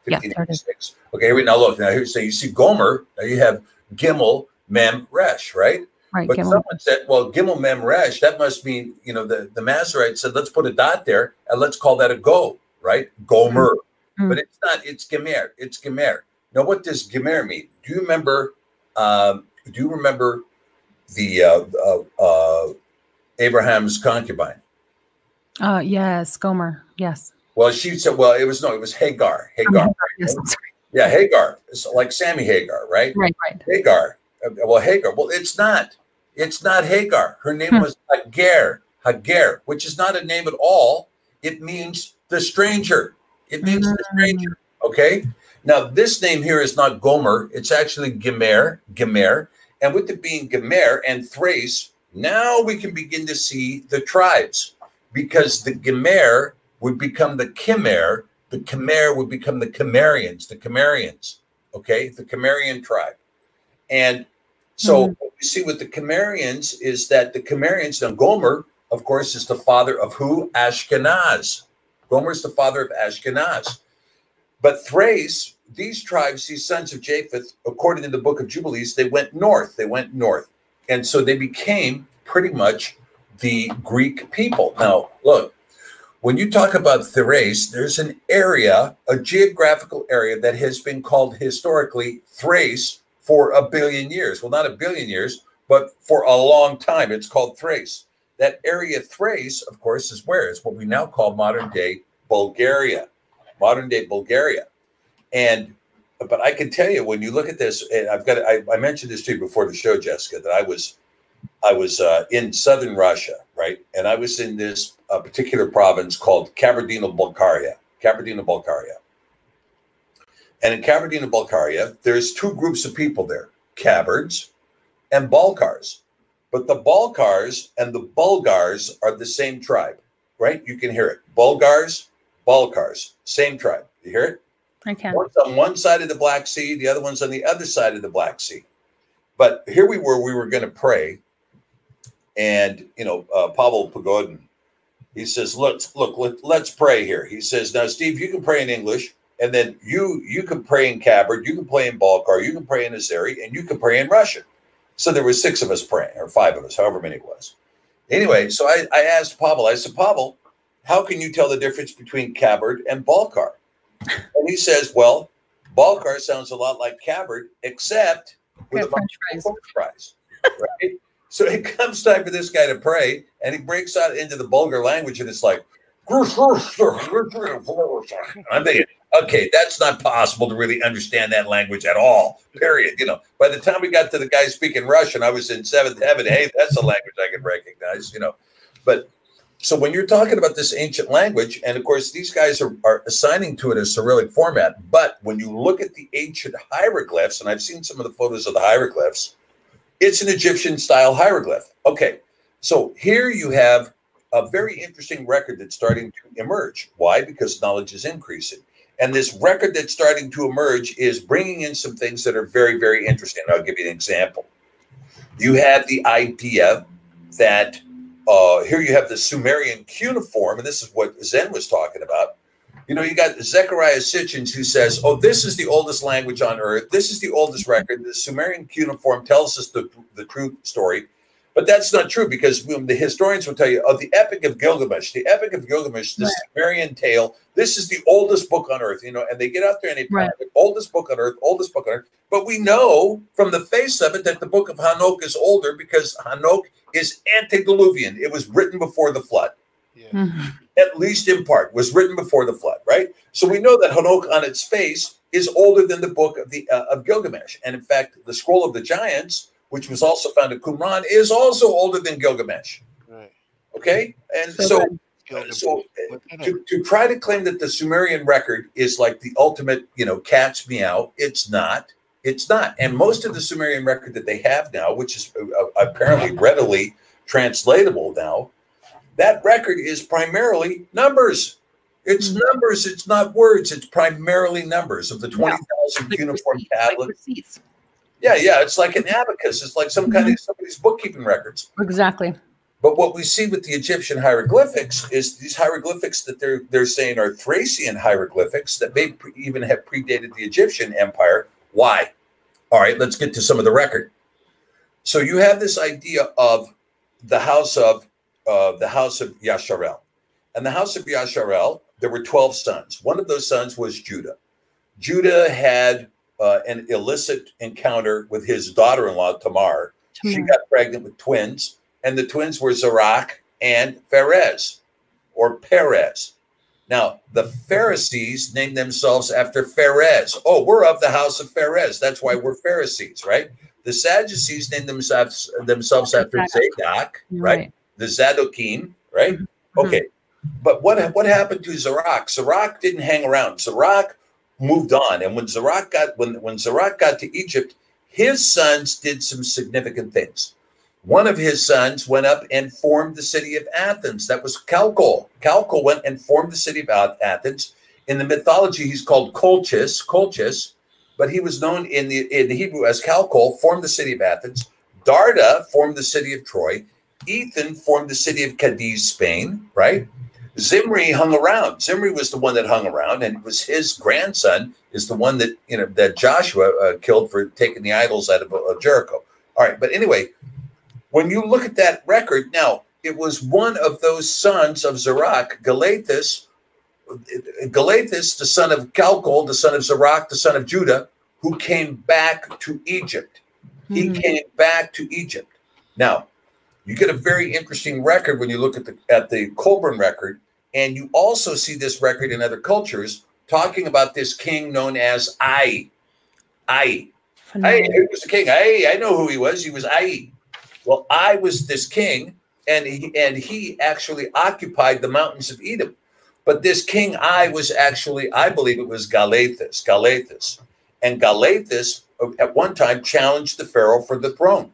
1586. Okay, here we now look. Now here, so you see Gomer. Now you have Gimel, Mem, Resh, right? Right. But someone said, well, Gimel, Mem, Resh, that must mean, the Masoretes said, let's put a dot there and let's call that a go, right? Gomer. But it's not, it's Gemer. It's Gemer. Now, what does Gemer mean? Do you remember the Abraham's concubine? Yes, Gomer. Yes. Well, she said, well, it was Hagar. Hagar. Yes, I'm sorry. Yeah, Hagar. It's like Sammy Hagar, right? Right. Hagar. Well, Hagar. Well, it's not Hagar. Her name was Hagar, which is not a name at all. It means the stranger. Okay. Now, this name here is not Gomer. It's actually Gemer. And with it being Gemer and Thrace, now we can begin to see the tribes, because the Gemer would become the Kemer. The Kemer would become the Kemerians. Okay, the Kemerian tribe. And so what we see with the Kemerians is that the Kemerians, now Gomer, of course, is the father of who? Ashkenaz. Gomer is the father of Ashkenaz. But Thrace, these tribes, these sons of Japheth, according to the book of Jubilees, they went north. They went north. And so they became pretty much the Greek people. Now, look, when you talk about Thrace, there's an area, a geographical area that has been called historically Thrace for 1 billion years. Well, not 1 billion years, but for a long time. It's called Thrace. That area Thrace, of course, is where? It's what we now call modern day Bulgaria. Modern day Bulgaria. But I can tell you, when you look at this, and I mentioned this to you before the show, Jessica, that I was in southern Russia, right? And I was in this particular province called Kabardino-Balkaria. Kabardino-Balkaria. And in Kabardino-Balkaria, there's two groups of people there, Kabards and Balkars. But the Balkars and the Bulgars are the same tribe, right? You can hear it. Bulgars, Balkars, same tribe. You hear it? I can. One's on one side of the Black Sea, the other one's on the other side of the Black Sea. But here we were going to pray. And, Pavel Pogodin, he says, let's pray here. He says, now, Steve, you can pray in English, and then you can pray in Kabard, you can pray in Balkar, you can pray in Azeri, and you can pray in Russian. So there were 6 of us praying, or 5 of us, however many it was. Anyway, so I asked Pavel, I said, Pavel, how can you tell the difference between Kabard and Balkar? And he says, well, Balkar sounds a lot like Kabard, except with a French fries. Right? So it comes time for this guy to pray, and he breaks out into the Bulgar language, and it's like, I'm thinking, okay, that's not possible to really understand that language at all, period. By the time we got to the guy speaking Russian, I was in 7th heaven. Hey, that's a language I can recognize, But so when you're talking about this ancient language, and of course, these guys are assigning to it a Cyrillic format, but when you look at the ancient hieroglyphs, and I've seen some of the photos of the hieroglyphs, it's an Egyptian-style hieroglyph. Okay, so here you have a very interesting record that's starting to emerge. Why? Because knowledge is increasing. And this record that's starting to emerge is bringing in some things that are very, very interesting. I'll give you an example. You have the idea that here you have the Sumerian cuneiform, and this is what Zen was talking about. You got Zechariah Sitchin, who says, oh, this is the oldest language on earth. This is the oldest record. The Sumerian cuneiform tells us the true story. But that's not true, because the historians will tell you, the Epic of Gilgamesh, the Sumerian tale, this is the oldest book on earth, and they get out there and they find the oldest book on earth. But we know from the face of it that the book of Hanok is older, because Hanok is antediluvian. It was written before the flood. Yeah. At least in part, was written before the flood, right? So we know that Hanok on its face is older than the book of Gilgamesh. And in fact, the Scroll of the Giants, which was also found at Qumran, is also older than Gilgamesh. Right. Okay? And so to try to claim that the Sumerian record is like the ultimate, cat's meow, it's not. It's not. And most of the Sumerian record that they have now, which is apparently readily translatable now, that record is primarily numbers. It's numbers. It's not words. It's primarily numbers of the 20,000 cuneiform tablets. Yeah. It's like an abacus. It's like some kind of somebody's bookkeeping records. Exactly. But what we see with the Egyptian hieroglyphics is these hieroglyphics that they're saying are Thracian hieroglyphics that may even have predated the Egyptian empire. Why? All right, let's get to some of the record. So you have this idea of the house of Yasharel. And the house of Yasharel, there were 12 sons. One of those sons was Judah. Judah had an illicit encounter with his daughter-in-law, Tamar. She got pregnant with twins, and the twins were Zerach and Pharez, or Perez. Now, the Pharisees named themselves after Pharez. Oh, we're of the house of Pharez. That's why we're Pharisees, right? The Sadducees named themselves after Zadok, right? The Zadokim, right? Okay. But what happened to Zerach? Zerach didn't hang around. Zerach moved on. And when Zerach got to Egypt, his sons did some significant things. One of his sons went up and formed the city of Athens. That was Calcol. Calcol went and formed the city of Athens. In the mythology, he's called Colchis, but he was known in Hebrew as Calcol, formed the city of Athens. Darda formed the city of Troy. Ethan formed the city of Cadiz, Spain, right? Zimri hung around. Zimri was the one that hung around, and it was his grandson is the one that that Joshua killed for taking the idols out of Jericho. All right, but anyway, when you look at that record, now it was one of those sons of Zerach, Galathus, the son of Calcol, the son of Zerach, the son of Judah, who came back to Egypt. He came back to Egypt. Now, you get a very interesting record when you look at the Colburn record, and you also see this record in other cultures talking about this king known as Ai. Ai. He was the king. I know who he was. He was Ai. Well, Ai was this king, and he actually occupied the mountains of Edom. But this king Ai was actually, I believe it was Galathus. And Galathus at one time challenged the Pharaoh for the throne.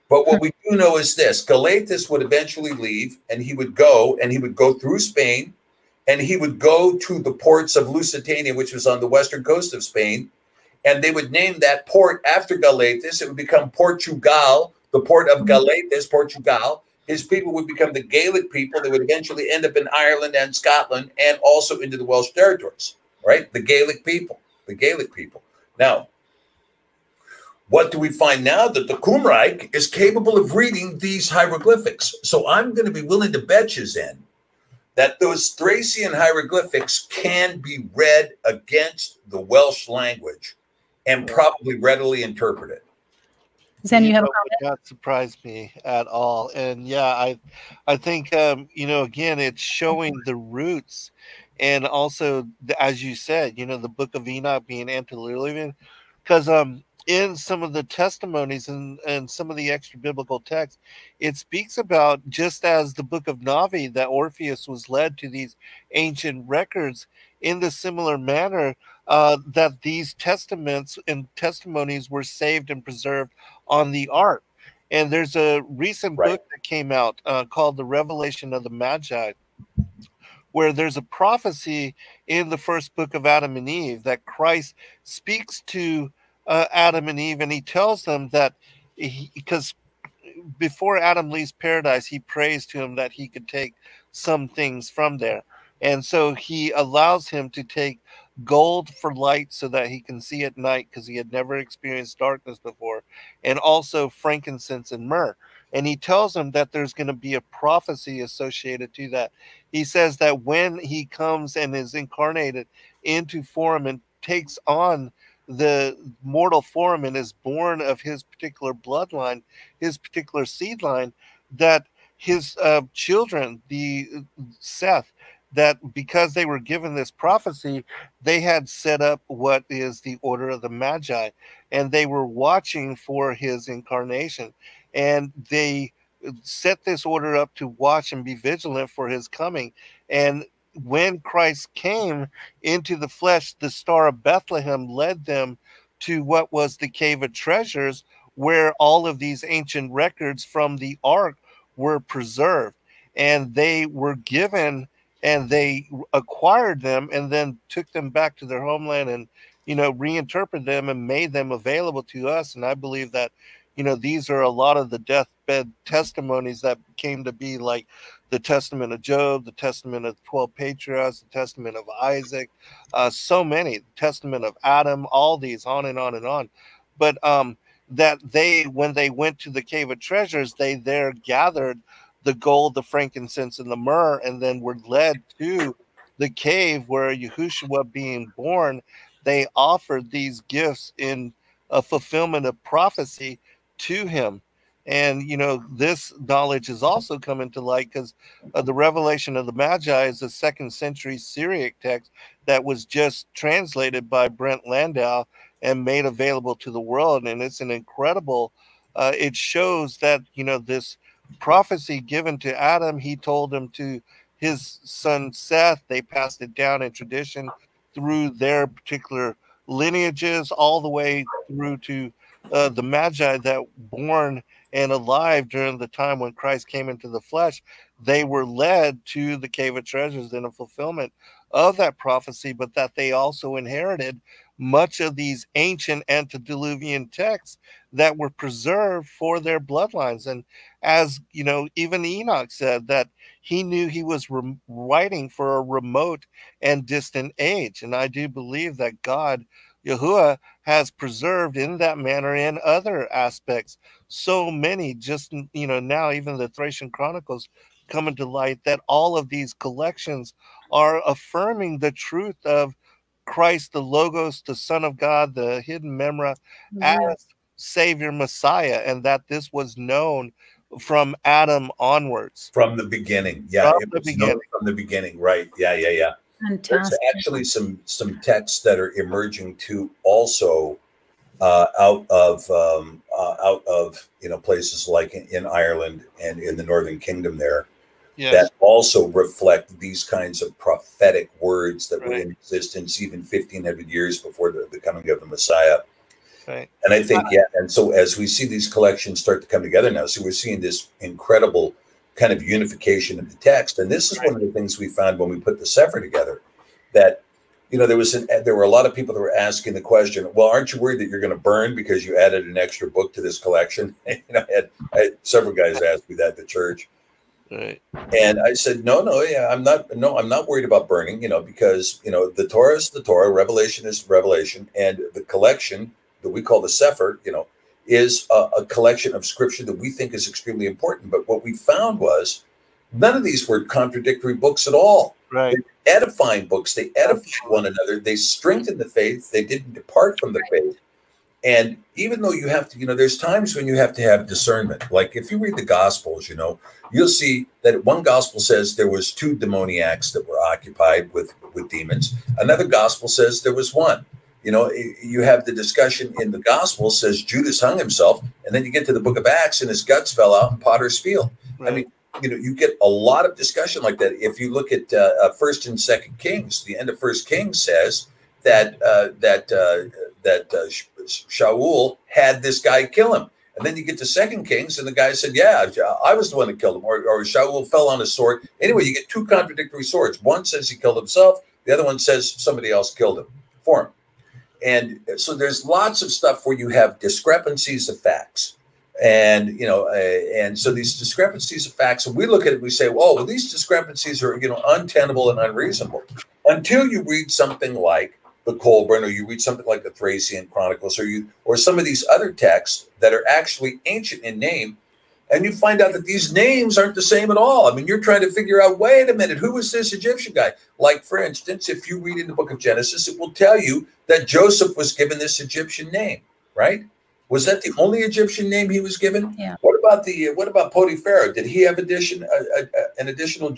But what we do know is this: Galathus would eventually leave, and he would go through Spain, and he would go to the ports of Lusitania, which was on the western coast of Spain, and they would name that port after Galathus. It would become Portugal, the port of Galathus, Portugal. His people would become the Gaelic people. They would eventually end up in Ireland and Scotland, and also into the Welsh territories, right? The Gaelic people. Now, what do we find now? That the Qumran is capable of reading these hieroglyphics. So I'm going to be willing to bet you, Zen, that those Thracian hieroglyphics can be read against the Welsh language and probably readily interpreted. Zen, you have a comment? Not surprised me at all. And yeah, I think, again, it's showing the roots, and also, as you said, the Book of Enoch being antediluvian, because in some of the testimonies and some of the extra biblical texts, it speaks about, just as the Book of Navi, that Orpheus was led to these ancient records in the similar manner, that these testaments and testimonies were saved and preserved on the ark. And there's a recent book that came out called The Revelation of the Magi, where there's a prophecy in the first book of Adam and Eve that Christ speaks to Adam and Eve, and he tells them that because before Adam leaves paradise, he prays to him that he could take some things from there. And so he allows him to take gold for light so that he can see at night, because he had never experienced darkness before, and also frankincense and myrrh. And he tells him that there's going to be a prophecy associated to that. He says that when he comes and is incarnated into form and takes on the mortal form and is born of his particular bloodline, his particular seed line, that his children, the Seth, that because they were given this prophecy, they had set up what is the Order of the Magi, and they were watching for his incarnation, and they set this order up to watch and be vigilant for his coming. And when Christ came into the flesh, the Star of Bethlehem led them to what was the Cave of Treasures, where all of these ancient records from the Ark were preserved. And they were given, and they acquired them, and then took them back to their homeland and, reinterpreted them and made them available to us. And I believe that, these are a lot of the deathbed testimonies that came to be, like the Testament of Job, the Testament of the 12 Patriarchs, the Testament of Isaac, so many, the Testament of Adam, all these, on and on and on. But that when they went to the Cave of Treasures, they there gathered the gold, the frankincense, and the myrrh, and then were led to the cave where Yahushua being born, they offered these gifts in a fulfillment of prophecy to him. And, this knowledge is also coming to light because the Revelation of the Magi is a 2nd century Syriac text that was just translated by Brent Landau and made available to the world. And it's an incredible, it shows that, this prophecy given to Adam, he told him to his son Seth. They passed it down in tradition through their particular lineages, all the way through to the Magi that born and alive during the time when Christ came into the flesh. They were led to the Cave of Treasures in a fulfillment of that prophecy, but that they also inherited much of these ancient antediluvian texts that were preserved for their bloodlines. And as you know, even Enoch said that he knew he was writing for a remote and distant age. And I do believe that God, Yahuwah, has preserved in that manner and other aspects so many, just, you know, now even the Thracian Chronicles coming to light, that all of these collections are affirming the truth of Christ, the Logos, the Son of God, the hidden Memra, as Savior Messiah, and that this was known from Adam onwards. From the beginning. Yeah, it was known from the beginning, right. Yeah. Fantastic. There's actually some texts that are emerging too, also out of you know, places like in Ireland and in the Northern Kingdom there, that also reflect these kinds of prophetic words that were in existence even 1,500 years before the coming of the Messiah. Right. And I think, and so as we see these collections start to come together now, so we're seeing this incredible kind of unification of the text. And this is one of the things we found when we put the Sefer together, that, you know, there were a lot of people that were asking the question, well, aren't you worried that you're going to burn because you added an extra book to this collection? You know, I had several guys ask me that at the church. Right. And I said, no, I'm not worried about burning, you know, because, you know, the Torah is the Torah, Revelation is Revelation, and the collection that we call the Sefer, you know, is a collection of scripture that we think is extremely important. But what we found was none of these were contradictory books at all. Right. They're edifying books. They edify one another. They strengthen the faith. They didn't depart from the faith. And even though you have to, you know, there's times when you have to have discernment. Like if you read the Gospels, you know, you'll see that one Gospel says there was 2 demoniacs that were occupied with demons. Another Gospel says there was 1. You know, you have the discussion in the Gospel says Judas hung himself, and then you get to the book of Acts and his guts fell out in Potter's Field. Right. I mean, you know, you get a lot of discussion like that. If you look at 1st and 2nd Kings, the end of 1st Kings says that Shaul had this guy kill him. And then you get to 2nd Kings, and the guy said, yeah, I was the one that killed him, or Shaul fell on his sword. Anyway, you get 2 contradictory swords. One says he killed himself. The other one says somebody else killed him for him. And so there's lots of stuff where you have discrepancies of facts. And, you know, and so these discrepancies of facts, and we look at it, we say, well, these discrepancies are, you know, untenable and unreasonable until you read something like the Colburn, or you read something like the Thracian Chronicles, or some of these other texts that are actually ancient in name. And you find out that these names aren't the same at all. I mean, you're trying to figure out, wait a minute, who was this Egyptian guy? Like, for instance, if you read in the book of Genesis, it will tell you that Joseph was given this Egyptian name, right? Was that the only Egyptian name he was given? Yeah. What about Potiphar? Did he have an additional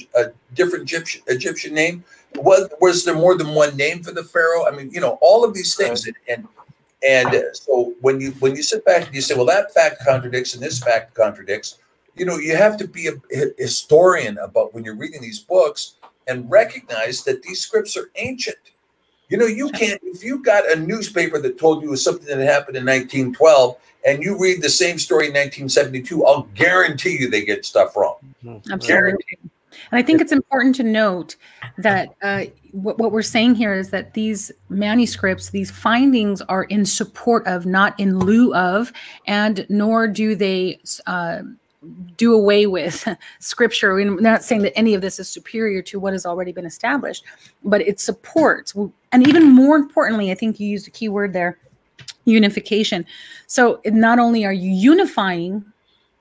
different Egyptian name? Was there more than one name for the Pharaoh? I mean, you know, all of these things. And so when you sit back and you say, well, that fact contradicts and this fact contradicts, you know, you have to be a historian about when you're reading these books and recognize that these scripts are ancient. You know, you can't, if you got a newspaper that told you something that happened in 1912 and you read the same story in 1972, I'll guarantee you they get stuff wrong. Absolutely. And I think it's important to note that what we're saying here is that these manuscripts, these findings are in support of, not in lieu of, and nor do they do away with scripture. We're not saying that any of this is superior to what has already been established, but it supports. And even more importantly, I think you used a key word there, unification. So not only are you unifying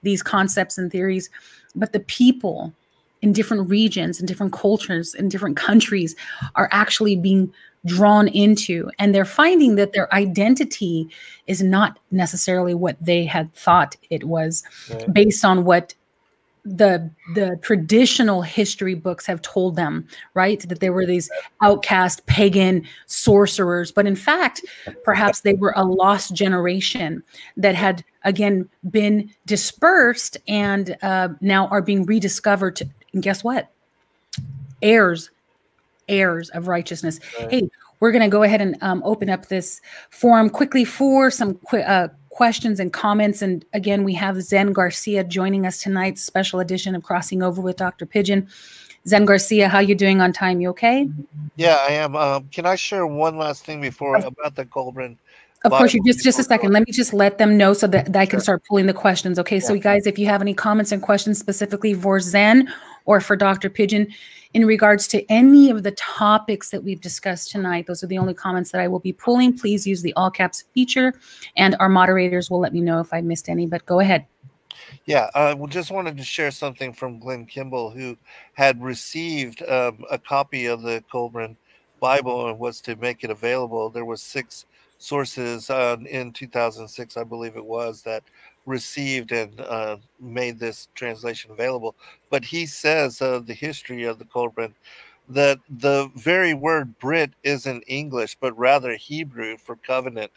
these concepts and theories, but the people in different regions, in different cultures, in different countries are actually being drawn into, and they're finding that their identity is not necessarily what they had thought it was, right, based on what the traditional history books have told them, right? That they were these outcast pagan sorcerers, but in fact, perhaps they were a lost generation that had again been dispersed and now are being rediscovered. And guess what? Heirs of righteousness. Right. Hey, we're going to go ahead and open up this forum quickly for some questions and comments. And again, we have Zen Garcia joining us tonight, special edition of Crossing Over with Dr. Pigeon. Zen Garcia, how you doing on time? You okay? Yeah, I am. Can I share one last thing before about the Colburn Of course, you Bible? just a second. Let me just let them know so that I can Sure. start pulling the questions. Okay, so you guys, if you have any comments and questions specifically for Zen or for Dr. Pigeon in regards to any of the topics that we've discussed tonight, those are the only comments that I will be pulling. Please use the all caps feature, and our moderators will let me know if I missed any, but go ahead. Yeah, I just wanted to share something from Glenn Kimball, who had received a copy of the Colburn Bible and was to make it available. There was 6 sources in 2006, I believe it was, that received and made this translation available. But he says the history of the Colburn, that the very word Brit isn't English, but rather Hebrew for covenant.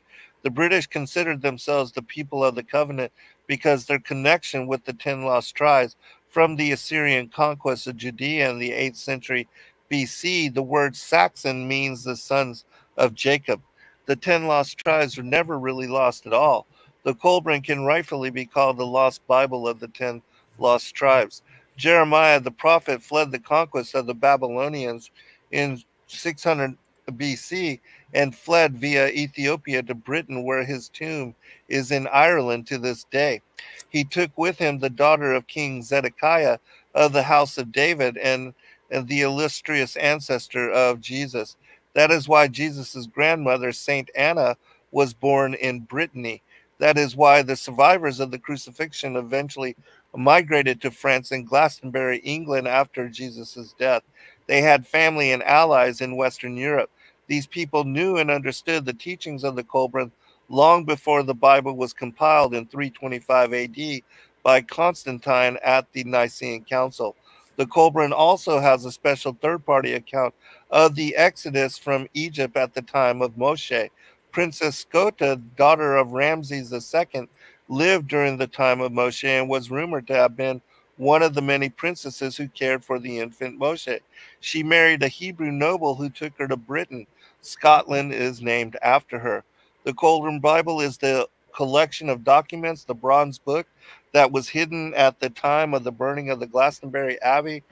The British considered themselves the people of the covenant because their connection with the 10 lost tribes from the Assyrian conquest of Judea in the 8th century BC. The word Saxon means the sons of Jacob. The 10 lost tribes were never really lost at all. The Colburn can rightfully be called the lost Bible of the 10 lost tribes. Jeremiah the prophet fled the conquest of the Babylonians in 600 BC and fled via Ethiopia to Britain, where his tomb is in Ireland to this day. He took with him the daughter of King Zedekiah of the house of David and the illustrious ancestor of Jesus. That is why Jesus' grandmother, Saint Anna, was born in Brittany. That is why the survivors of the crucifixion eventually migrated to France and Glastonbury, England after Jesus' death. They had family and allies in Western Europe. These people knew and understood the teachings of the Colburn long before the Bible was compiled in 325 AD by Constantine at the Nicene Council. The Colburn also has a special third-party account of the Exodus from Egypt at the time of Moshe. Princess Skota, daughter of Ramses II, lived during the time of Moshe and was rumored to have been one of the many princesses who cared for the infant Moshe. She married a Hebrew noble who took her to Britain. Scotland is named after her. The Colburn Bible is the collection of documents, the bronze book that was hidden at the time of the burning of the Glastonbury Abbey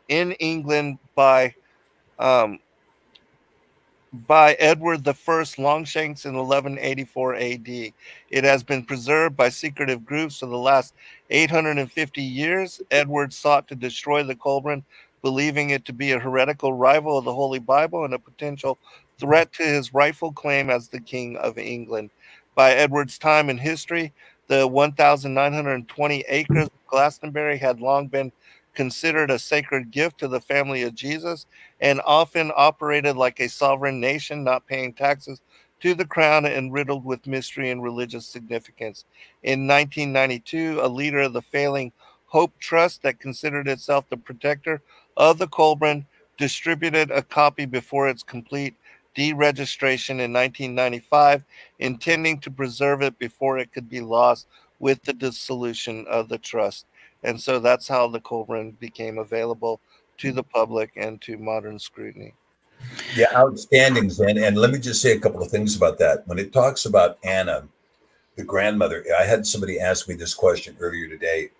in England by Edward I Longshanks in 1184 AD. It has been preserved by secretive groups for the last 850 years. Edward sought to destroy the Colburn, believing it to be a heretical rival of the Holy Bible and a potential threat to his rightful claim as the King of England. By Edward's time in history, the 1,920 acres of Glastonbury had long been considered a sacred gift to the family of Jesus and often operated like a sovereign nation, not paying taxes to the crown and riddled with mystery and religious significance. In 1992, a leader of the failing Hope Trust that considered itself the protector of the Colburn distributed a copy before its complete deregistration in 1995, intending to preserve it before it could be lost with the dissolution of the trust. And so that's how the Colburn became available to the public and to modern scrutiny. Yeah, outstanding, Zen. And let me just say a couple of things about that. When it talks about Anna, the grandmother, I had somebody ask me this question earlier today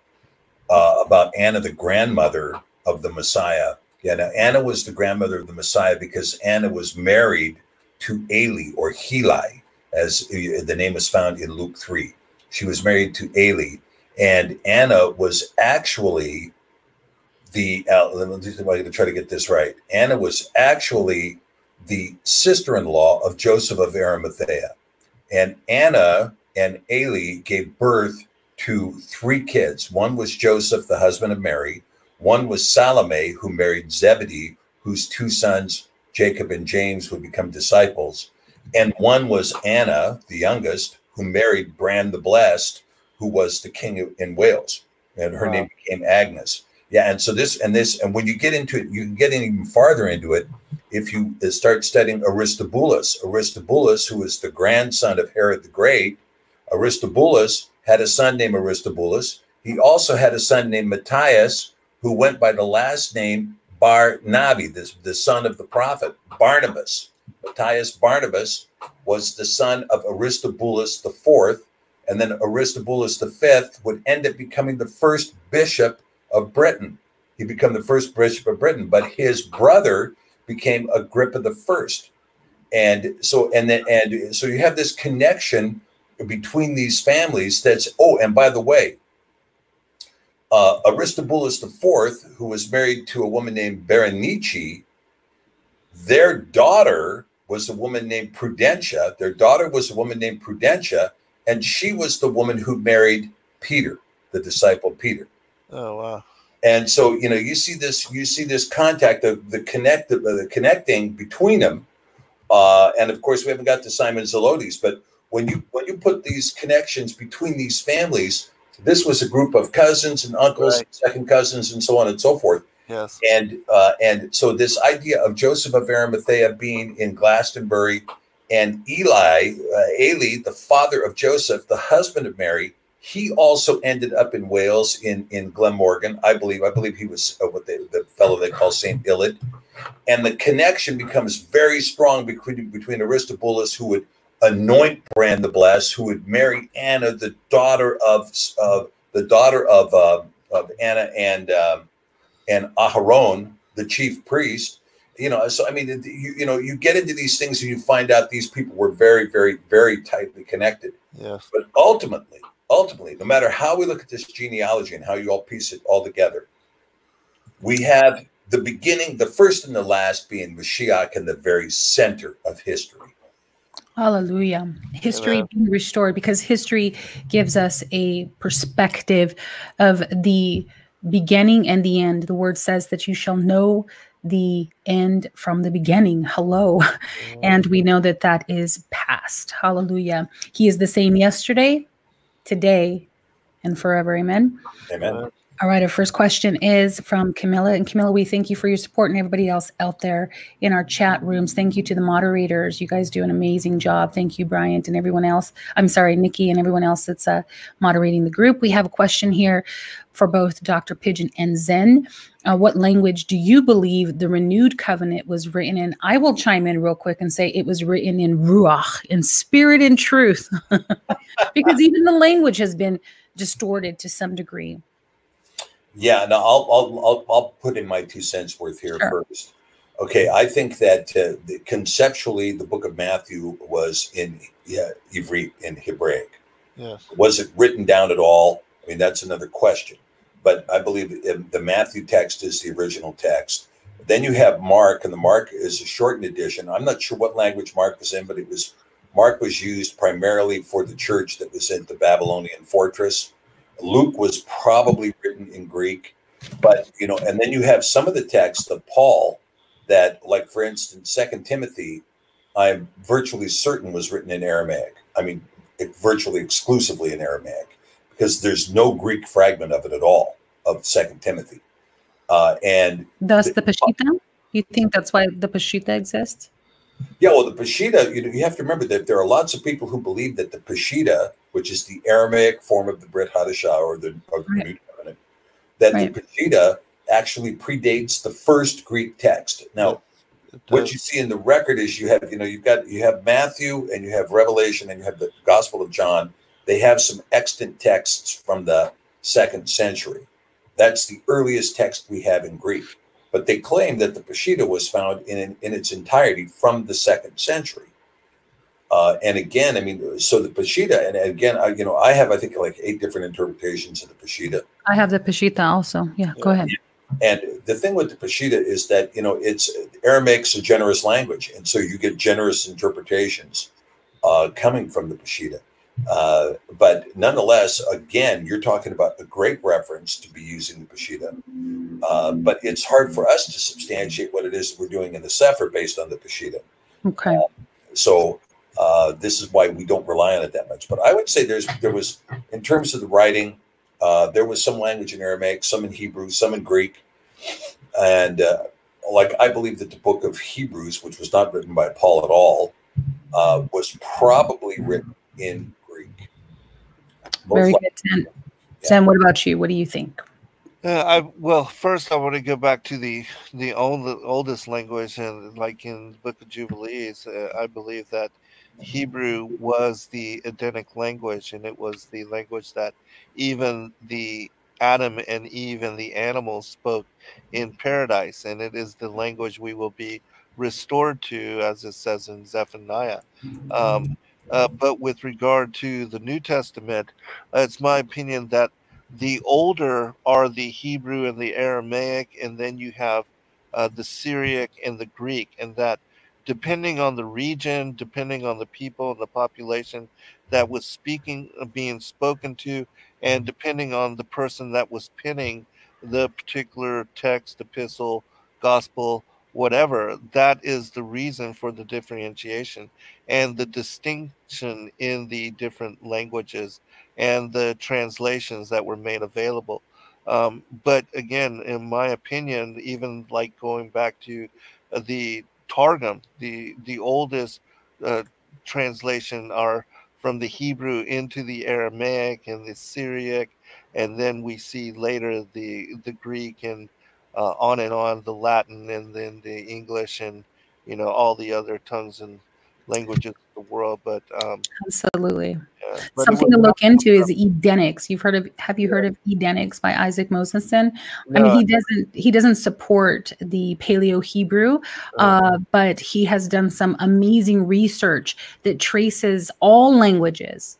about Anna, the grandmother of the Messiah. Yeah, now Anna was the grandmother of the Messiah because Anna was married to Eli or Heli, as the name is found in Luke 3. She was married to Eli. And Anna was actually let me try to get this right. Anna was actually the sister-in-law of Joseph of Arimathea. And Anna and Eli gave birth to 3 kids. One was Joseph, the husband of Mary. One was Salome, who married Zebedee, whose 2 sons, Jacob and James, would become disciples. And one was Anna, the youngest, who married Bran the Blessed, who was the king in Wales, and her name became Agnes. Yeah, and so and when you get into it, you can get even farther into it if you start studying Aristobulus. Aristobulus, who is the grandson of Herod the Great, Aristobulus had a son named Aristobulus. He also had a son named Matthias, who went by the last name Barnabi, the son of the prophet Barnabas. Matthias Barnabas was the son of Aristobulus IV. And then Aristobulus V would end up becoming the first bishop of Britain. He became the first bishop of Britain, but his brother became Agrippa the First. And so you have this connection between these families. And by the way, Aristobulus IV, who was married to a woman named Berenice, their daughter was a woman named Prudentia. And she was the woman who married Peter, the disciple Peter. Oh, wow. And so, you see this contact of the connecting between them. And of course, we haven't got to Simon Zelotes, but when you put these connections between these families, this was a group of cousins and uncles, right, second cousins, and so on and so forth. Yes. And so this idea of Joseph of Arimathea being in Glastonbury, and Eli, the father of Joseph, the husband of Mary, he also ended up in Wales in Glamorgan, I believe. I believe he was the fellow they call Saint Ilid. And the connection becomes very strong between Aristobulus, who would anoint Bran the Blessed, who would marry Anna, the daughter of Anna and Aharon, the chief priest. So I mean, you get into these things and you find out these people were very, very, very tightly connected. Yes. But ultimately, no matter how we look at this genealogy and how you all piece it all together, we have the beginning, the first and the last being Mashiach in the very center of history. Hallelujah. History being restored, because history gives us a perspective of the beginning and the end. The word says that you shall know the end from the beginning. Hello. And we know that that is past. Hallelujah. He is the same yesterday, today, and forever. Amen. Amen. All right. Our first question is from Camilla. And Camilla, we thank you for your support, and everybody else out there in our chat rooms. Thank you to the moderators. You guys do an amazing job. Thank you, Bryant, and everyone else. I'm sorry, Nikki and everyone else that's moderating the group. We have a question here for both Dr. Pigeon and Zen. What language do you believe the renewed covenant was written in? I will chime in real quick and say it was written in Ruach, in spirit and truth, because even the language has been distorted to some degree. Yeah, no, I'll put in my 2 cents worth here first. Okay, I think that conceptually, the book of Matthew was in Ivrit, in Hebraic. Yes. Was it written down at all? I mean, that's another question. But I believe the Matthew text is the original text. Then you have Mark, and the Mark is a shortened edition. I'm not sure what language Mark was in, but Mark was used primarily for the church that was in the Babylonian fortress. Luke was probably written in Greek, but and then you have some of the texts of Paul that, like for instance, 2 Timothy, I'm virtually certain was written in Aramaic. I mean, virtually exclusively in Aramaic, because there's no Greek fragment of it at all of 2 Timothy. And thus the Peshitta? You think that's why the Peshitta exists? Yeah, well, the Peshitta, you have to remember that there are lots of people who believe that the Peshitta, which is the Aramaic form of the Brit Hadashah or the New Covenant, that the Peshitta actually predates the first Greek text. Now, what you see in the record is you have Matthew and you have Revelation and you have the Gospel of John. They have some extant texts from the 2nd century. That's the earliest text we have in Greek. But they claim that the Peshitta was found in its entirety from the 2nd century. And again, I mean, so the Peshitta, and again, I have, I think, like 8 different interpretations of the Peshitta. I have the Peshitta also. Yeah, go ahead. And the thing with the Peshitta is that, it's Aramaic's a generous language. And so you get generous interpretations coming from the Peshitta. But nonetheless, again, you're talking about a great reference to be using the Peshitta. But it's hard for us to substantiate what it is we're doing in the Sefer based on the Peshitta. Okay. So this is why we don't rely on it that much. But I would say there was, in terms of the writing, there was some language in Aramaic, some in Hebrew, some in Greek. And I believe that the book of Hebrews, which was not written by Paul at all, was probably written in Greek. Very good, Sam. Sam, what about you? What do you think? Well, first I want to go back to the oldest language, and like in the Book of Jubilees, I believe that Hebrew was the Edenic language, and it was the language that even the Adam and Eve and the animals spoke in paradise, and it is the language we will be restored to, as it says in Zephaniah. But with regard to the New Testament, it's my opinion that the older are the Hebrew and the Aramaic, and then you have the Syriac and the Greek, and that depending on the region, depending on the people and the population that was being spoken to, and depending on the person that was penning the particular text, epistle, gospel, whatever, that is the reason for the differentiation and the distinction in the different languages and the translations that were made available. But again, in my opinion, even like going back to the Targum, the oldest translation are from the Hebrew into the Aramaic and the Syriac, and then we see later the Greek and on the Latin, and then the English, and all the other tongues and languages of the world. But absolutely. yeah, Something to look into is Edenics. Have you heard of Edenics by Isaac Mosenson? No, I mean, he doesn't support the Paleo Hebrew, but he has done some amazing research that traces all languages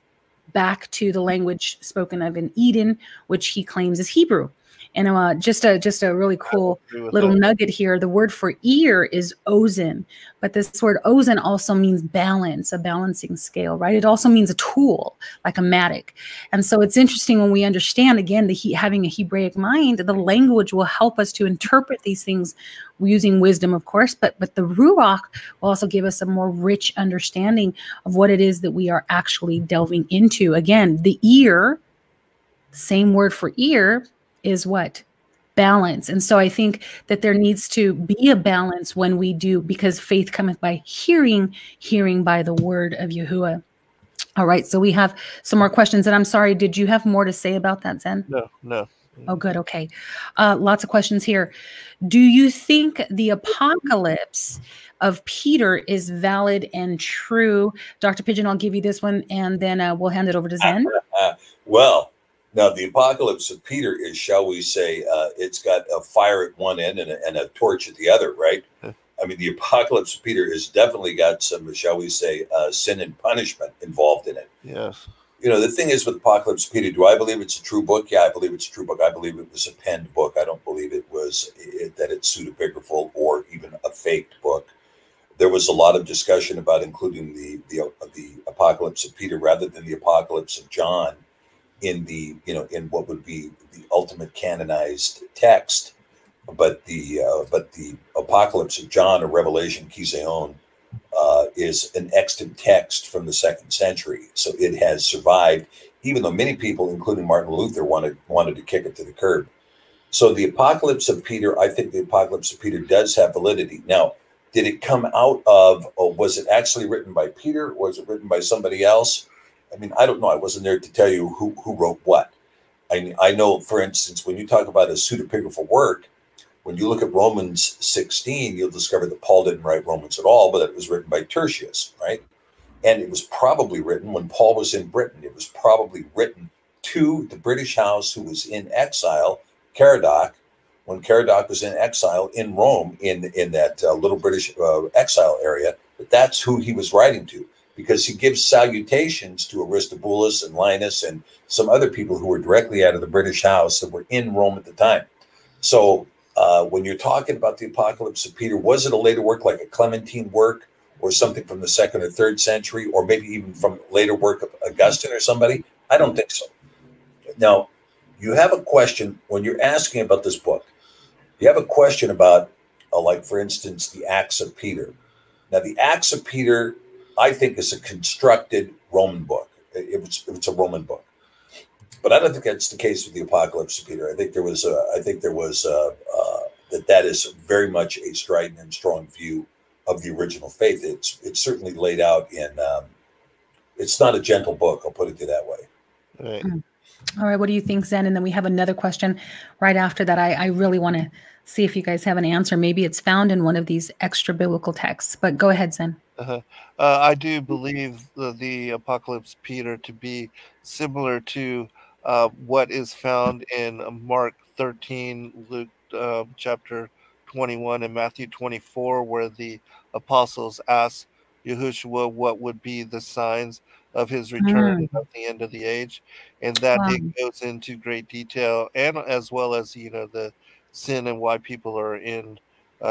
back to the language spoken of in Eden, which he claims is Hebrew. And just a really cool little nugget here. The word for ear is ozen, but this word ozen also means balance, a balancing scale, right? It also means a tool, like a mattock. And so it's interesting when we understand, again, having a Hebraic mind, the language will help us to interpret these things using wisdom, of course, but the Ruach will also give us a more rich understanding of what it is that we are actually delving into. Again, the ear, same word for ear, is what? Balance. And so I think that there needs to be a balance when we do, because faith cometh by hearing, hearing by the word of Yahuwah. All right. So we have some more questions. And I'm sorry, did you have more to say about that, Zen? No. Oh, good. Okay. Lots of questions here. Do you think the apocalypse of Peter is valid and true? Dr. Pigeon, I'll give you this one, and then we'll hand it over to Zen. Well, now, the apocalypse of Peter is, shall we say, it's got a fire at one end and a torch at the other, right? I mean, the apocalypse of Peter has definitely got some, shall we say, sin and punishment involved in it. Yes. The thing is with Apocalypse of Peter, do I believe it's a true book? Yeah, I believe it's a true book. I believe it was a penned book. I don't believe that it's pseudepigraphal or even a faked book. There was a lot of discussion about including the Apocalypse of Peter rather than the Apocalypse of John in in what would be the ultimate canonized text, but the Apocalypse of John or Revelation Kiseon is an extant text from the 2nd century, so it has survived, even though many people, including Martin Luther, wanted to kick it to the curb. So the Apocalypse of Peter, I think the Apocalypse of Peter does have validity. Now, did it come out of, or was it actually written by Peter, or was it written by somebody else? I mean, I don't know. I wasn't there to tell you who wrote what. I know, for instance, when you talk about a pseudepigraphal work, when you look at Romans 16, you'll discover that Paul didn't write Romans at all, but it was written by Tertius, right? And it was probably written when Paul was in Britain. It was probably written to the British House who was in exile, Caradoc, when Caradoc was in exile in Rome, in that little British exile area. But that's who he was writing to, because he gives salutations to Aristobulus and Linus and some other people who were directly out of the British House that were in Rome at the time. So when you're talking about the Apocalypse of Peter, was it a later work like a Clementine work or something from the 2nd or 3rd century, or maybe even from later work of Augustine or somebody? I don't think so. Now, you have a question when you're asking about this book. You have a question about, like, for instance, the Acts of Peter. Now, the Acts of Peter, I think, is a constructed Roman book. It's a Roman book, but I don't think that's the case with the Apocalypse of Peter. I think there was that is very much a strident and strong view of the original faith. It's certainly laid out in. It's not a gentle book. I'll put it that way. Right. All right. What do you think, Zen? And then we have another question right after that. I really want to see if you guys have an answer. Maybe it's found in one of these extra biblical texts, but go ahead, Zen. I do believe the Apocalypse Peter to be similar to what is found in Mark 13, Luke chapter 21, and Matthew 24, where the apostles ask Yahushua what would be the signs of his return Mm. at the end of the age, and that Wow. it goes into great detail, and as well as the sin and why people are in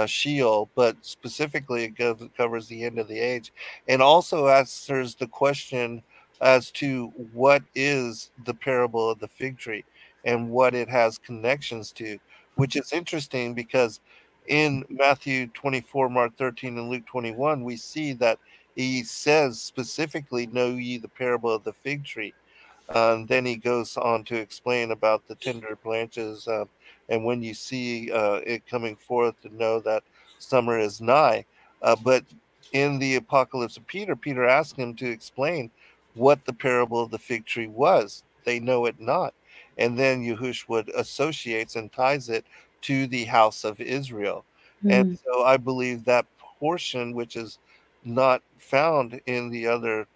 Sheol, but specifically it covers the end of the age, and also answers the question as to what is the parable of the fig tree and what it has connections to, which is interesting because in Matthew 24, Mark 13, and Luke 21, we see that he says specifically, "Know ye the parable of the fig tree." And then he goes on to explain about the tender branches, and when you see it coming forth, to know that summer is nigh. But in the Apocalypse of Peter, Peter asked him to explain what the parable of the fig tree was. They know it not. And then Yahushua associates and ties it to the house of Israel. And Mm. so I believe that portion, which is not found in the other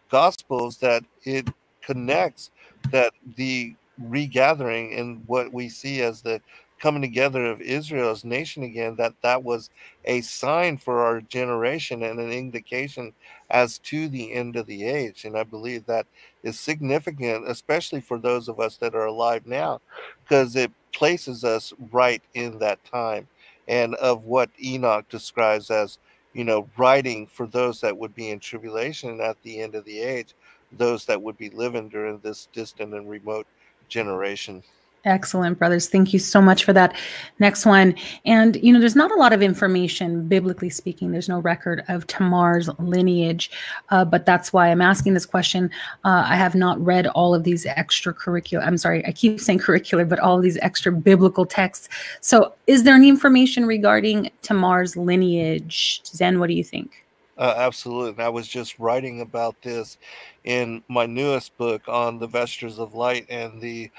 gospels, that it connects that the regathering and what we see as the coming together of Israel's nation again, that was a sign for our generation and an indication as to the end of the age. And I believe that is significant, especially for those of us that are alive now, because it places us right in that time, and of what Enoch describes as, writing for those that would be in tribulation at the end of the age, those that would be living during this distant and remote generation. Excellent, brothers. Thank you so much for that. Next one. And, there's not a lot of information, biblically speaking. There's no record of Tamar's lineage, but that's why I'm asking this question. I have not read all of these extracurricular, I'm sorry, I keep saying curricular, but all of these extra biblical texts. So is there any information regarding Tamar's lineage? Zen, what do you think? Absolutely. I was just writing about this in my newest book on the Vestures of Light and the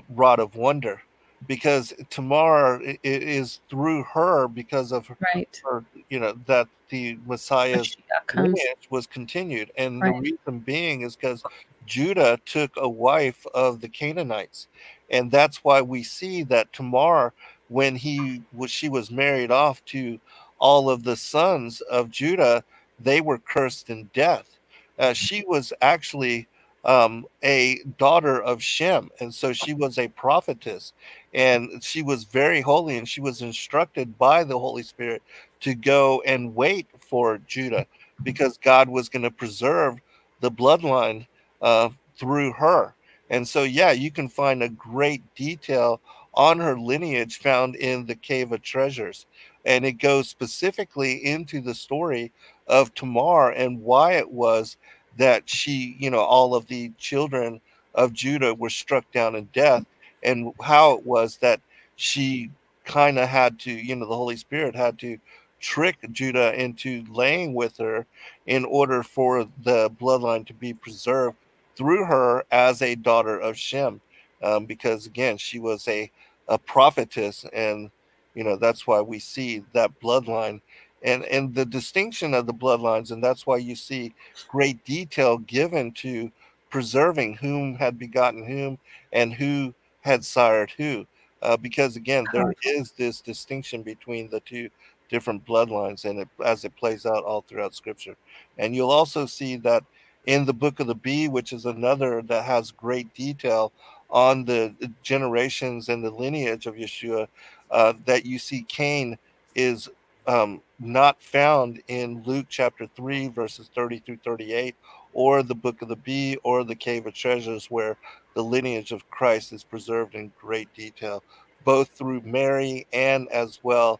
Rod of Wonder, because Tamar, it is through her, because of Right. her, that the Messiah's Mashiach comes. lineage was continued. And the Right. reason being is because Judah took a wife of the Canaanites. And that's why we see that Tamar, when she was married off to all of the sons of Judah, they were cursed in death. She was actually a daughter of Shem, and so she was a prophetess, and she was very holy, and she was instructed by the Holy Spirit to go and wait for Judah, because God was going to preserve the bloodline through her. And so, yeah, you can find a great detail on her lineage found in the Cave of Treasures. And it goes specifically into the story of Tamar and why it was that she, all of the children of Judah were struck down in death, and how it was that she kind of had to, the Holy Spirit had to trick Judah into laying with her in order for the bloodline to be preserved through her as a daughter of Shem, because again, she was a prophetess, and that's why we see that bloodline and the distinction of the bloodlines, and that's why you see great detail given to preserving whom had begotten whom and who had sired who, because again, there is this distinction between the two different bloodlines, and as it plays out all throughout Scripture. And you'll also see that in the Book of the Bee, which is another that has great detail on the generations and the lineage of Yeshua, that you see Cain is not found in Luke chapter 3, verses 30 through 38, or the Book of the Bee, or the Cave of Treasures, where the lineage of Christ is preserved in great detail, both through Mary and as well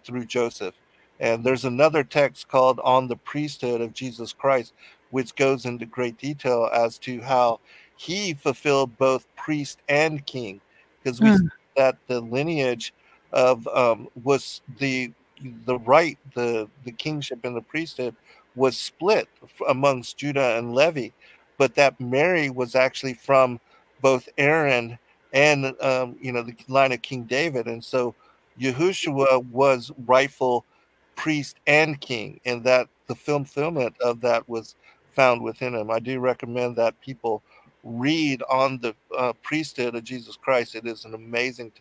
through Joseph. And there's another text called On the Priesthood of Jesus Christ, which goes into great detail as to how he fulfilled both priest and king, because we see that the lineage of was the right, the kingship and the priesthood was split amongst Judah and Levi, but that Mary was actually from both Aaron and the line of King David, and so Yahushua was rightful priest and king, and that the fulfillment of that was found within him. I do recommend that people read on the priesthood of Jesus Christ. It is an amazing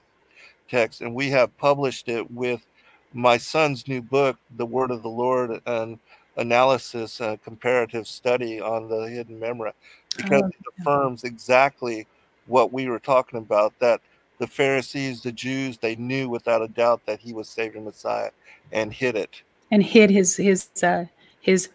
text, and we have published it with my son's new book, The Word of the Lord, an analysis, comparative study on the hidden Memra, because it affirms exactly what we were talking about, that the Pharisees, the Jews, they knew without a doubt that he was Savior Messiah and hid it. And hid his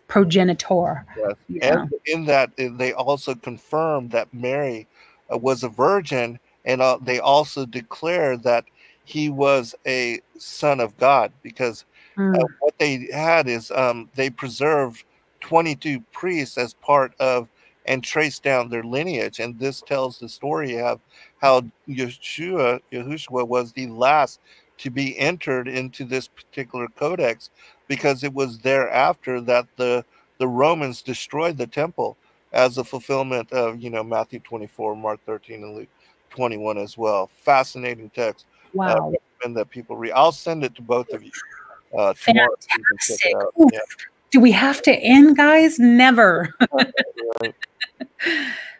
progenitor. Yes. Yeah. And in that, they also confirmed that Mary was a virgin, and they also declared that he was a son of God, because what they had is they preserved 22 priests as part of and traced down their lineage. And this tells the story of how Yahushua was the last to be entered into this particular codex, because it was thereafter that the Romans destroyed the temple as a fulfillment of, Matthew 24, Mark 13, and Luke 21 as well. Fascinating text. Wow. And that people read. I'll send it to both of you. Fantastic. Yeah. Do we have to end, guys? Never. Right.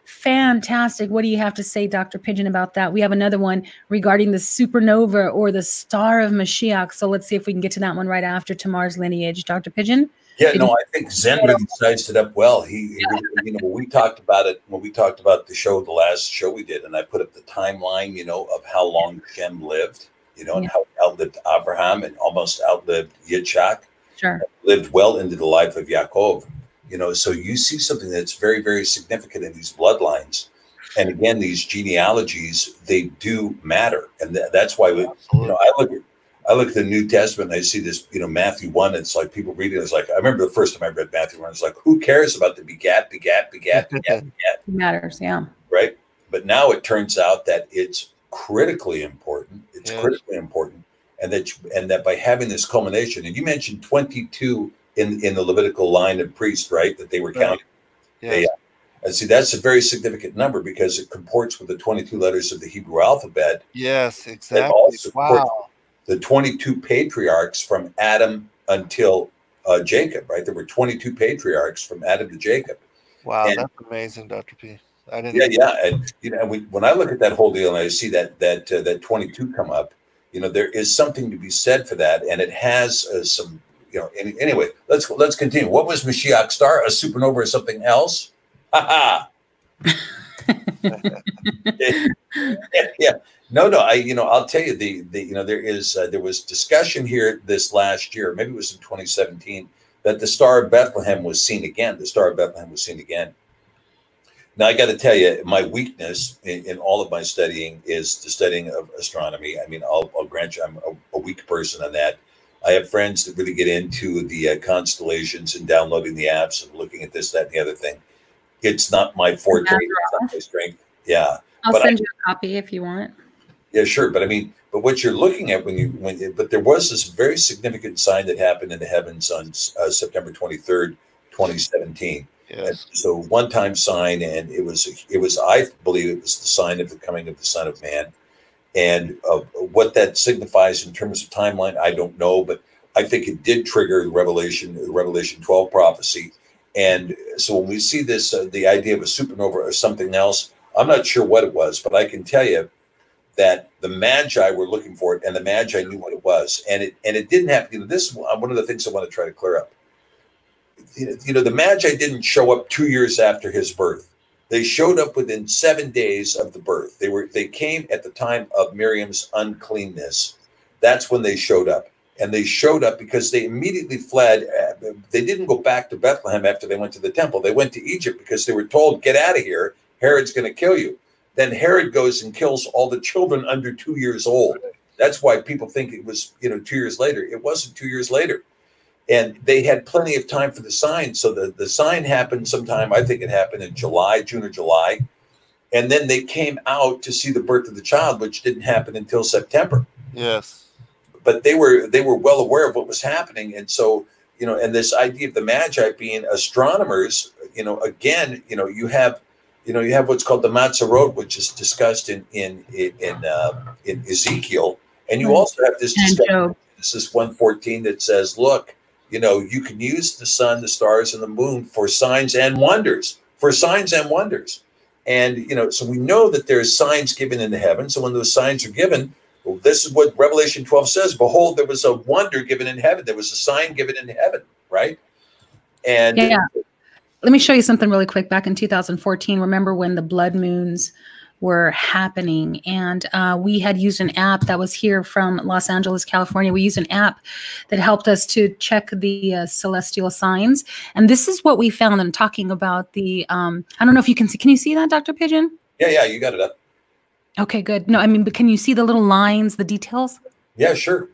Fantastic. What do you have to say, Dr. Pigeon, about that? We have another one regarding the supernova or the star of Mashiach. So let's see if we can get to that one right after Tamar's lineage. Dr. Pigeon? Yeah, no, I think Zen really sized it up well. When we talked about it, when we talked about the show, the last show we did, and I put up the timeline, of how long Shem lived, and how he outlived Abraham and almost outlived Yitzhak. Sure. Lived well into the life of Yaakov. So you see something that's very, very significant in these bloodlines. And again, these genealogies, they do matter. And that's why, I look at the New Testament and I see this, Matthew 1. It's like people reading it. It's like, I remember the first time I read Matthew 1, it's like, who cares about the begat? It matters, yeah. Right. But now it turns out that it's critically important. It's critically important. And that by having this culmination, and you mentioned 22 in the Levitical line of priests, right? That they were counting. Yes. And see, that's a very significant number because it comports with the 22 letters of the Hebrew alphabet. Yes, exactly. Also wow. The 22 patriarchs from Adam until Jacob, right? There were 22 patriarchs from Adam to Jacob. Wow, and that's amazing, Dr. P. I didn't. And when I look at that whole deal and I see that 22 come up, there is something to be said for that, and it has some. Anyway, let's continue. What was Mashiach star? A supernova or something else? Ha ha. Yeah. No. I'll tell you there was discussion here this last year, maybe it was in 2017, that the Star of Bethlehem was seen again. The Star of Bethlehem was seen again. Now I got to tell you, my weakness in all of my studying is the studying of astronomy. I mean, I'll grant you, I'm a weak person on that. I have friends that really get into the constellations and downloading the apps and looking at this, that, and the other thing. It's not my forte. It's not my strength. Yeah. I'll send you a copy if you want. Yeah, sure. But what you're looking at but there was this very significant sign that happened in the heavens on September 23rd, 2017. Yes. So one-time sign, and it was, I believe it was the sign of the coming of the Son of Man. And what that signifies in terms of timeline, I don't know, but I think it did trigger the Revelation 12 prophecy. And so when we see this, the idea of a supernova or something else, I'm not sure what it was, but I can tell you that the Magi were looking for it, and the Magi knew what it was, and it didn't happen. This is one of the things I want to try to clear up. The Magi didn't show up 2 years after his birth. They showed up within 7 days of the birth. They came at the time of Miriam's uncleanness. That's when they showed up. And they showed up because they immediately fled. They didn't go back to Bethlehem after they went to the temple. They went to Egypt because they were told, get out of here. Herod's going to kill you. Then Herod goes and kills all the children under 2 years old. That's why people think it was, 2 years later. It wasn't 2 years later. And they had plenty of time for the sign. So the sign happened sometime, I think it happened in June or July. And then they came out to see the birth of the child, which didn't happen until September. Yes. But they were well aware of what was happening. And so, and this idea of the Magi being astronomers, again, you have what's called the Matzerot, which is discussed in Ezekiel. And you also have this discussion, this is 114 that says, look, you can use the sun, the stars, and the moon for signs and wonders. And, you know, so we know that there's signs given in the heavens. So when those signs are given, well, this is what Revelation 12 says. Behold, there was a wonder given in heaven. There was a sign given in heaven, right? And yeah. Let me show you something really quick. Back in 2014, remember when the blood moons were happening, and we had used an app that was here from Los Angeles, California. We used an app that helped us to check the celestial signs. And this is what we found. I'm talking about the, I don't know if you can see, can you see that, Dr. Pigeon? Yeah, you got it up. Okay, good. No, I mean, but can you see the little lines, the details? Yeah, sure.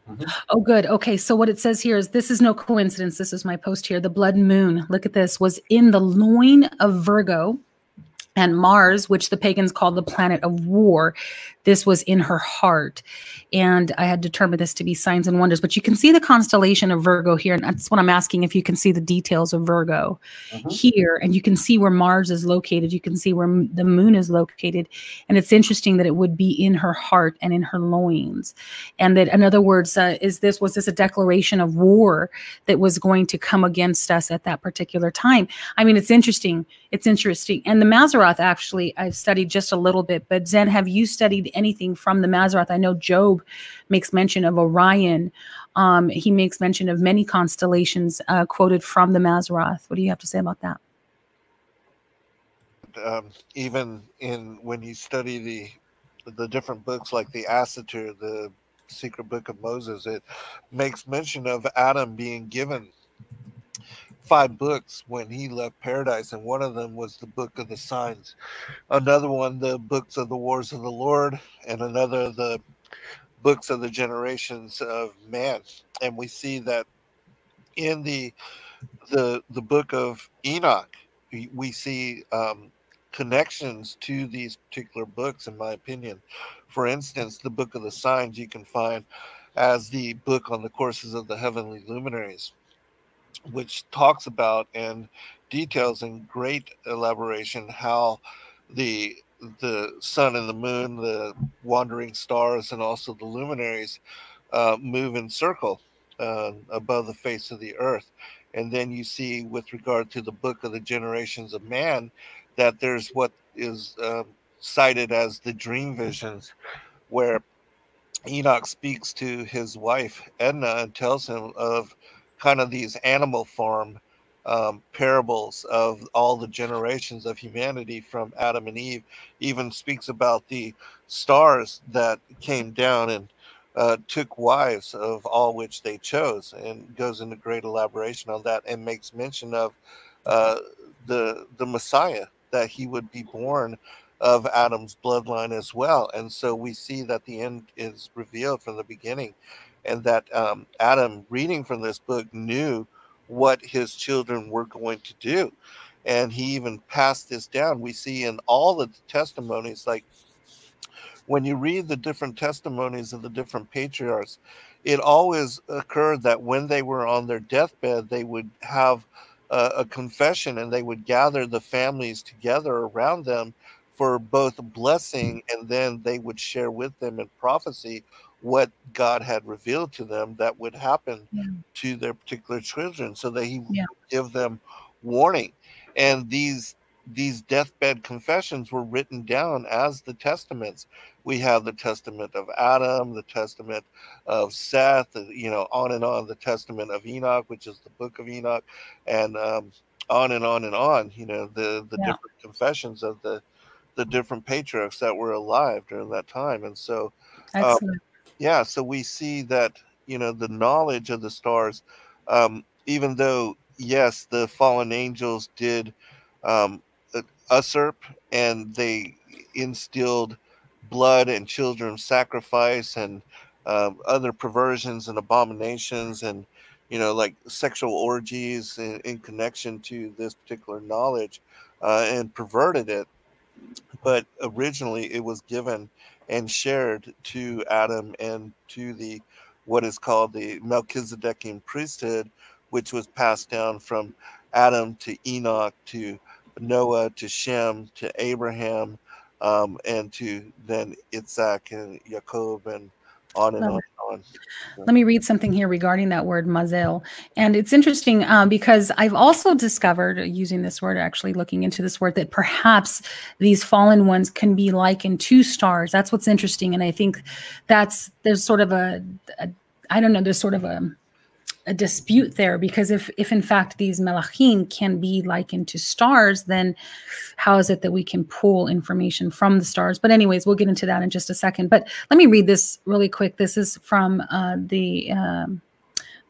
Oh, good. Okay, so what it says here is, this is no coincidence. This is my post here. The blood moon, look at this, was in the loin of Virgo, and Mars, which the pagans called the planet of war, this was in her heart. And I had determined this to be signs and wonders. But you can see the constellation of Virgo here. And that's what I'm asking, if you can see the details of Virgo here. And you can see where Mars is located. You can see where the moon is located. And it's interesting that it would be in her heart and in her loins. And that, in other words, was this a declaration of war that was going to come against us at that particular time? I mean, it's interesting. It's interesting. And the Mazzaroth, actually, I've studied just a little bit. But Zen, have you studied anything from the Mazzaroth? I know Job makes mention of Orion. He makes mention of many constellations quoted from the Mazzaroth. What do you have to say about that? Even when you study the different books like the Assater, the Secret Book of Moses, it makes mention of Adam being given 5 books when he left paradise, and one of them was the Book of the Signs, another one the Books of the Wars of the Lord, and another the Books of the Generations of Man. And we see that in the Book of Enoch, we see connections to these particular books, in my opinion. For instance, the Book of the Signs you can find as the book on the courses of the heavenly luminaries, which talks about and details in great elaboration how the sun and the moon, the wandering stars, and also the luminaries move in circle above the face of the earth. And then you see, with regard to the Book of the Generations of Man, that there's what is cited as the dream visions, where Enoch speaks to his wife Edna and tells him of kind of these animal farm parables of all the generations of humanity from Adam and Eve. Even speaks about the stars that came down and took wives, of all which they chose, and goes into great elaboration on that, and makes mention of the Messiah, that he would be born of Adam's bloodline as well. And so we see that the end is revealed from the beginning, and that Adam, reading from this book, knew what his children were going to do. And he even passed this down. We see in all the testimonies, like when you read the different testimonies of the different patriarchs, it always occurred that when they were on their deathbed, they would have a confession, and they would gather the families together around them for both blessing, and then they would share with them in prophecy what God had revealed to them that would happen to their particular children, so that he would give them warning. And these deathbed confessions were written down as the testaments. We have the testament of Adam, the testament of Seth, on and on, the testament of Enoch, which is the Book of Enoch, and on and on and on, the different confessions of the different patriarchs that were alive during that time. And so so we see that the knowledge of the stars, even though yes, the fallen angels did usurp, and they instilled blood and children's sacrifice, and other perversions and abominations, and like sexual orgies in connection to this particular knowledge, and perverted it. But originally it was given and shared to Adam and to the what is called the Melchizedekian priesthood, which was passed down from Adam to Enoch to Noah to Shem to Abraham, and to then Isaac and Jacob, and on and on and Let me read something here regarding that word mazel. And it's interesting because I've also discovered, using this word, actually looking into this word, that perhaps these fallen ones can be likened to stars. That's what's interesting. And I think there's sort of there's sort of a dispute there, because if in fact these melachim can be likened to stars, then how is it that we can pull information from the stars? But anyways, we'll get into that in just a second. But let me read this really quick. This is from the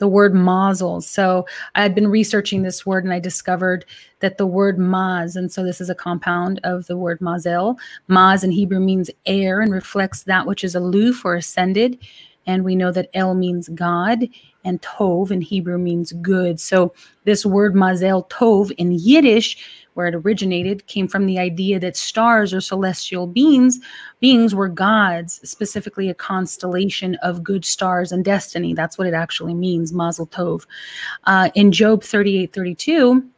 word mazel. So I had been researching this word and I discovered that the word maz, and so this is a compound of the word mazel. Maz in Hebrew means air and reflects that which is aloof or ascended. And we know that El means God, and Tov in Hebrew means good. So this word mazel tov in Yiddish, where it originated, came from the idea that stars or celestial beings were gods, specifically a constellation of good stars and destiny. That's what it actually means, mazel tov. In Job 38:32,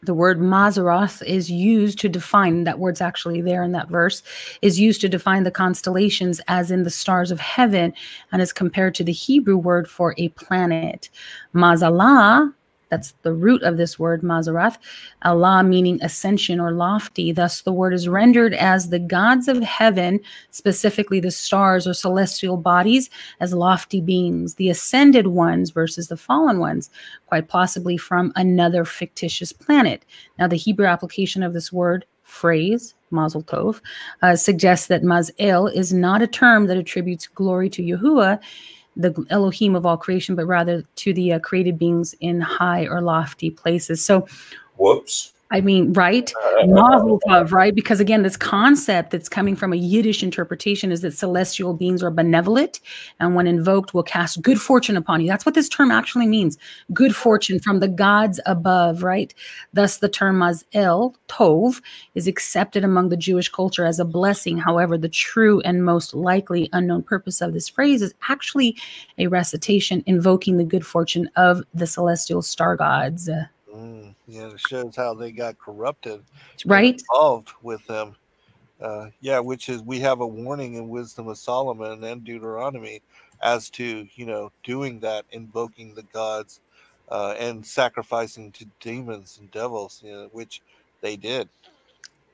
the word Mazaroth is used to define, that word's actually there in that verse, is used to define the constellations as in the stars of heaven, and is compared to the Hebrew word for a planet. Mazalah, that's the root of this word, Mazaroth, Allah meaning ascension or lofty. Thus, the word is rendered as the gods of heaven, specifically the stars or celestial bodies, as lofty beings, the ascended ones versus the fallen ones, quite possibly from another fictitious planet. Now, the Hebrew application of this word phrase, Mazel Tov, suggests that Mazel is not a term that attributes glory to Yahuwah, the Elohim of all creation, but rather to the created beings in high or lofty places. So, whoops. I mean, right? Mazel tov, right? Because again, this concept that's coming from a Yiddish interpretation is that celestial beings are benevolent, and when invoked, will cast good fortune upon you. That's what this term actually means. Good fortune from the gods above, right? Thus, the term mazel tov is accepted among the Jewish culture as a blessing. However, the true and most likely unknown purpose of this phrase is actually a recitation invoking the good fortune of the celestial star gods. Yeah, it shows how they got corrupted, right? Involved with them. Which is, we have a warning in Wisdom of Solomon and Deuteronomy as to, doing that, invoking the gods and sacrificing to demons and devils, which they did.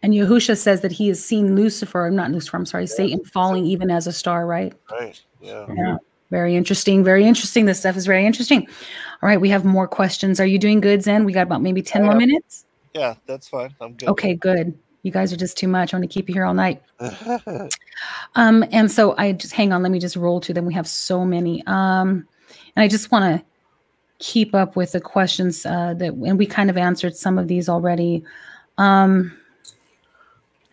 And Yahusha says that he has seen Satan falling even as a star, right? Right, yeah. Very interesting. Very interesting. This stuff is very interesting. All right, we have more questions. Are you doing good, Zen? We got about maybe 10 more minutes? Yeah, that's fine. I'm good. Okay, good. You guys are just too much. I want to keep you here all night. And so hang on, let me just roll to them. We have so many. And I just want to keep up with the questions and we kind of answered some of these already. Hang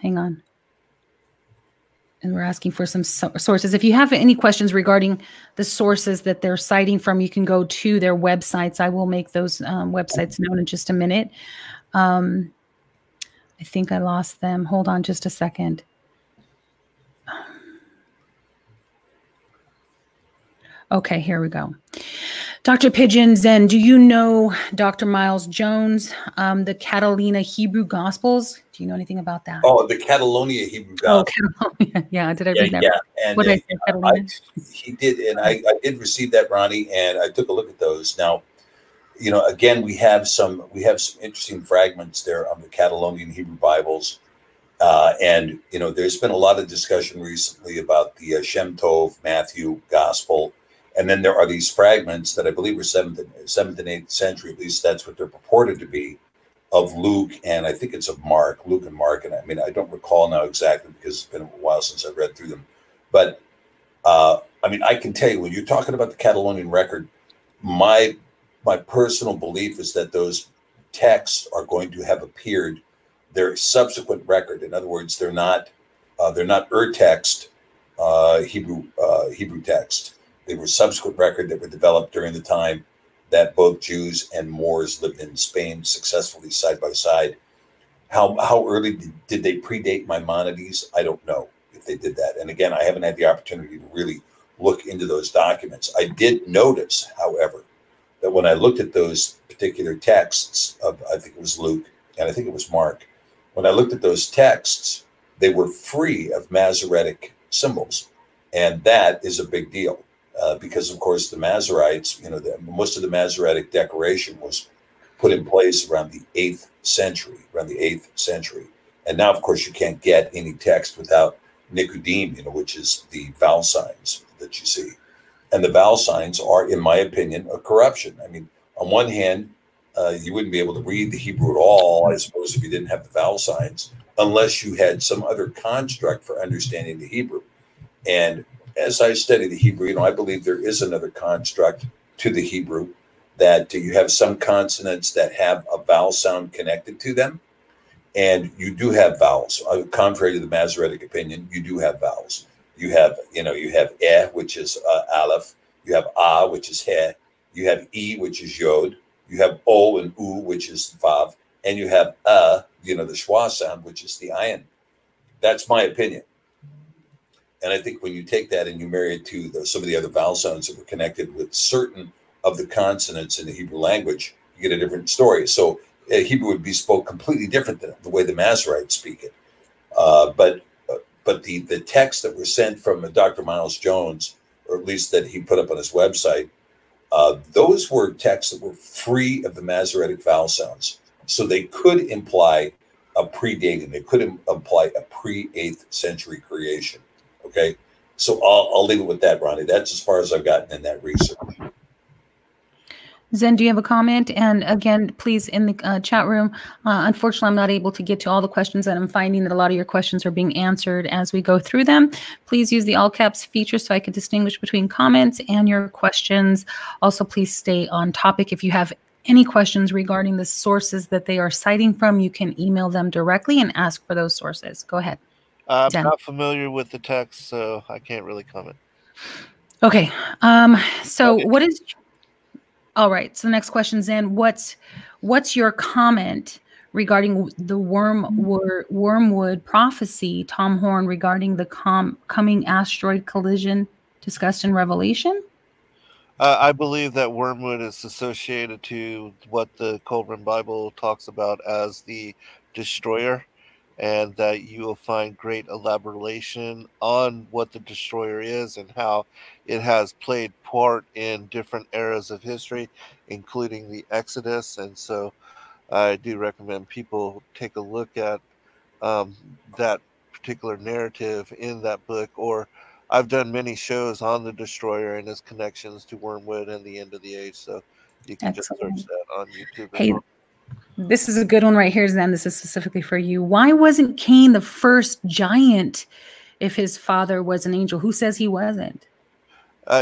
on. And we're asking for some sources. If you have any questions regarding the sources that they're citing from, you can go to their websites. I will make those websites known in just a minute. I think I lost them. Hold on just a second. Okay, here we go. Dr. Pigeon Zen, do you know Dr. Miles Jones, the Catalina Hebrew Gospels? Do you know anything about that? Oh, the Catalonia Hebrew Gospels. Oh, Catalonia. Yeah, did I read that? Yeah, and what did I say, Catalina? He did, and I did receive that, Ronnie, and I took a look at those. Now, again, we have some interesting fragments there on the Catalonian Hebrew Bibles, and there's been a lot of discussion recently about the Shem Tov Matthew Gospel. And then there are these fragments that I believe were 7th and 8th century, at least that's what they're purported to be, of Luke, and I think it's of Mark, Luke and Mark. And I mean, I don't recall now exactly because it's been a while since I've read through them. But I mean, I can tell you, when you're talking about the Catalonian record, my personal belief is that those texts are going to have appeared. They're subsequent record. In other words, they're not text, Hebrew text. They were subsequent record that were developed during the time that both Jews and Moors lived in Spain successfully side by side. How early did they predate Maimonides? I don't know if they did that. And again, I haven't had the opportunity to really look into those documents. I did notice, however, that when I looked at those particular texts of, I think it was Luke and I think it was Mark, when I looked at those texts, they were free of Masoretic symbols. And that is a big deal. because of course the Masoretes, most of the Masoretic decoration was put in place around the 8th century, And now, of course, you can't get any text without Nicodeme, which is the vowel signs that you see. And the vowel signs are, in my opinion, a corruption. I mean, on one hand, you wouldn't be able to read the Hebrew at all, I suppose, if you didn't have the vowel signs, unless you had some other construct for understanding the Hebrew. And as I study the Hebrew, I believe there is another construct to the Hebrew, that you have some consonants that have a vowel sound connected to them. And you do have vowels. Contrary to the Masoretic opinion, you do have vowels. You have which is aleph. You have which is he. You have which is yod. You have o and u, which is vav. And you have the schwa sound, which is the ayin. That's my opinion. And I think when you take that and you marry it to some of the other vowel sounds that were connected with certain of the consonants in the Hebrew language, you get a different story. So Hebrew would be spoke completely different than the way the Masoretes speak it. But the texts that were sent from Dr. Miles Jones, or at least that he put up on his website, those were texts that were free of the Masoretic vowel sounds. So they could imply a predating. They could imply a pre-8th century creation. Okay, so I'll leave it with that, Ronnie. That's as far as I've gotten in that research. Zen, do you have a comment? And again, please, in the chat room, unfortunately, I'm not able to get to all the questions, and I'm finding that a lot of your questions are being answered as we go through them. Please use the all caps feature so I can distinguish between comments and your questions. Also, please stay on topic. If you have any questions regarding the sources that they are citing from, you can email them directly and ask for those sources. Go ahead. I'm not familiar with the text, so I can't really comment. Okay. What is... All right. So the next question, Zen, what's your comment regarding the wormwood prophecy, Tom Horn, regarding the coming asteroid collision discussed in Revelation? I believe that wormwood is associated to what the Colburn Bible talks about as the destroyer, and that you will find great elaboration on what the destroyer is and how it has played part in different eras of history, including the Exodus. And so I do recommend people take a look at that particular narrative in that book. Or I've done many shows on the destroyer and its connections to wormwood and the end of the age. So you can just search that on YouTube. Hey, this is a good one right here, Zen. This is specifically for you. Why wasn't Cain the first giant if his father was an angel? Who says he wasn't?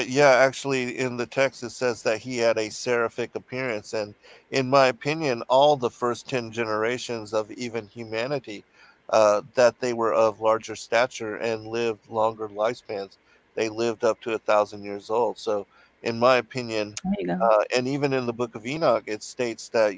Yeah, actually, in the text, it says that he had a seraphic appearance. And in my opinion, all the first 10 generations of even humanity, that they were of larger stature and lived longer lifespans. They lived up to 1,000 years old. So in my opinion, and even in the book of Enoch, it states that,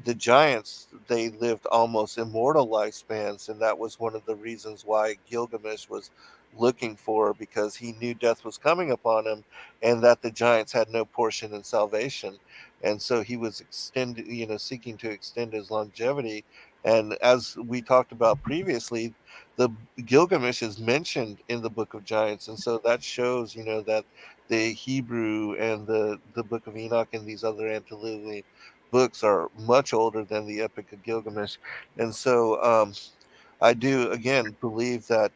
the giants, they lived almost immortal lifespans. And that was one of the reasons why Gilgamesh was looking for, because he knew death was coming upon him and that the giants had no portion in salvation. And so he was seeking to extend his longevity. And as we talked about previously, the Gilgamesh is mentioned in the book of Giants. And so that shows, that the Hebrew and the book of Enoch and these other antediluvian books are much older than the Epic of Gilgamesh. And so I do, again, believe that,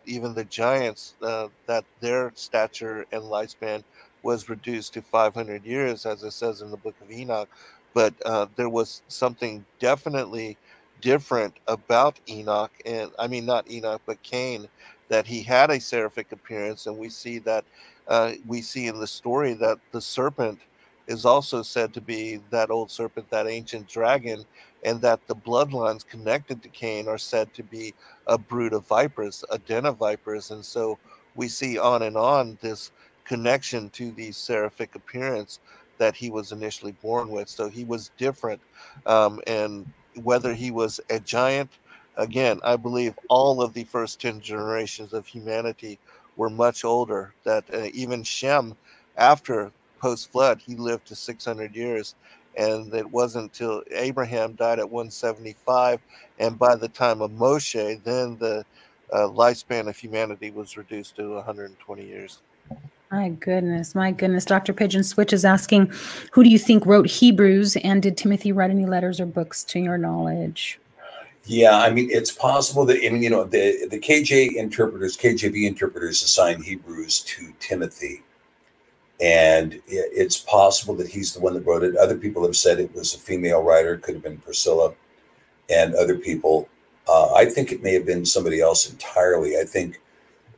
even the giants, that their stature and lifespan was reduced to 500 years, as it says in the book of Enoch. But there was something definitely different about Enoch, and I mean, not Enoch, but Cain, that he had a seraphic appearance. And we see that, we see in the story that the serpent is also said to be that old serpent, that ancient dragon, and that the bloodlines connected to Cain are said to be a brood of vipers, a den of vipers. And so we see on and on this connection to the seraphic appearance that he was initially born with. So he was different. And whether he was a giant, again, I believe all of the first 10 generations of humanity were much older, that even Shem, after post-flood, he lived to 600 years. And it wasn't until Abraham died at 175. And by the time of Moshe, then the lifespan of humanity was reduced to 120 years. My goodness, my goodness. Dr. Pigeon Switch is asking, who do you think wrote Hebrews, and did Timothy write any letters or books to your knowledge? Yeah, I mean, it's possible that, I mean, you know, the KJV interpreters assign Hebrews to Timothy, and it's possible that he's the one that wrote it. Other people have said it was a female writer, could have been Priscilla, and other people. I think it may have been somebody else entirely. I think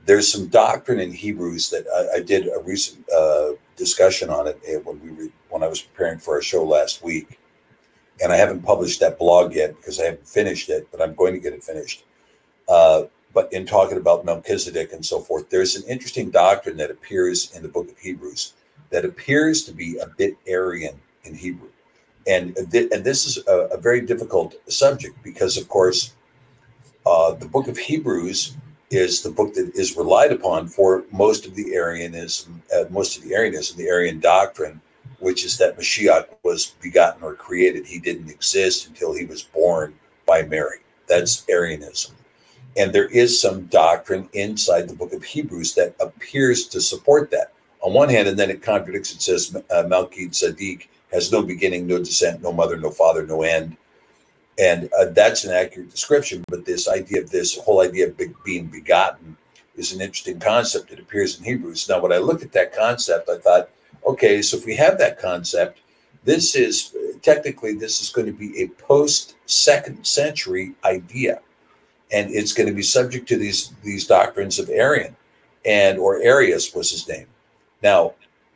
there's some doctrine in Hebrews that I did a recent discussion on it when I was preparing for our show last week, and I haven't published that blog yet because I haven't finished it, but I'm going to get it finished. But in talking about Melchizedek and so forth, there's an interesting doctrine that appears in the book of Hebrews that appears to be a bit Arian in Hebrew. And this is a very difficult subject because, of course, the book of Hebrews is the book that is relied upon for most of the Arianism, the Arian doctrine, which is that Mashiach was begotten or created. He didn't exist until he was born by Mary. That's Arianism. And there is some doctrine inside the book of Hebrews that appears to support that. On one hand, and then it contradicts. It says Melchizedek has no beginning, no descent, no mother, no father, no end. And that's an accurate description. But this whole idea of being begotten is an interesting concept that appears in Hebrews. Now, when I looked at that concept, I thought, okay, so if we have that concept, this is going to be a post-2nd century idea. And it's going to be subject to these doctrines of Arian, or Arius was his name. Now,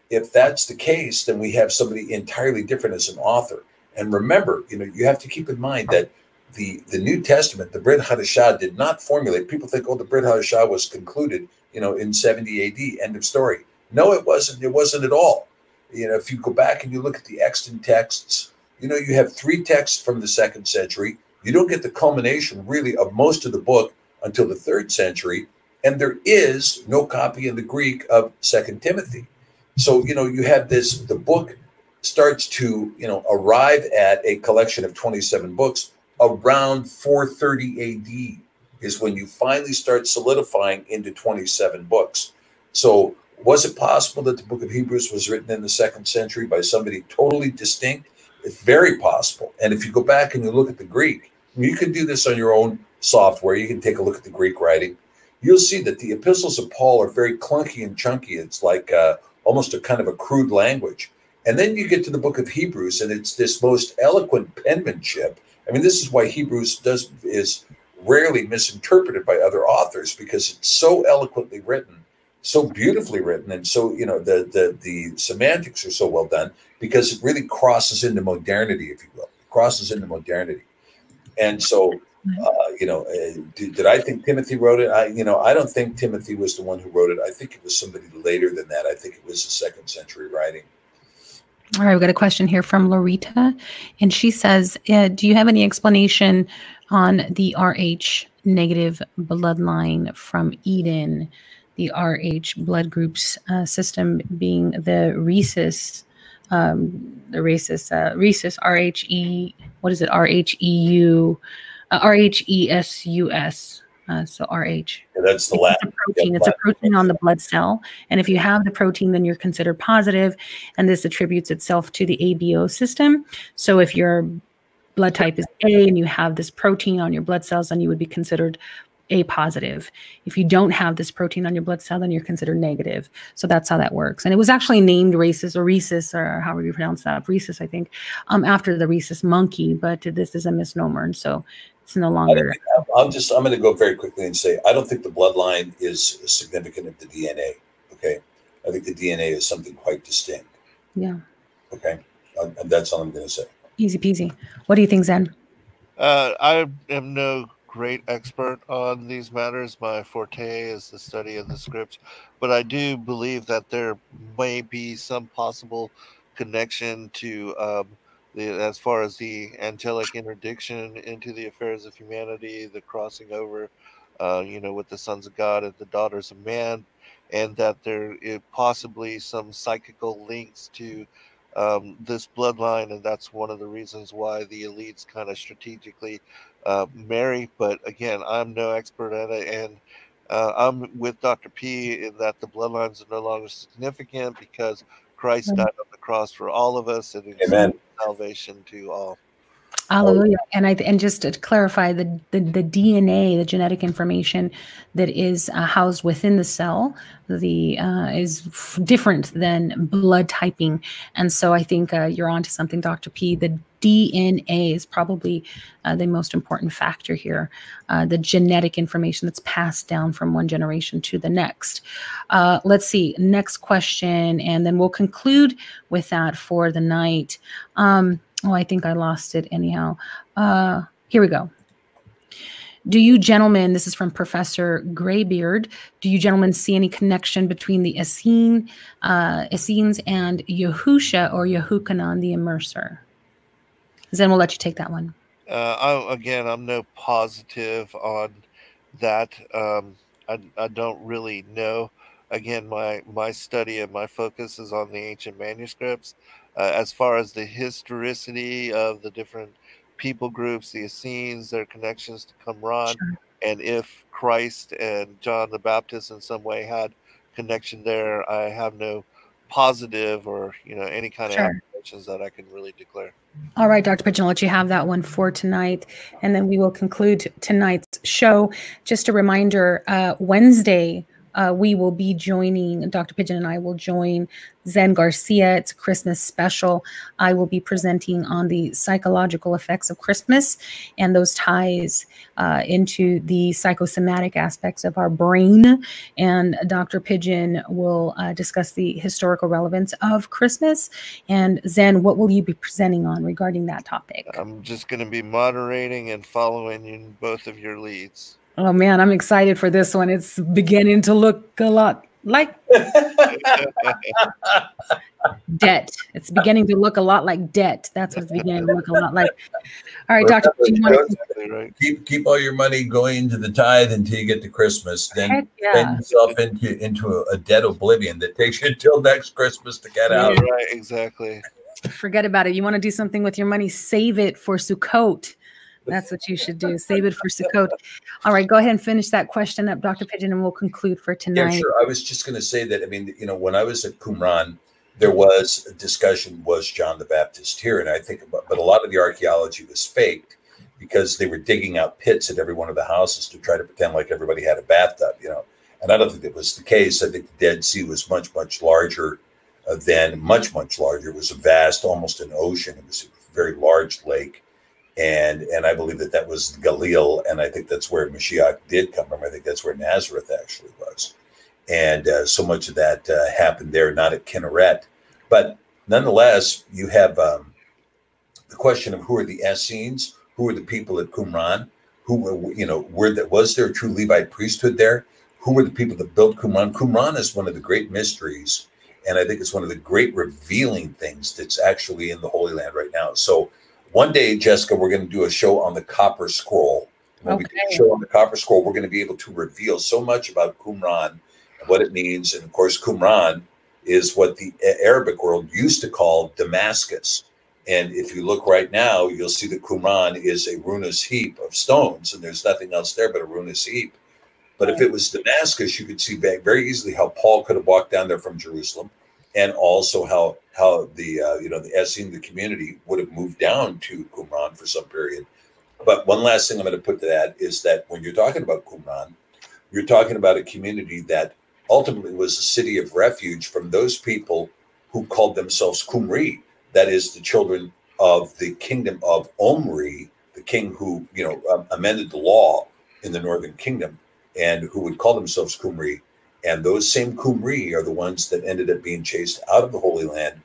if that's the case, then we have somebody entirely different as an author. And remember, you have to keep in mind that the New Testament, the Brit Hadashah, did not formulate. People think, the Brit Hadashah was concluded, in 70 AD, end of story. No, it wasn't. It wasn't at all. If you go back and you look at the extant texts, you have 3 texts from the 2nd century. You don't get the culmination, really, of most of the book until the 3rd century. And there is no copy in the Greek of 2 Timothy. So, you have the book starts to, arrive at a collection of 27 books around 430 AD is when you finally start solidifying into 27 books. So was it possible that the book of Hebrews was written in the 2nd century by somebody totally distinct? It's very possible. And if you go back and you look at the Greek, you can do this on your own software. You can take a look at the Greek writing. You'll see that the epistles of Paul are very clunky and chunky. It's like almost a kind of a crude language. And then you get to the book of Hebrews, and it's this most eloquent penmanship. I mean, this is why Hebrews is rarely misinterpreted by other authors, because it's so eloquently written, so beautifully written, and so the semantics are so well done, because it really crosses into modernity, if you will. It crosses into modernity. And so, did I think Timothy wrote it? I don't think Timothy was the one who wrote it. I think it was somebody later than that. I think it was a 2nd century writing. All right, we've got a question here from Lorita, and she says, do you have any explanation on the RH negative bloodline from Eden, the RH blood groups system being the rhesus, rhesus, RHE, what is it, RHEU, RHESUS. So RH. Yeah, that's the Latin. It's a protein on the blood cell. And if you have the protein, then you're considered positive. And this attributes itself to the ABO system. So if your blood type is A and you have this protein on your blood cells, then you would be considered A positive. If you don't have this protein on your blood cell, then you're considered negative. So that's how that works. And it was actually named rhesus or however you pronounce that, rhesus, I think, after the rhesus monkey. But this is a misnomer. And so it's no longer. I'm going to go very quickly and say, I don't think the bloodline is significant of the DNA. Okay. I think the DNA is something quite distinct. Yeah. Okay. And that's all I'm going to say. Easy peasy. What do you think, Zen? I am no great expert on these matters. My forte is the study of the scripts, but I do believe that there may be some possible connection to as far as the angelic interdiction into the affairs of humanity, the crossing over, with the sons of God and the daughters of man, and that there is possibly some psychical links to this bloodline, and that's one of the reasons why the elites kind of strategically marry. But again, I'm no expert at it, and I'm with Dr. P in that the bloodlines are no longer significant because Christ died on the cross for all of us, and it's salvation to all. Hallelujah. And just to clarify, the DNA, the genetic information that is housed within the cell, is different than blood typing. And so I think you're onto something, Dr. P. The DNA is probably the most important factor here. The genetic information that's passed down from one generation to the next. Let's see, next question, and then we'll conclude with that for the night. Oh, I think I lost it anyhow. Here we go. Do you gentlemen, this is from Professor Graybeard, do you gentlemen see any connection between the Essenes and Yahusha or Yahuchanan the Immerser? Then we'll let you take that one. I'm no positive on that. I don't really know. Again, my study and my focus is on the ancient manuscripts. As far as the historicity of the different people groups, the Essenes, their connections to Qumran, sure. And if Christ and John the Baptist in some way had connection there, I have no positive or any kind of applications that I can really declare. All right, Dr. Pidgeon, I'll let you have that one for tonight, and then we will conclude tonight's show. Just a reminder, Wednesday, we will be joining, Dr. Pidgeon and I will join Zen Garcia. It's a Christmas special. I will be presenting on the psychological effects of Christmas and those ties into the psychosomatic aspects of our brain. And Dr. Pidgeon will discuss the historical relevance of Christmas. And Zen, what will you be presenting on regarding that topic? I'm just going to be moderating and following in both of your leads. Oh man, I'm excited for this one. It's beginning to look a lot like debt. It's beginning to look a lot like debt. That's what it's beginning to look a lot like. All right, Dr. Keep all your money going into the tithe until you get to Christmas. Then spend yourself into a debt oblivion that takes you until next Christmas to get out. Right, exactly. Forget about it. You want to do something with your money, save it for Sukkot. That's what you should do. Save it for Sukkot. All right, go ahead and finish that question up, Dr. Pidgeon, and we'll conclude for tonight. Yeah, sure. I was just going to say that, when I was at Qumran, there was a discussion, was John the Baptist here? And I think, but a lot of the archaeology was faked because they were digging out pits at every one of the houses to try to pretend like everybody had a bathtub, And I don't think that was the case. I think the Dead Sea was much, much larger much larger. It was a vast, almost an ocean. It was a very large lake. And I believe that was Galil, and I think that's where Mashiach did come from. I think that's where Nazareth actually was. And so much of that happened there, not at Kinneret. But nonetheless, you have the question of who are the Essenes, who are the people at Qumran, who were, was there a true Levite priesthood there? Who were the people that built Qumran? Qumran is one of the great mysteries, and I think it's one of the great revealing things that's actually in the Holy Land right now. So one day, Jessica, we're going to do a show on the Copper Scroll. When we do a show on the Copper Scroll, we're going to be able to reveal so much about Qumran and what it means. And of course, Qumran is what the Arabic world used to call Damascus. And if you look right now, you'll see that Qumran is a ruinous heap of stones, and there's nothing else there but a ruinous heap. But if it was Damascus, you could see very easily how Paul could have walked down there from Jerusalem, and also how the the Essene, the community, would have moved down to Qumran for some period. But one last thing I'm going to put to that is that when you're talking about Qumran, you're talking about a community that ultimately was a city of refuge from those people who called themselves Qumri, that is, the children of the kingdom of Omri, the king who amended the law in the northern kingdom, and who would call themselves Qumri. And those same Qumri are the ones that ended up being chased out of the Holy Land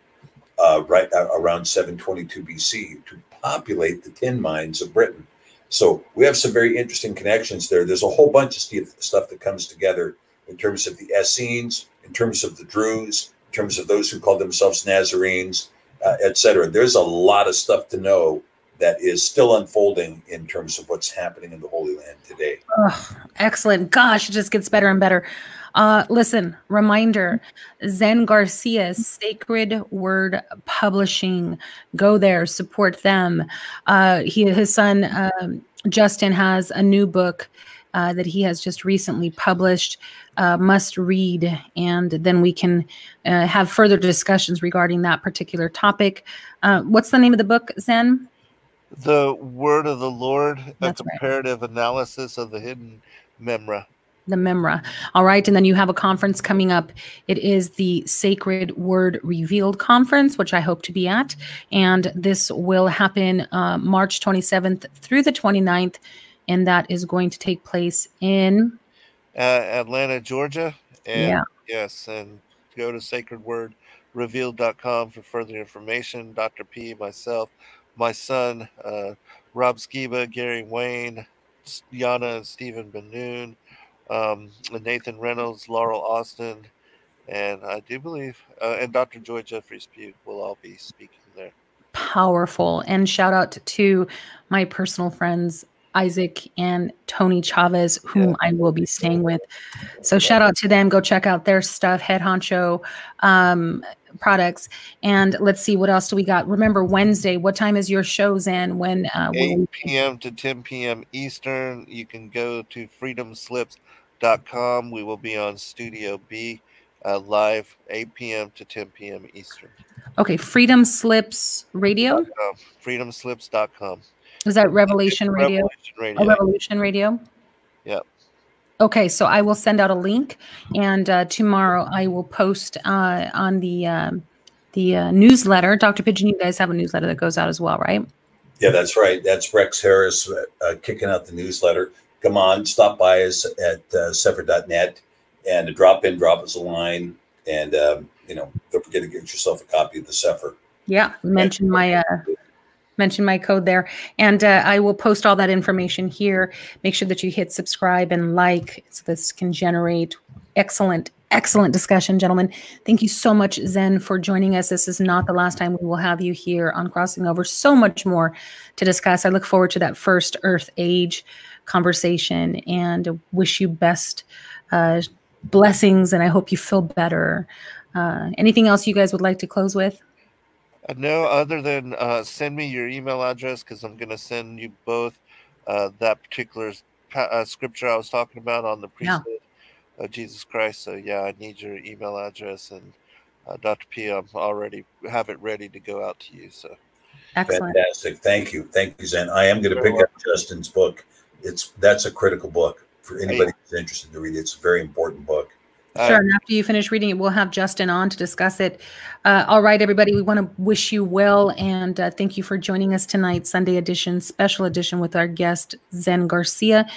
right around 722 BC to populate the tin mines of Britain. So we have some very interesting connections there. There's a whole bunch of stuff that comes together in terms of the Essenes, in terms of the Druze, in terms of those who call themselves Nazarenes, etc. There's a lot of stuff to know that is still unfolding in terms of what's happening in the Holy Land today. Oh, excellent. Gosh, it just gets better and better. Listen, reminder, Zen Garcia's Sacred Word Publishing. Go there, support them. His son, Justin, has a new book that he has just recently published. Must read, and then we can have further discussions regarding that particular topic. What's the name of the book, Zen? The Word of the Lord, That's a right. comparative analysis of the hidden Memra. The Memra. All right. And then you have a conference coming up. It is the Sacred Word Revealed Conference, which I hope to be at. And this will happen March 27th through the 29th. And that is going to take place in Atlanta, Georgia. And yeah. Yes. And go to sacredwordrevealed.com for further information. Dr. P, myself, my son, Rob Skiba, Gary Wayne, Yana and Stephen Ben-Nun, Nathan Reynolds, Laurel Austin, and I do believe, and Dr. Joy Jeffries Pugh will all be speaking there. Powerful. And shout out to my personal friends, Isaac and Tony Chavez, whom I will be staying with. So shout out to them. Go check out their stuff, Head Honcho products. And let's see, what else do we got? Remember, Wednesday, what time is your show, Zen? When 8 p.m. to 10 p.m. Eastern. You can go to freedomslips.com. We will be on Studio B live 8 p.m. to 10 p.m. Eastern. Okay, Freedom Slips Radio? Freedomslips.com. Is that Revelation Radio? Revelation Radio. Oh, Revolution Radio? Yep. Okay, so I will send out a link, and tomorrow I will post on the newsletter. Dr. Pigeon, you guys have a newsletter that goes out as well, right? Yeah, that's right. That's Rex Harris kicking out the newsletter. Come on, stop by us at Sefer.net and drop us a line. And, don't forget to get yourself a copy of the Sefer. Yeah, mention my code there. And I will post all that information here. Make sure that you hit subscribe and like so this can generate excellent discussion, gentlemen. Thank you so much, Zen, for joining us. This is not the last time we will have you here on Crossing Over. So much more to discuss. I look forward to that first Earth Age conversation and wish you best blessings, and I hope you feel better. Anything else you guys would like to close with? No, other than send me your email address, because I'm going to send you both that particular scripture I was talking about on the priesthood of Jesus Christ. So yeah, I need your email address, and Dr. P, I'm already have it ready to go out to you. So excellent, fantastic. Thank you, Zen. I am going to pick up Justin's book. That's a critical book for anybody who's interested to read it. It's a very important book. Sure. And after you finish reading it, we'll have Justin on to discuss it. All right, everybody, we want to wish you well, and thank you for joining us tonight, Sunday edition, special edition with our guest, Zen Garcia.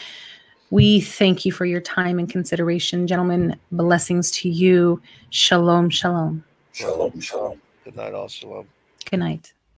We thank you for your time and consideration. Gentlemen, blessings to you. Shalom, shalom. Shalom, shalom. Good night, all. Shalom. Good night.